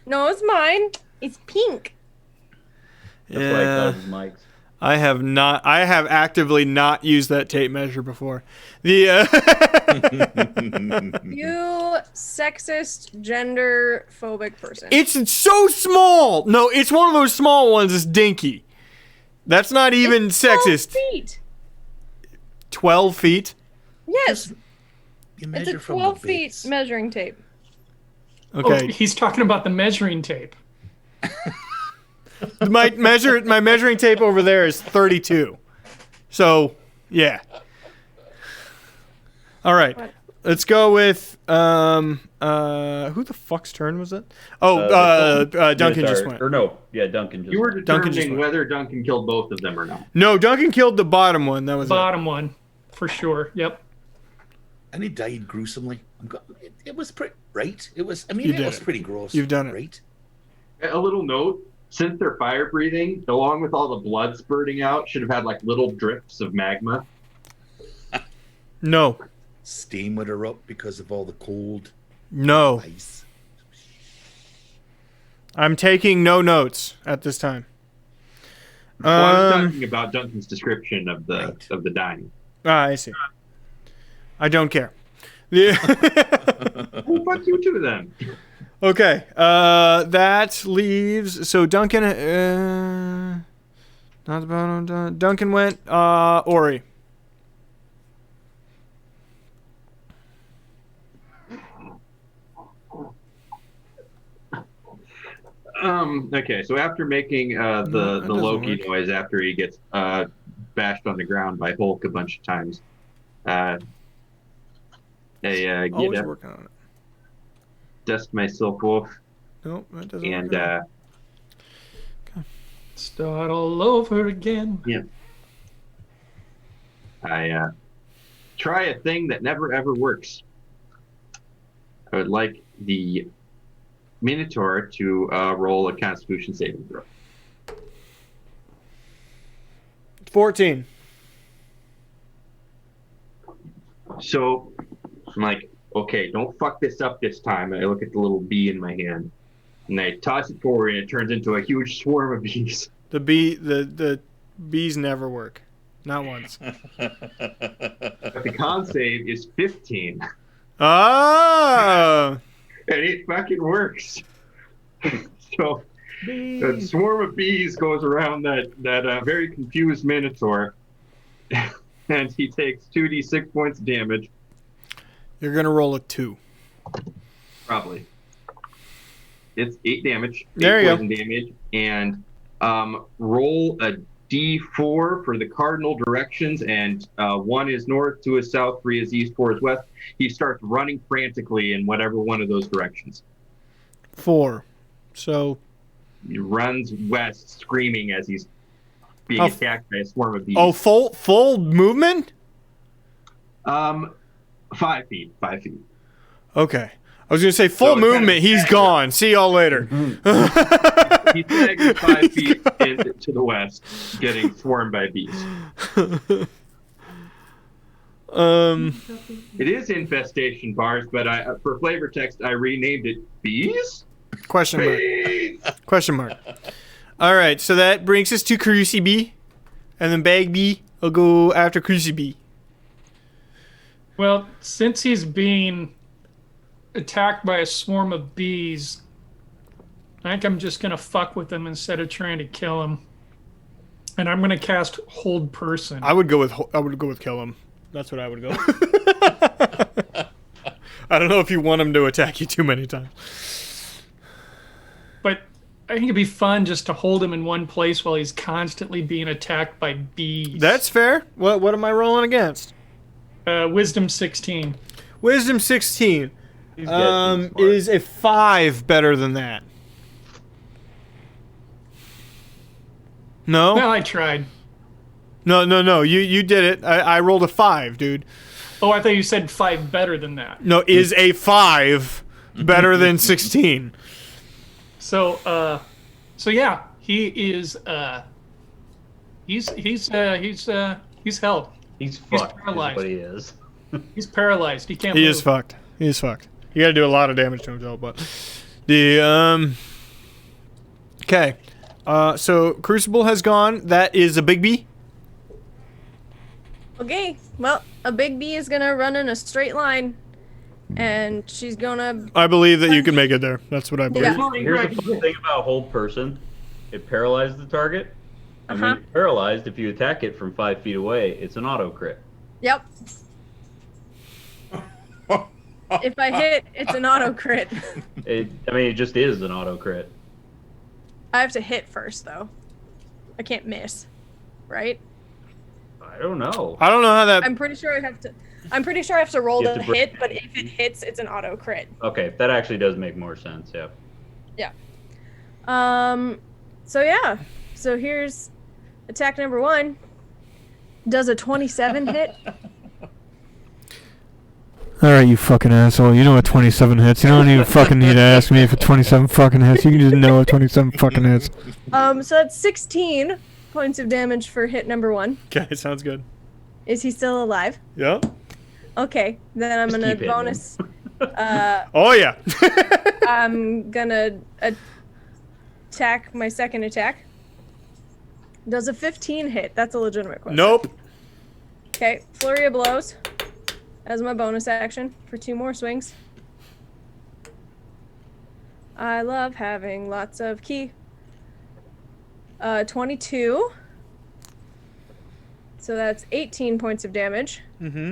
No, it's mine. It's pink. That's why I thought it was Mike's. I have not. I have actively not used that tape measure before. The You sexist, gender phobic person. it's so small. No, it's one of those small ones. It's dinky. That's not even It's 12 sexist. feet. 12 feet. Yes, You it's measure a from 12 the feet base. measuring tape. Okay. Oh, he's talking about the measuring tape. my measuring tape over there is 32. So, yeah. All right. What? Let's go with who the fuck's turn was it? Duncan just went. Or no, yeah, Duncan just You were went. Duncan just determining went. whether Duncan killed both of them or not. No, Duncan killed the bottom one. That was it. Bottom one, for sure. Yep. And he died gruesomely. It was pretty right. It was. I You mean, it did was it. pretty gross. You've done it. right? A little note: since they're fire breathing, along with all the blood spurting out, should have had like little drips of magma. No. Steam would erupt because of all the cold No. ice. I'm taking no notes at this time. Well, I was talking about Duncan's description of the Right. of the dying. I see. I don't care. Yeah. Well, fuck you too then. Okay. That leaves. So Duncan. Not the bottom. Duncan went. Ori. Okay, so after making No, the that doesn't Loki work. noise after he gets bashed on the ground by Hulk a bunch of times, I Always get up, working on it. dust myself off, Nope, that doesn't and work. Start all over again. I try a thing that never ever works. I would like the Minotaur to roll a Constitution saving throw. 14. So I'm like, okay, don't fuck this up this time. And I look at the little bee in my hand, and I toss it forward, and it turns into a huge swarm of bees. The bees never work. Not once. But the con save is 15, Ah! and it fucking works. So a swarm of bees goes around that very confused Minotaur, and he takes 2d6 points of damage, You're gonna roll a 2. probably. It's 8 damage. There 8 you go. poison damage, and roll a d4 for the cardinal directions, and 1 is north, 2 is south, 3 is east, 4 is west. He starts running frantically in whatever one of those directions. 4. So He runs west, screaming as he's being Oh, attacked by a swarm of bees. Oh, full movement? 5 feet. 5 feet. Okay. I was going to say full So it's kind of movement. He's staggered. gone. See y'all later. He's staggered 5 feet to the west, getting swarmed by bees. It is infestation bars, but for flavor text, I renamed it bees. Question mark. Bees! Question mark. All right, so that brings us to Cruci B, and then Bag B will go after Cruci B. Well, since he's being attacked by a swarm of bees, I think I'm just gonna fuck with him instead of trying to kill him. And I'm gonna cast Hold Person. I would go with kill him. That's what I would go. I don't know if you want him to attack you too many times. But I think it'd be fun just to hold him in one place while he's constantly being attacked by bees. That's fair. What am I rolling against? Wisdom 16. Wisdom 16. He's getting smart. Is a 5 better than that? No? Well, I tried. No. You did it. I rolled a 5, dude. Oh, I thought you said 5 better than that. No, is a 5 better than 16? So yeah, he is. He's held. He's fucked. paralyzed. Is what he is. He's paralyzed. He can't. He move. is fucked. He is fucked. You got to do a lot of damage to himself, but the Okay, so Crucible has gone. That is a big B. Okay, well, a big bee is gonna run in a straight line, and she's gonna. I believe that you can make it there. That's what I believe. Yeah. Here's the fun thing about Hold Person. It paralyzes the target. And when Uh-huh. you're paralyzed, if you attack it from 5 feet away, it's an auto crit. Yep. If I hit, it's an auto crit. It just is an auto crit. I have to hit first, though. I can't miss, right? I don't know. I don't know how that. I'm pretty sure I have to. I'm pretty sure I have to roll You have to to break- hit, but if it hits, it's an auto crit. Okay, that actually does make more sense. Yeah. Yeah. So yeah. So here's attack number 1. Does a 27 hit? All right, you fucking asshole. You know what 27 hits. You don't even fucking need to ask me if a 27 fucking hits. You can just know what 27 fucking hits. So that's 16 points of damage for hit number 1. Okay, sounds good. Is he still alive? Yeah. Okay, then I'm Just gonna keep hitting him. bonus. Oh yeah. I'm gonna attack my second attack. Does a 15 hit? That's a legitimate question. Nope. Okay, flurry of blows as my bonus action for 2 more swings. I love having lots of ki. 22. So that's 18 points of damage. Mm-hmm.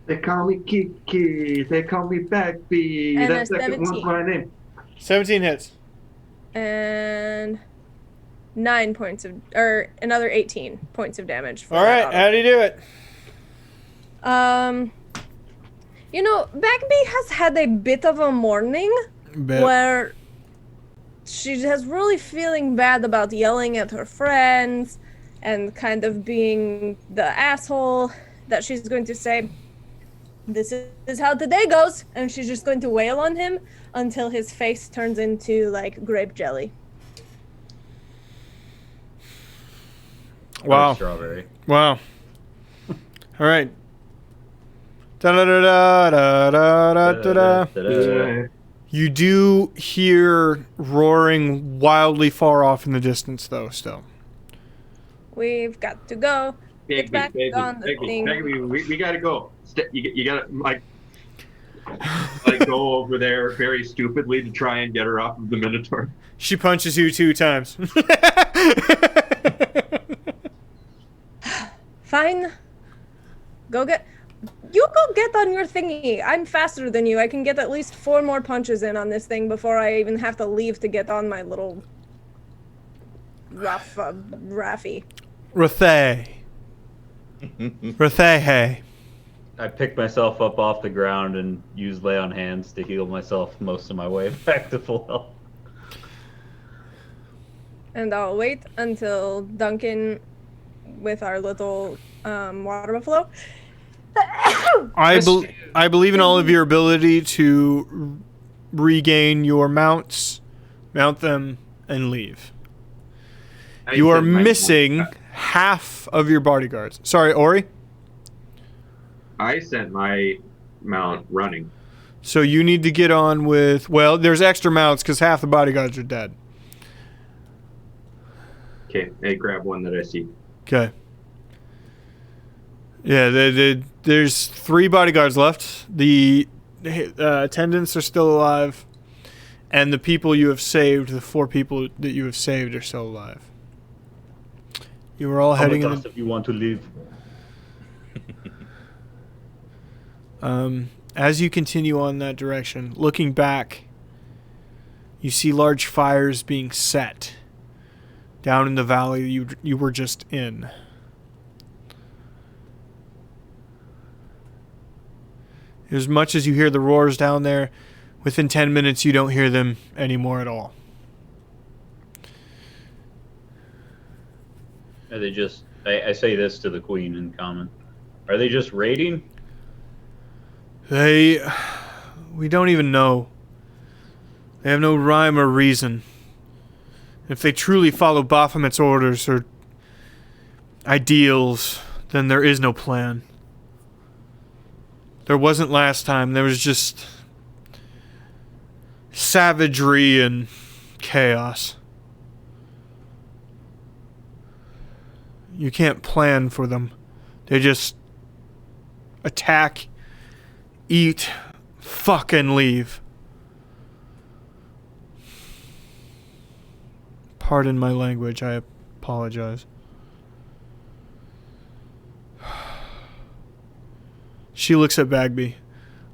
They call me Kiki. They call me Backbee. And That's a the second 17. one's my name. 17 hits. And 9 points of, or another 18 points of damage. For All that right, auto. how do you do it? You know, Backbee has had a bit of a morning where she has really feeling bad about yelling at her friends and kind of being the asshole that she's going to say, this is how the day goes, and she's just going to wail on him until his face turns into, like, grape jelly. Or Wow. strawberry. Wow. All right. Da da da da da da da da. Da-da. You do hear roaring wildly far off in the distance, though. Still. We've got to go. Get back on the thing. We gotta go. You gotta like go over there very stupidly to try and get her off of the Minotaur. She punches you 2 times. Fine. You go get on your thingy. I'm faster than you. I can get at least 4 more punches in on this thing before I even have to leave to get on my little Raffy. Rathay. Rathay. I picked myself up off the ground and used lay on hands to heal myself most of my way back to full health. And I'll wait until Duncan, with our little water buffalo. I believe in all of your ability to regain your mounts, mount them, and leave. You are missing half of your bodyguards. Sorry, Ori? I sent my mount running. So you need to get on with... Well, there's extra mounts because half the bodyguards are dead. Okay, I grab one that I see. Okay. Yeah, there's 3 bodyguards left. The attendants are still alive. And the people you have saved, the 4 people that you have saved are still alive. You were all heading in... if you want to leave. As you continue on that direction, looking back, you see large fires being set down in the valley you were just in. As much as you hear the roars down there, within 10 minutes you don't hear them anymore at all. Are they just... I say this to the queen in comment. Are they just raiding? We don't even know. They have no rhyme or reason. If they truly follow Baphomet's orders or ideals, then there is no plan. There wasn't last time. There was just savagery and chaos. You can't plan for them. They just attack, eat, fuck, and leave. Pardon my language, I apologize. She looks at Bagby.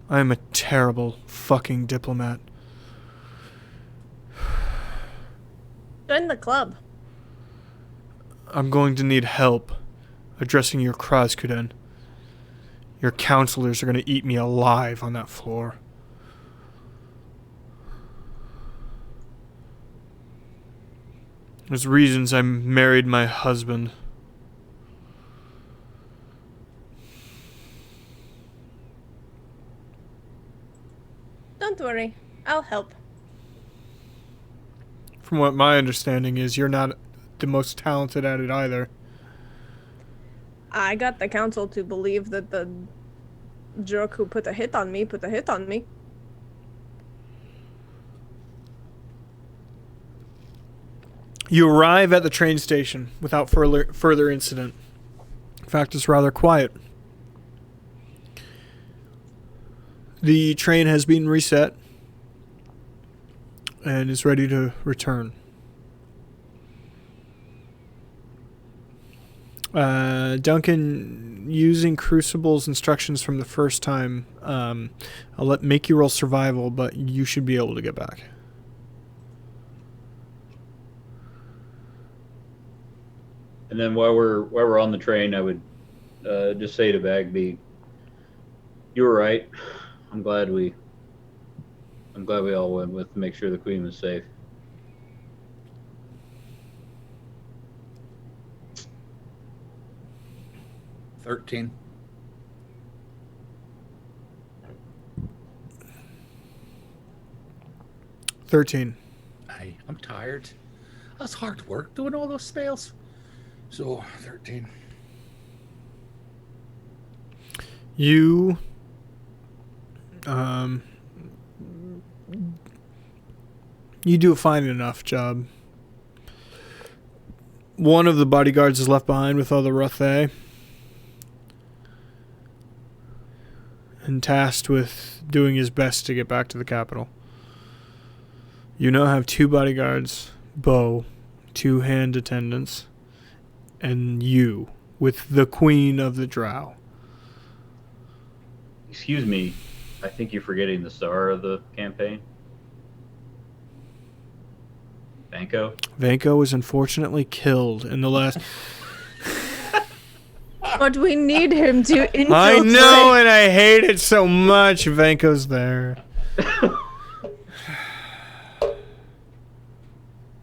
I am a terrible fucking diplomat. Join the club. I'm going to need help addressing your Krasden. Your counselors are going to eat me alive on that floor. There's reasons I married my husband. Don't worry, I'll help. From what my understanding is, you're not the most talented at it either. I got the council to believe that the jerk who put a hit on me put a hit on me. You arrive at the train station without further incident. In fact, it's rather quiet. The train has been reset and is ready to return. Duncan, using Crucible's instructions from the first time, I'll make you roll survival, but you should be able to get back. And then while we're on the train, I would just say to Bagby, "You were right. I'm glad we all went with to make sure the queen was safe." $13. I'm tired. That's hard work doing all those spells. So 13. You you do a fine enough job. One of the bodyguards is left behind with all the Rothay and tasked with doing his best to get back to the capital. You now have 2 bodyguards, Bo, 2 hand attendants, and you with the queen of the Drow. Excuse me, I think you're forgetting the star of the campaign. Vanko? Vanko was unfortunately killed in the last... But we need him to infiltrate. I know, and I hate it so much. Vanko's there.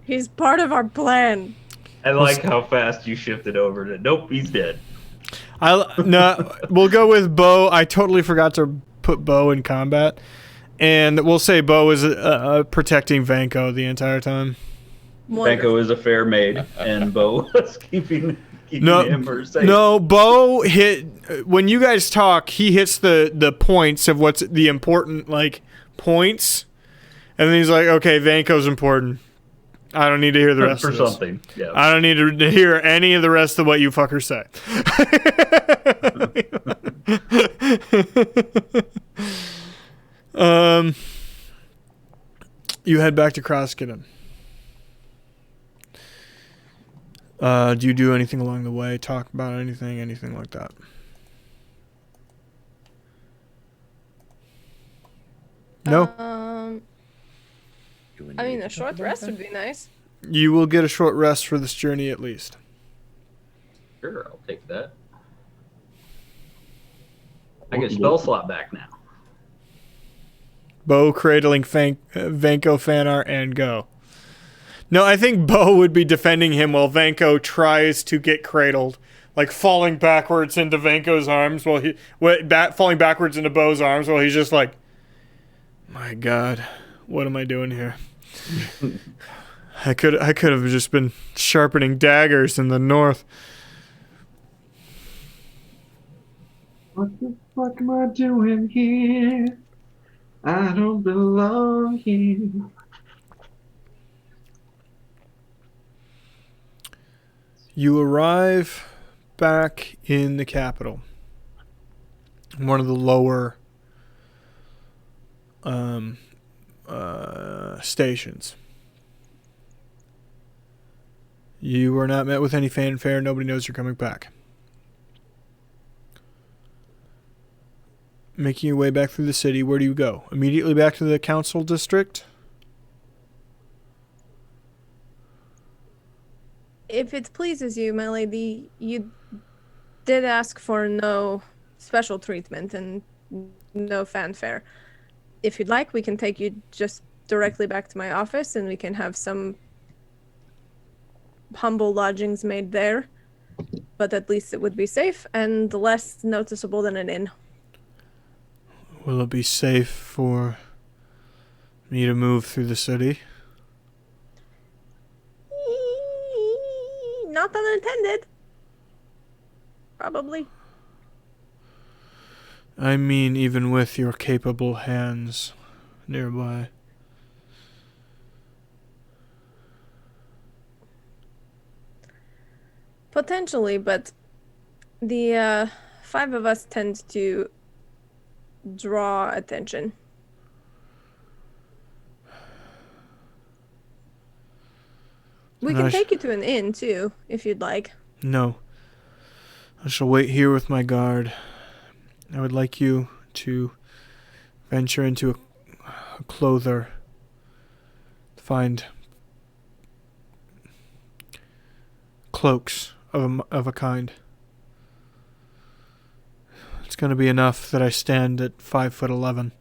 He's part of our plan. I like how fast you shifted over to. Nope, he's dead. No, we'll go with Bo. I totally forgot to put Bo in combat, and we'll say Bo is protecting Vanko the entire time. Vanko is a fair maid, and Bo was keeping him safe. No, Bo hit when you guys talk. He hits the points of what's the important points, and then he's like, "Okay, Vanko's important. I don't need to hear the rest of this. Something. Yeah. I don't need to hear any of the rest of what you fuckers say." You head back to Krasden. Do you do anything along the way? Talk about anything like that? No? I mean, a short rest would be nice. You will get a short rest for this journey at least. Sure, I'll take that. I get spell slot back now. Bo cradling Vanko Fanar and go. No, I think Bo would be defending him while Vanko tries to get cradled, falling backwards into Vanko's arms falling backwards into Bo's arms while he's just like, "My God, what am I doing here? I could have just been sharpening daggers in the north." What the fuck am I doing here? I don't belong here. You arrive back in the capital, one of the lower stations. You are not met with any fanfare. Nobody knows you're coming back. Making your way back through the city, where do you go? Immediately back to the council district? If it pleases you, my lady, you did ask for no special treatment and no fanfare. If you'd like, we can take you just directly back to my office and we can have some humble lodgings made there. But at least it would be safe and less noticeable than an inn. Will it be safe for me to move through the city? Not unintended. Probably. I mean, even with your capable hands nearby. Potentially, but the 5 of us tend to draw attention. We can take you to an inn, too, if you'd like. No. I shall wait here with my guard. I would like you to venture into a clother. Find cloaks of a kind. It's going to be enough that I stand at 5'11".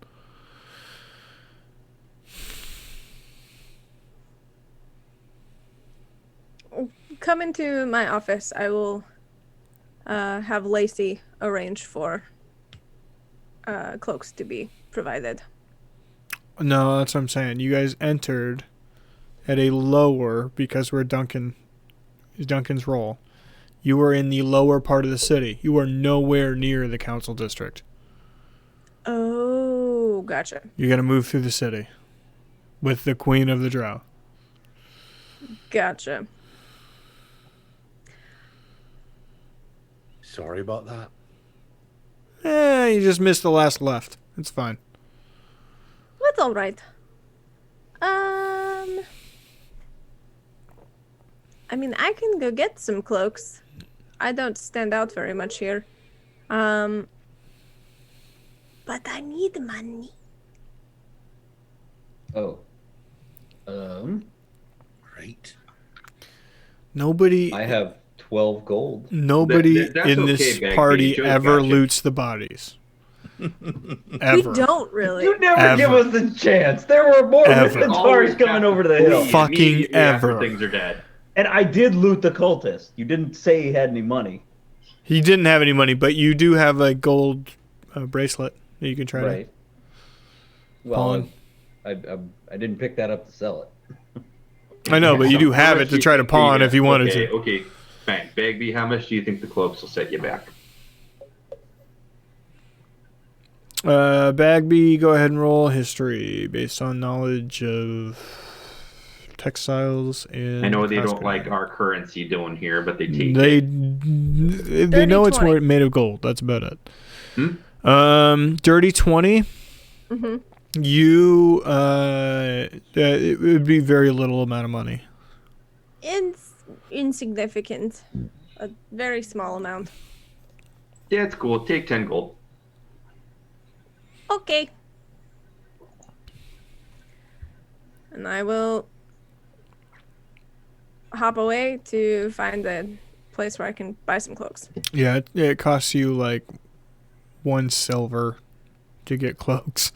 Come into my office. I will have Lacey arrange for cloaks to be provided. No, that's what I'm saying. You guys entered at a lower, because we're Duncan's role. You were in the lower part of the city. You are nowhere near the council district. Oh, gotcha. You got to move through the city with the Queen of the Drow. Gotcha. Sorry about that. You just missed the last left. It's fine. That's all right. I mean, I can go get some cloaks. I don't stand out very much here. But I need money. Oh. Right. Nobody. I have 12 gold. Nobody That's in okay, this Bagby. party Joe's ever got you. loots the bodies. We don't really. You never Ever. give us the chance. There were more Ever. Minotaurs coming over to the hill. Fucking Immediately after ever. things are dead. And I did loot the cultist. You didn't say he had any money. He didn't have any money, but you do have a gold bracelet that you can try Right. to Well, pawn. I didn't pick that up to sell it. I know, but you do How have much it do to you try to think pawn if you wanted okay, to. Okay, fine. Bagby, how much do you think the cloaks will set you back? Bagby, go ahead and roll history based on knowledge of textiles and. I know they don't costume. like our currency down here, but they take They it. they know it's 20. made of gold. That's about it. Hmm? Dirty 20. Mm-hmm. You it would be very little amount of money. Insignificant. A very small amount. Yeah, it's cool. Take 10 gold. Okay. And I will hop away to find a place where I can buy some cloaks. Yeah, it costs you like 1 silver to get cloaks,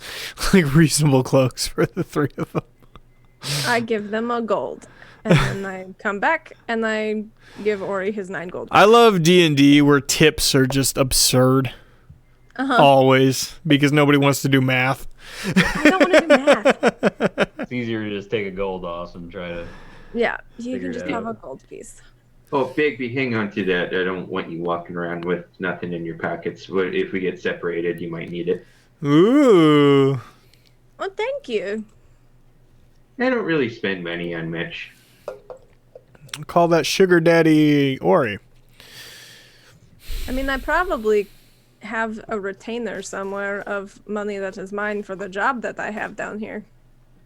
like reasonable cloaks for the 3 of them. I give them a gold. And then I come back and I give Ori his 9 gold. I love D&D where tips are just absurd. Uh-huh. Always, because nobody wants to do math. I don't want to do math. It's easier to just take a gold off and try to. Yeah, you Figure can it just out. have a gold piece. Oh, Bagby, hang on to that. I don't want you walking around with nothing in your pockets. If we get separated, you might need it. Ooh. Oh, thank you. I don't really spend money on Mitch. Call that sugar daddy Ori. I mean, I probably have a retainer somewhere of money that is mine for the job that I have down here.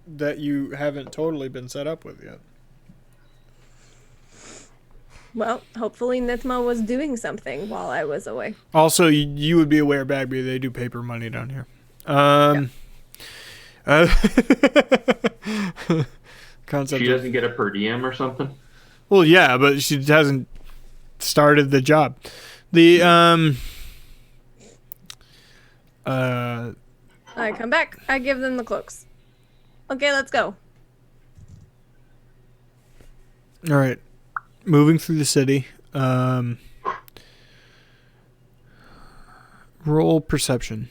That you haven't totally been set up with yet. Well, hopefully Nitma was doing something while I was away. Also, you would be aware, Bagby, they do paper money down here. Concept. She doesn't get a per diem or something? Well, yeah, but she hasn't started the job. The I come back, I give them the cloaks. Okay, let's go. all right, moving through the city. Roll perception.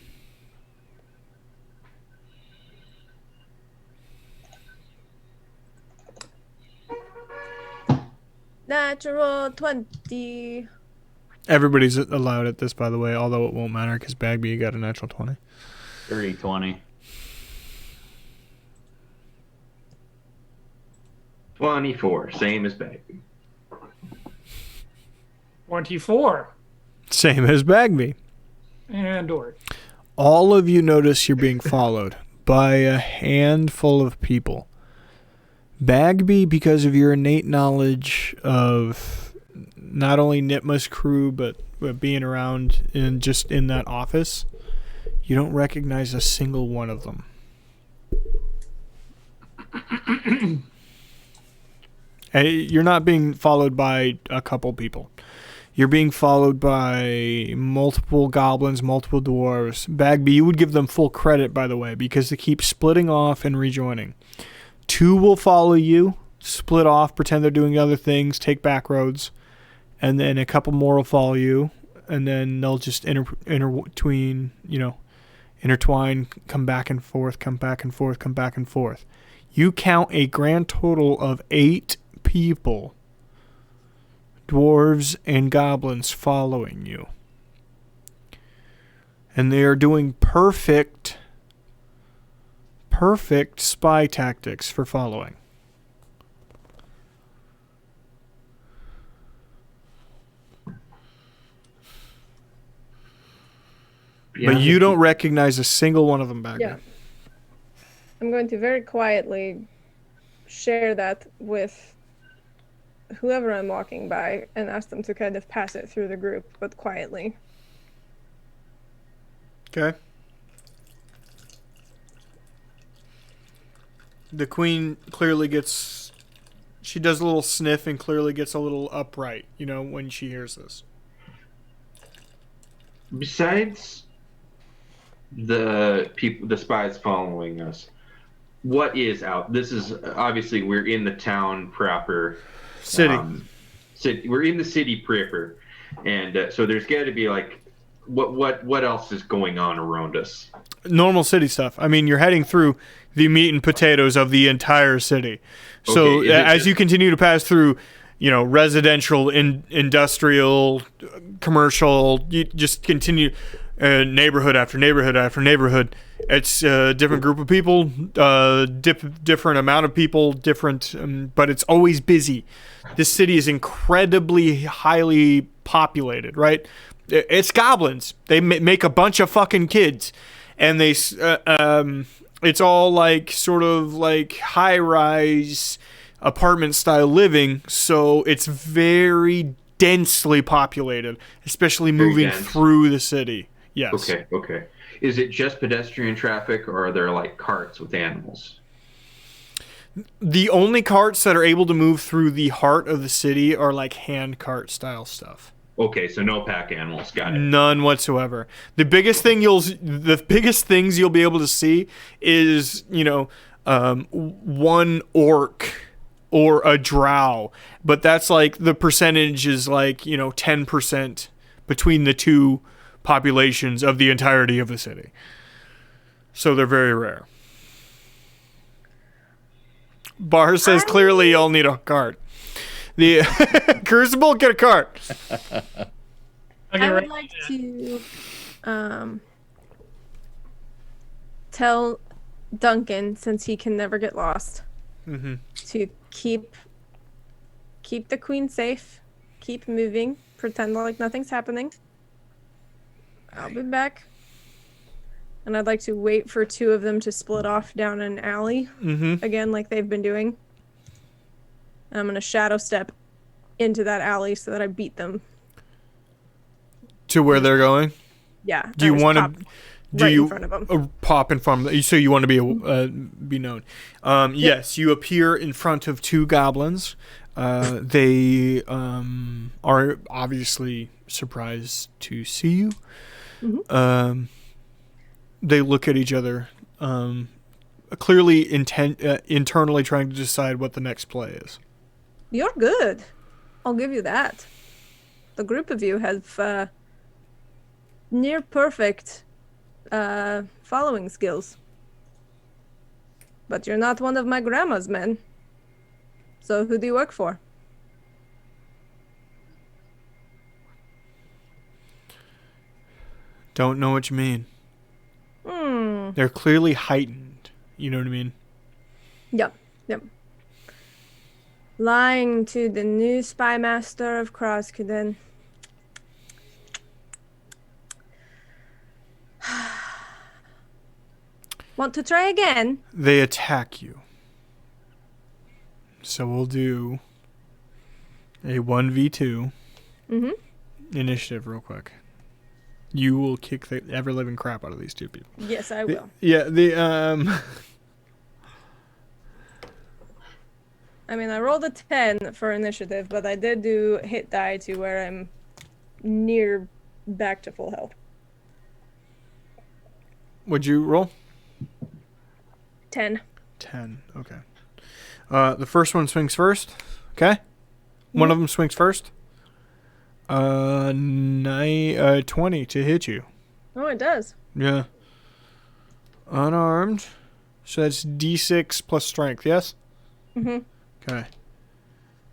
Natural 20. Everybody's allowed at this, by the way, although it won't matter because Bagby got a natural 20. 30-20. 24, same as Bagby. 24. Same as Bagby. And Ori. All of you notice you're being followed by a handful of people. Bagby, because of your innate knowledge of not only Nitma's crew, but being around in just in that office, you don't recognize a single one of them. You're not being followed by a couple people. You're being followed by multiple goblins, multiple dwarves. Bagby, you would give them full credit, by the way, because they keep splitting off and rejoining. 2 will follow you, split off, pretend they're doing other things, take back roads, and then a couple more will follow you, and then they'll just intertwine, come back and forth, come back and forth, come back and forth. You count a grand total of 8 people, dwarves and goblins, following you. And they are doing perfect spy tactics for following. But you don't recognize a single one of them back Yeah. there. I'm going to very quietly share that with whoever I'm walking by and ask them to kind of pass it through the group, but quietly. Okay. The queen clearly gets... She does a little sniff and clearly gets a little upright, when she hears this. Besides the spies following us. What is out? This is obviously we're in the town proper. City. We're in the city proper, and so there's got to be like, what else is going on around us? Normal city stuff. I mean, you're heading through the meat and potatoes of the entire city. So Okay, as you continue to pass through, residential, industrial, commercial, you just continue neighborhood after neighborhood after neighborhood. It's a different group of people, different amount of people, different, but it's always busy. This city is incredibly highly populated, right? It's goblins. They make a bunch of fucking kids, and it's all like sort of like high-rise apartment style living, so it's very densely populated, especially moving through the city. Yes. Okay. Is it just pedestrian traffic, or are there like carts with animals? The only carts that are able to move through the heart of the city are like hand cart style stuff. Okay, so no pack animals. Got it. None whatsoever. The biggest things you'll be able to see is, one orc or a drow, but that's like the percentage is like, 10% between the two populations of the entirety of the city. So they're very rare. Bar says clearly you'll need a cart. The Crucible, get a cart. I would like to tell Duncan, since he can never get lost, to keep the queen safe, keep moving, pretend like nothing's happening. I'll be back. And I'd like to wait for two of them to split off down an alley, again, like they've been doing. And I'm going to shadow step into that alley so that I beat them. To where they're going? Yeah. Do you want to... in front of them. Pop in front of them? So you want to be known. Yes, you appear in front of two goblins. They are obviously surprised to see you. They look at each other, clearly internally trying to decide what the next play is. You're good. I'll give you that. The group of you have near perfect following skills. But you're not one of my grandma's men. So who do you work for? Don't know what you mean. They're clearly heightened. You know what I mean? Yep. Lying to the new spy master of Krasden. Want to try again? They attack you. So we'll do a 1v2 initiative real quick. You will kick the ever-living crap out of these two people. Yes, I will. I mean, I rolled a 10 for initiative, but I did do hit die to where I'm near back to full health. Would you roll? 10. 10, okay. The first one swings first, okay? One of them swings first. 20 to hit you. Oh, it does. Yeah. Unarmed. So that's D6 plus strength, yes? Okay.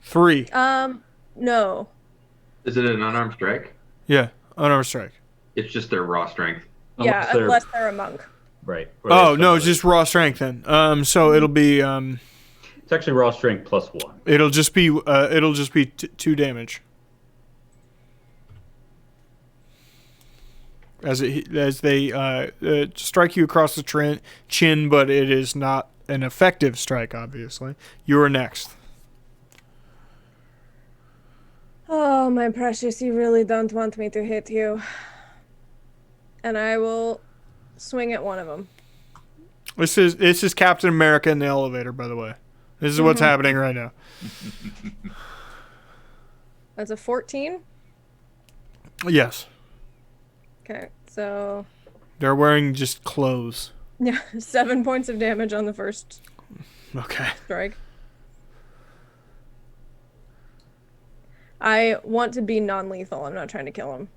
3. No. Is it an unarmed strike? Yeah, unarmed strike. It's just their raw strength. Yeah, unless they're a monk. Right. Oh, no, it's just raw strength then. So it'll be it's actually raw strength plus 1. It'll just be 2 damage. As they strike you across the chin, but it is not an effective strike, obviously. You are next. Oh, my precious, you really don't want me to hit you. And I will swing at one of them. This is Captain America in the elevator, by the way. This is what's happening right now. That's a 14? Yes. Okay, so They're wearing just clothes. Yeah, 7 points of damage on the first Okay. strike. I want to be non-lethal. I'm not trying to kill him.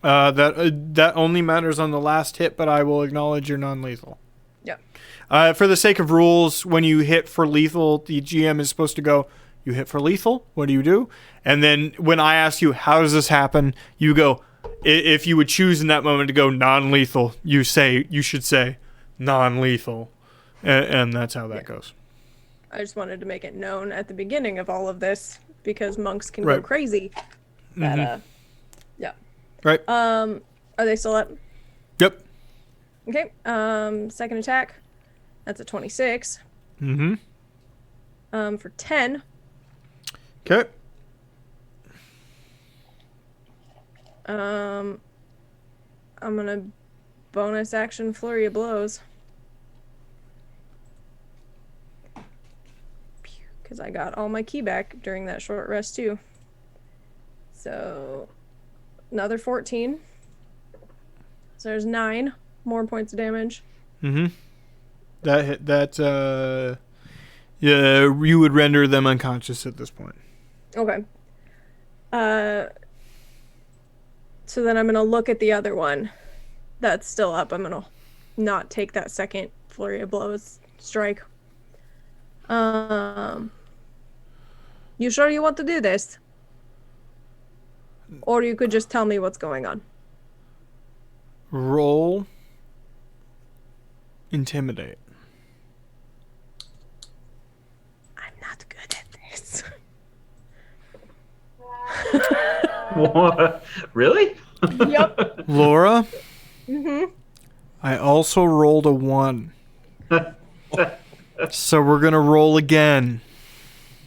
That only matters on the last hit, but I will acknowledge you're non-lethal. Yeah. For the sake of rules, when you hit for lethal, the GM is supposed to go, you hit for lethal, what do you do? And then when I ask you, how does this happen? You go, if you would choose in that moment to go non-lethal, you should say non-lethal. And that's how that goes. I just wanted to make it known at the beginning of all of this because monks can Right. go crazy. That, yeah. Right. Are they still up? Yep. Okay. Second attack. That's a 26. Mm-hmm. For 10. Okay. I'm gonna bonus action flurry of blows. Because I got all my key back during that short rest too. So another 14. So there's 9 more points of damage. Mm-hmm. Yeah, you would render them unconscious at this point. Okay. So then I'm gonna look at the other one that's still up. I'm gonna not take that second flurry of blows strike. You sure you want to do this? Or you could just tell me what's going on. Roll intimidate. I'm not good at this. What? Really? Yep. Laura, Mm-hmm. I also rolled a 1. So we're going to roll again.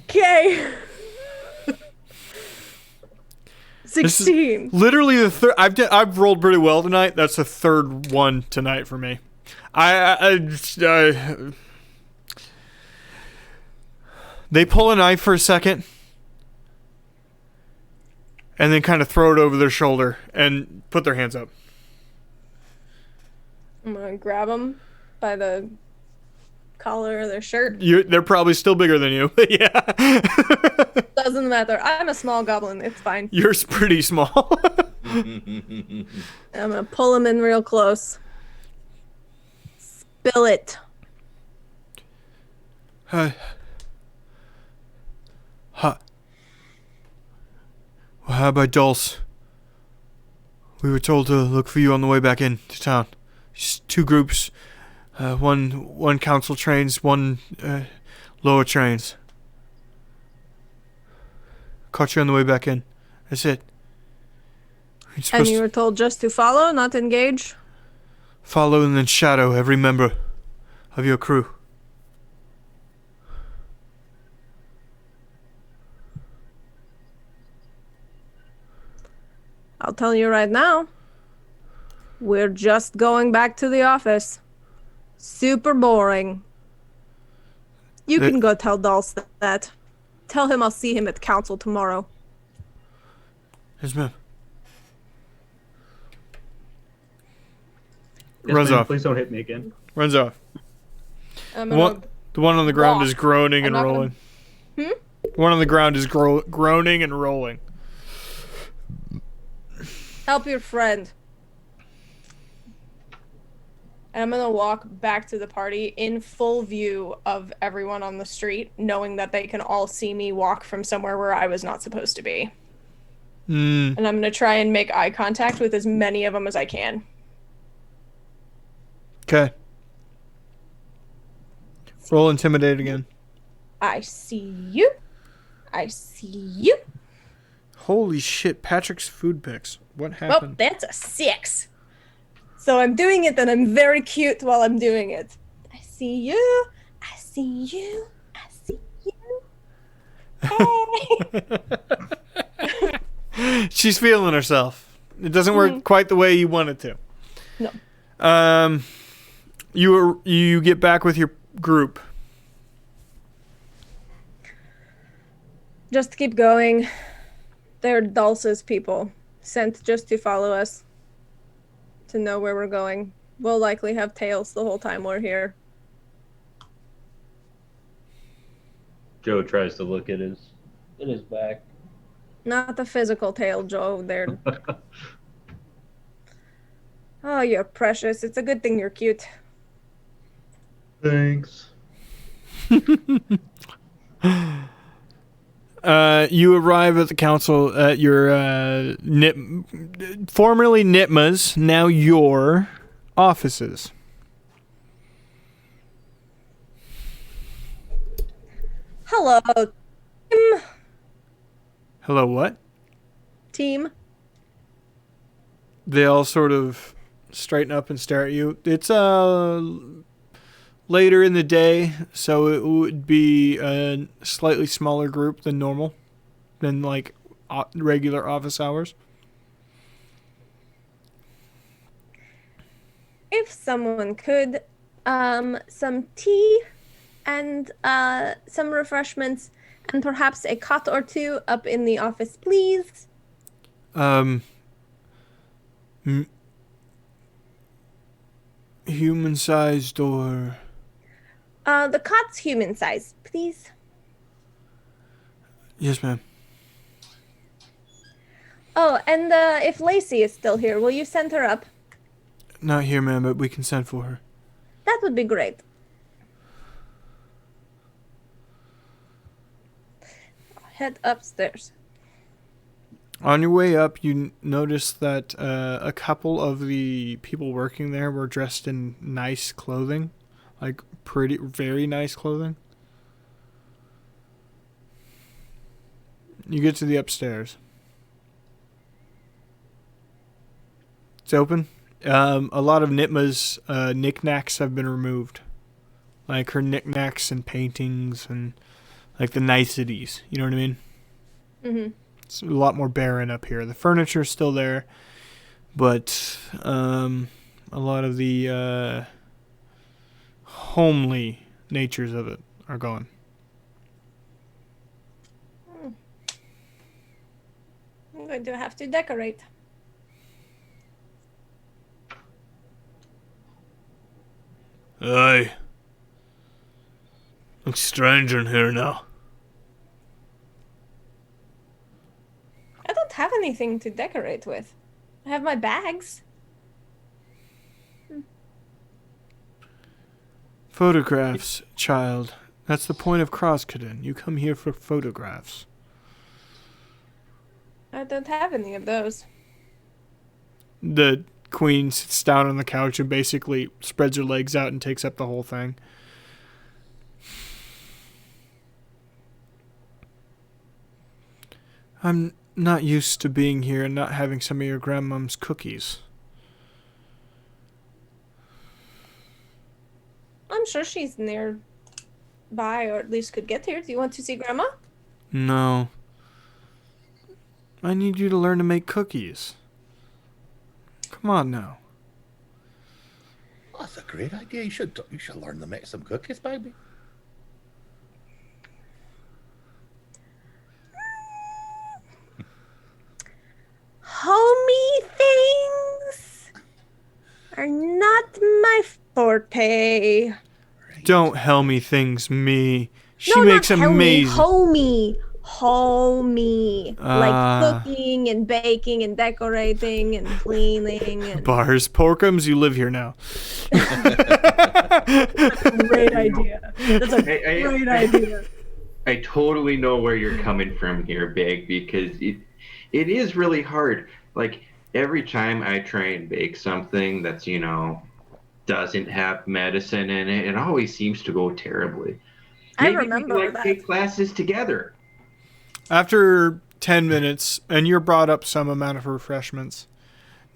Okay. 16. Literally the third. I've rolled pretty well tonight. That's the third one tonight for me. They pull a knife for a second, and then kind of throw it over their shoulder and put their hands up. I'm gonna grab them by the collar of their shirt. They're probably still bigger than you. Yeah. Doesn't matter. I'm a small goblin. It's fine. You're pretty small. I'm gonna pull them in real close. Spill it. Hi. Well, how about Dulce? We were told to look for you on the way back into town. Just 2 groups. One council trains, one lower trains. Caught you on the way back in. That's it. You're And supposed you to were told just to follow, not engage? follow and then shadow every member of your crew. I'll tell you right now. We're just going back to the office. Super boring. You can go tell Dulce that. Tell him I'll see him at council tomorrow. Yes, ma'am. Yes, Runs ma'am, off. Please don't hit me again. Runs off. I'm The gonna one on the ground walk. is groaning I'm and not gonna- rolling. The one on the ground is groaning and rolling. help your friend. And I'm gonna walk back to the party in full view of everyone on the street, knowing that they can all see me walk from somewhere where I was not supposed to be. Mm. And I'm gonna try and make eye contact with as many of them as I can. Okay. Roll intimidate again. I see you. I see you. Holy shit, Patrick's food picks. What Well, happened? that's a 6. So I'm doing it and I'm very cute while I'm doing it. I see you. I see you. I see you. Hey. She's feeling herself. It doesn't work quite the way you want it to. No. You get back with your group. Just keep going. They're Dulce's people, sent just to follow us, to know where we're going. We'll likely have tails the whole time we're here. Joe tries to look at his back. Not the physical tail, Joe. They're... Oh, you're precious. It's a good thing you're cute. Thanks. You arrive at the council at your formerly Nitma's, now your offices. Hello, team. Hello, what? Team. They all sort of straighten up and stare at you. It's later in the day, so it would be a slightly smaller group than normal, than like regular office hours. If someone could, some tea and some refreshments and perhaps a cot or two up in the office, please. Human-sized or... The cot's human size, please. Yes, ma'am. Oh, and if Lacey is still here, will you send her up? Not here, ma'am, but we can send for her. That would be great. Head upstairs. On your way up, you notice that a couple of the people working there were dressed in nice clothing. Like, very nice clothing. You get to the upstairs. It's open. A lot of Nitma's knickknacks have been removed. Like her knickknacks and paintings and like the niceties. You know what I mean? Mm-hmm. It's a lot more barren up here. The furniture's still there, but a lot of the homely natures of it are gone. I'm going to have to decorate. Aye. Looks strange in here now. I don't have anything to decorate with. I have my bags. Photographs, child. That's the point of Krasden. You come here for photographs. I don't have any of those. The queen sits down on the couch and basically spreads her legs out and takes up the whole thing. I'm not used to being here and not having some of your grandmom's cookies. I'm sure she's nearby, or at least could get here. Do you want to see Grandma? No. I need you to learn to make cookies. Come on now. Oh, that's a great idea. You should learn to make some cookies, baby. Homey things are not my forte. Don't Helmy things me. She No, makes not amazing. Homey. Like cooking and baking and decorating and cleaning and... Bars, Porkums, you live here now. Great idea. That's a great idea. I totally know where you're coming from here, Big, because it is really hard. Like, every time I try and bake something that's, doesn't have medicine in it, it always seems to go terribly. Maybe I remember we can, that. take classes together. After 10 minutes, and you're brought up some amount of refreshments,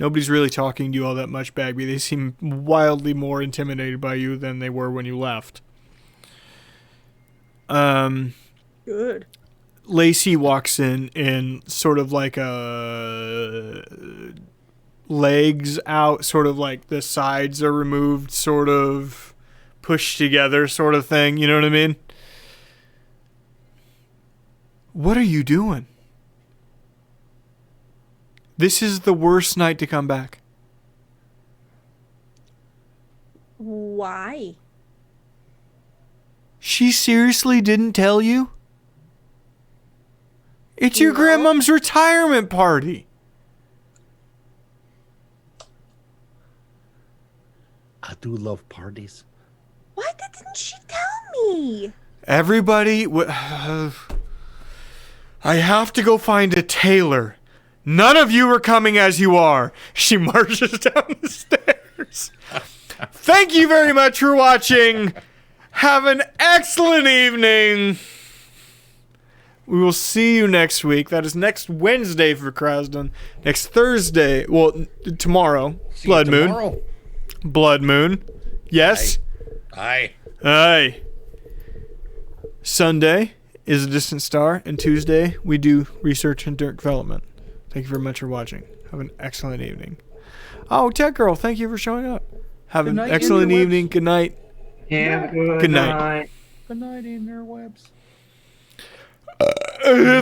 nobody's really talking to you all that much, Bagby. They seem wildly more intimidated by you than they were when you left. Good. Lacey walks in sort of like a legs out, sort of like the sides are removed, sort of pushed together sort of thing. You know what I mean? What are you doing? This is the worst night to come back. Why? She seriously didn't tell you? It's your No. grandmom's retirement party. I do love parties. Why didn't she tell me? Everybody, I have to go find a tailor. None of you are coming as you are. She marches down the stairs. Thank you very much for watching. Have an excellent evening. We will see you next week. That is next Wednesday for Krasden. Next Thursday, well, tomorrow, See Blood you Moon. tomorrow. Blood Moon. Yes. Aye. Aye. Sunday is A Distant Star, and Tuesday we do research and development. Thank you very much for watching. Have an excellent evening. Oh, Tech Girl, thank you for showing up. Have Good an night, excellent interwebs. evening. Good night. Have a Good night. Good night, interwebs.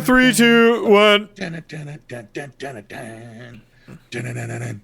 3, 2, 1. Dun, dun, dun, dun, dun, dun, dun, dun, dun, dun, dun, dun.